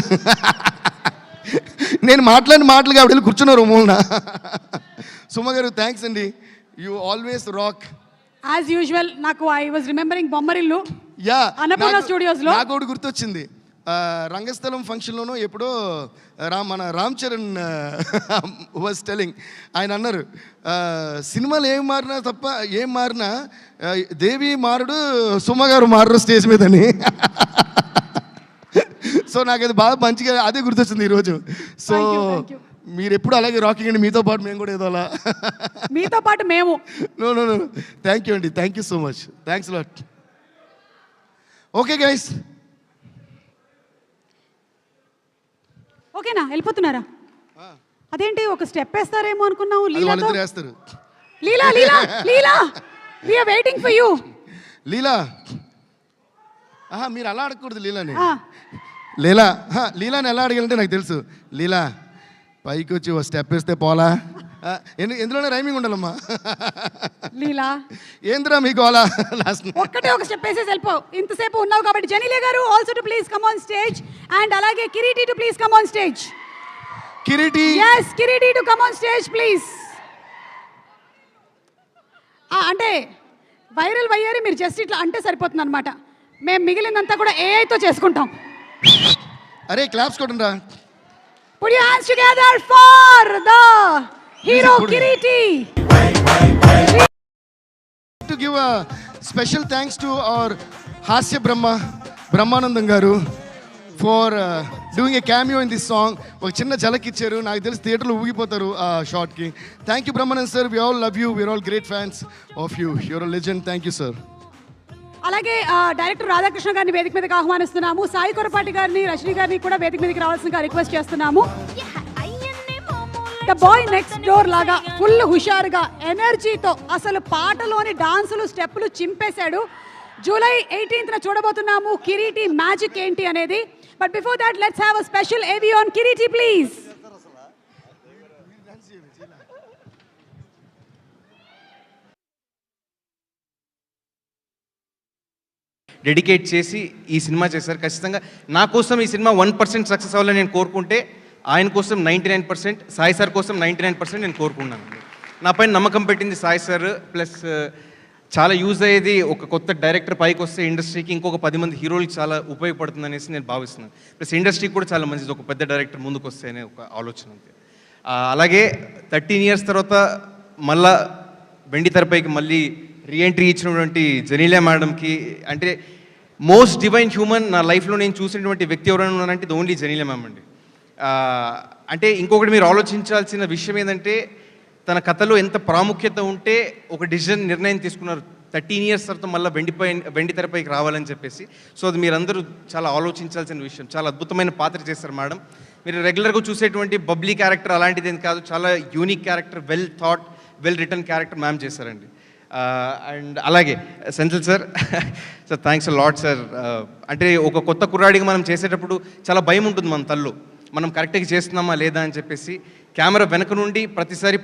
నేను మాట్లాడిన మాటలు కాబట్టి వెళ్ళి కూర్చున్నారు మూలన. సుమా గారు థ్యాంక్స్ అండి, you always rock as usual. నాకు I was remembering Bommarillu, Annapurna స్టూడియోస్లో నాకు ఒకటి గుర్తొచ్చింది. రంగస్థలం ఫంక్షన్లోనూ ఎప్పుడో మన రామ్ చరణ్ వాజ్ టెలింగ్, ఆయన అన్నారు సినిమాలు ఏం మారినా దేవి మారుడు సుమ గారు మారరు స్టేజ్ మీదని. సో నాకు అది బాగా మంచిగా అదే గుర్తొచ్చింది ఈరోజు. సో మీరు ఎప్పుడు అలాగే రాకింగ్ అండి, మీతో పాటు మేము కూడా ఏదో అలా మీతో పాటు మేము. నో థ్యాంక్ యూ అండి, thank you so much, thanks lot. Okay guys, ఓకేనా, వెళ్ళిపోతున్నారా? అదేంటి ఒక స్టెప్ వేస్తారేమో అనుకున్నాము. లీలాతో వాళ్ళిద్దరు వేస్తారు. Leela Leela Leela we are waiting for you. Leela మీరు అలా అడగకూడదు లీలాని. లీలా లీలాని ఎలా అడగాలంటే నాకు తెలుసు. లీలా పైకి వచ్చి ఓ స్టెప్ వేస్తే పోలా. ఎందులోనే రైమింగ్ ఉండాలమ్మా. లీలా ఏంద్రా మీకు అలా లాస్ట్ ఒక్కటే ఒక స్టెప్ వేసేసి వెళ్ళిపో. ఇంతసేపు ఉన్నావు కాబట్టి జెనీలియా గారు also to please come on stage and అలాగే Kireeti to please come on stage. Kireeti yes Kireeti to come on stage please. అంటే వైరల్ వయ్యారి మీరు జస్ట్ ఇట్లా అంటే సరిపోతుంది అనమాట. మేము మిగిలినంతా కూడా ఏఐతో చేసుకుంటాం. అరే క్లాప్స్ కొట్టండి రా. Put your hands together for the hero Kiriti. To give a special thanks to our Hasya Brahmanandam garu for doing a cameo in this song. ఒక చిన్న ఝలక్ ఇచ్చారు. నాకు తెలిసి థియేటర్లో ఊగిపోతారు ఆ షాట్కి. Thank you Brahmanand sir. We all love you. We're all great fans of you. You're a legend. Thank you sir. అలాగే డైరెక్టర్ రాధాకృష్ణ గారిని వేదిక మీదకి ఆహ్వానిస్తున్నాము. సాయి కొరపాటి గారిని, రజనీ గారిని కూడా వేదిక మీదకి రావాల్సిందిగా రిక్వెస్ట్ చేస్తున్నాము. ద బాయ్ నెక్స్ట్ డోర్ లాగా ఫుల్ హుషారుగా ఎనర్జీతో అసలు పాటలోని డాన్సులు స్టెప్పులు చింపేశాడు. జూలై 18న చూడబోతున్నాము కిరీటి మ్యాజిక్ ఏంటి అనేది. But before that let's have a special ఏవి ఆన్ కిరీటి ప్లీజ్. డెడికేట్ చేసి ఈ సినిమా చేశారు. ఖచ్చితంగా నా కోసం ఈ సినిమా 1% సక్సెస్ అవ్వాలని నేను కోరుకుంటే ఆయన కోసం 99%, సాయి సార్ కోసం 99% నేను కోరుకున్నాను. నా పైన నమ్మకం పెట్టింది సాయి సార్. ప్లస్ చాలా యూజ్ అయ్యేది ఒక కొత్త డైరెక్టర్ పైకి వస్తే ఇండస్ట్రీకి ఇంకొక 10 మంది హీరోలకి చాలా ఉపయోగపడుతుంది అనేసి నేను భావిస్తున్నాను. ప్లస్ ఇండస్ట్రీకి కూడా చాలా మంచిది ఒక పెద్ద డైరెక్టర్ ముందుకు వస్తే అనే ఒక ఆలోచన ఉంది. అలాగే 13 years తర్వాత మళ్ళా వెండి తెరపైకి మళ్ళీ రీఎంట్రీ ఇచ్చినటువంటి జెనీలియా మేడంకి, అంటే మోస్ట్ డివైన్ హ్యూమన్ నా లైఫ్లో నేను చూసినటువంటి వ్యక్తి ఎవరైనా ఉన్నారంటే ఇది ఓన్లీ జెనీలియా మ్యామ్ అండి. అంటే ఇంకొకటి మీరు ఆలోచించాల్సిన విషయం ఏంటంటే తన కథలో ఎంత ప్రాముఖ్యత ఉంటే ఒక నిర్ణయం తీసుకున్నారు 13 years తర్వాత మళ్ళీ వెండి తెరపైకి రావాలని చెప్పేసి. సో అది మీరందరూ చాలా ఆలోచించాల్సిన విషయం. చాలా అద్భుతమైన పాత్ర చేస్తారు మేడం. మీరు రెగ్యులర్గా చూసేటువంటి బబ్లీ క్యారెక్టర్ అలాంటిది ఏం కాదు, చాలా unique character, well thought, well return character ma'am చేశారండి. అండ్ అలాగే Senthil sir, sir thanks a lot sir. అంటే ఒక కొత్త కుర్రాడిగా మనం చేసేటప్పుడు చాలా భయం ఉంటుంది మన తల్లో, మనం కరెక్ట్గా చేస్తున్నామా లేదా అని చెప్పేసి. కెమెరా వెనక నుండి ప్రతిసారి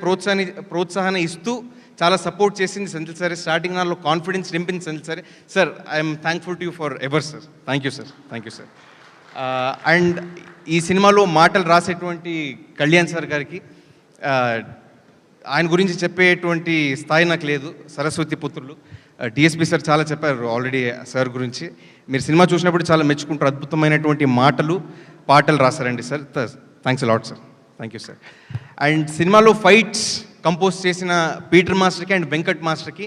ప్రోత్సాహన ఇస్తూ చాలా సపోర్ట్ చేసింది సెంథిల్ సార్. స్టార్టింగ్ నాలో కాన్ఫిడెన్స్ నింపింది Senthil sir. Sir I'm thankful to you for ever sir. Thank you sir. Thank you sir. And ఈ సినిమాలో మాటలు రాసేటువంటి కళ్యాణ్ సార్ గారికి, ఆయన గురించి చెప్పేటువంటి స్థాయి నాకు లేదు. సరస్వతి పుత్రులు డిఎస్పి సార్ చాలా చెప్పారు ఆల్రెడీ సార్ గురించి. మీరు సినిమా చూసినప్పుడు చాలా మెచ్చుకుంటారు. అద్భుతమైనటువంటి పాటలు రాశారండి sir. Thanks lot sir. Thank you sir. And సినిమాలో ఫైట్స్ కంపోజ్ చేసిన పీటర్ మాస్టర్కి అండ్ వెంకట్ మాస్టర్కి.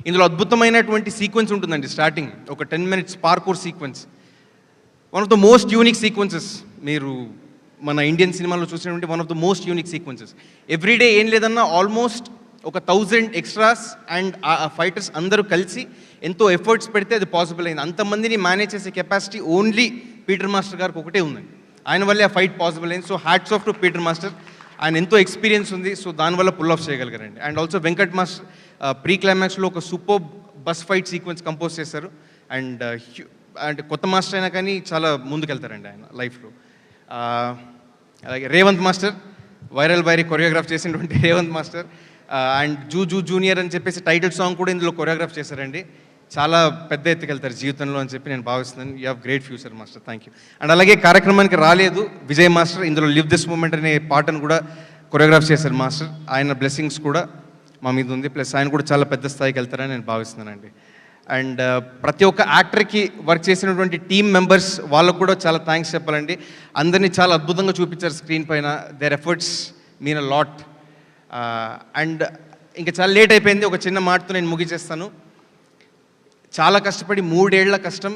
ఇందులో అద్భుతమైనటువంటి సీక్వెన్స్ ఉంటుందండి. స్టార్టింగ్ ఒక 10 minutes parkour sequence, one of the most unique sequences. మీరు మన ఇండియన్ సినిమాలో చూసినటువంటి one of the most unique sequences. Everyday ఏం లేదన్నా ఆల్మోస్ట్ ఒక 1000 extras అండ్ ఆ ఫైటర్స్ అందరూ కలిసి ఎంతో ఎఫర్ట్స్ పెడితే అది పాసిబుల్ అయింది. అంతమందిని మేనేజ్ చేసే కెపాసిటీ ఓన్లీ పీటర్ మాస్టర్ గారికి ఒకటే ఉందండి. ఆయన వల్లే ఆ ఫైట్ పాసిబుల్ అయింది. So hats off to Peter master. ఆయన ఎంతో ఎక్స్పీరియన్స్ ఉంది, సో దానివల్ల పుల్ ఆఫ్ చేయగలిగారండి. And also Venkat master pre క్లైమాక్స్లో ఒక super bus fight sequence compose చేశారు. అండ్ అంటే కొత్త మాస్టర్ అయినా కానీ చాలా ముందుకెళ్తారండి ఆయన లైఫ్లో. అలాగే రేవంత్ మాస్టర్, వైరల్ వైరీ కొరియోగ్రాఫ్ చేసినటువంటి రేవంత్ మాస్టర్. అండ్ జూనియర్ అని చెప్పేసి టైటిల్ సాంగ్ కూడా ఇందులో కొరియోగ్రాఫ్ చేశారండి. చాలా పెద్ద ఎత్తుకెళ్తారు జీవితంలో అని చెప్పి నేను భావిస్తున్నాను. You have great future master. Thank you. And అలాగే కార్యక్రమానికి రాలేదు విజయ్ మాస్టర్, ఇందులో లివ్ దిస్ మూమెంట్ అనే పాటను కూడా కొరియోగ్రాఫ్ చేశారు మాస్టర్. ఆయన బ్లెస్సింగ్స్ కూడా మా మీద ఉంది. ప్లస్ ఆయన కూడా చాలా పెద్ద స్థాయికి వెళ్తారని నేను భావిస్తున్నానండి. అండ్ ప్రతి ఒక్క యాక్టర్కి వర్క్ చేసినటువంటి టీమ్ మెంబర్స్ వాళ్ళకు కూడా చాలా థ్యాంక్స్ చెప్పాలండి. అందరినీ చాలా అద్భుతంగా చూపించారు స్క్రీన్ పైన. Their efforts mean a lot. And ఇంకా చాలా లేట్ అయిపోయింది. ఒక చిన్న మాటతో నేను ముగిచేస్తాను. చాలా కష్టపడి 3 ఏళ్ల కష్టం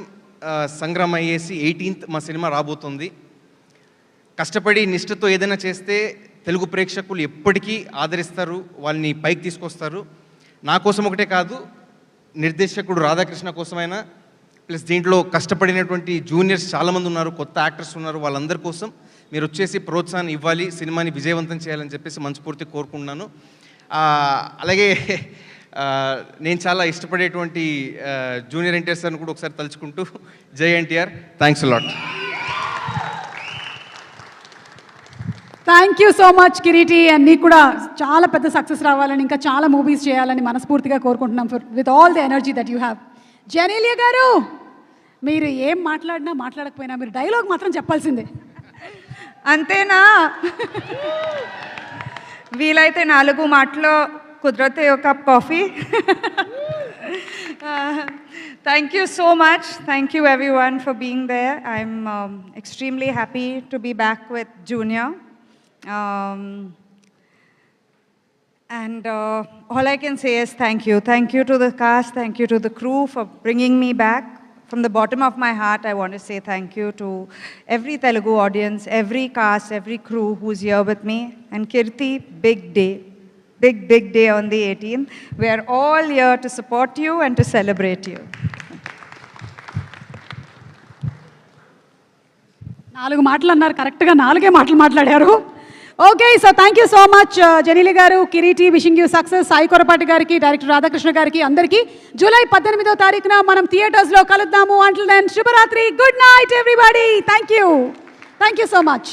సంగ్రామం అయ్యేసి 18th మా సినిమా రాబోతుంది. కష్టపడి నిష్ఠతో ఏదైనా చేస్తే తెలుగు ప్రేక్షకులు ఎప్పటికీ ఆదరిస్తారు, వాళ్ళని పైకి తీసుకొస్తారు. నా కోసం ఒకటే కాదు, నిర్దేశకుడు రాధాకృష్ణ కోసమైనా, ప్లస్ దీంట్లో కష్టపడినటువంటి జూనియర్స్ చాలామంది ఉన్నారు, కొత్త యాక్టర్స్ ఉన్నారు, వాళ్ళందరి కోసం మీరు వచ్చేసి ప్రోత్సాహం ఇవ్వాలి, సినిమాని విజయవంతం చేయాలని చెప్పేసి మనస్ఫూర్తి కోరుకుంటున్నాను. అలాగే నేను చాలా ఇష్టపడేటువంటి జూనియర్ ఎన్టీఆర్ సార్ని కూడా ఒకసారి తలుచుకుంటూ, జై NTR, thanks lot. Thank you so much Kiriti. And నీకు కూడా చాలా పెద్ద సక్సెస్ రావాలని, ఇంకా చాలా మూవీస్ చేయాలని మనస్ఫూర్తిగా కోరుకుంటున్నాం with all the energy that you have. Genelia గారు, మీరు ఏం మాట్లాడినా మాట్లాడకపోయినా మీరు డైలాగ్ మాత్రం చెప్పాల్సిందే. అంతేనా? వీలైతే 4 మాటలో కుదిరితే ఒక cup coffee. Thank you so much. Thank you everyone for being there. I'm extremely happy to be back with Junior. And all I can say is thank you. Thank you to the cast. Thank you to the crew for bringing me back. From the bottom of my heart, I want to say thank you to every Telugu audience, every cast, every crew who's here with me. And Kirti, big day. Big day on the 18th. We are all here to support you and to celebrate you. 4 మాటలు అన్నారు, కరెక్ట్గా 4 మాటలు మాట్లాడారు. Okay, so thank you so much Genelia గారు, Kireeti, wishing you success. Sai Korrapati గారికి, director Radhakrishna గారికి, అందరికీ July 18వ తారీఖున మనం థియేటర్స్లో కలుద్దాము. అంటిల్ దెన్ శుభరాత్రి, good night everybody. Thank you so much.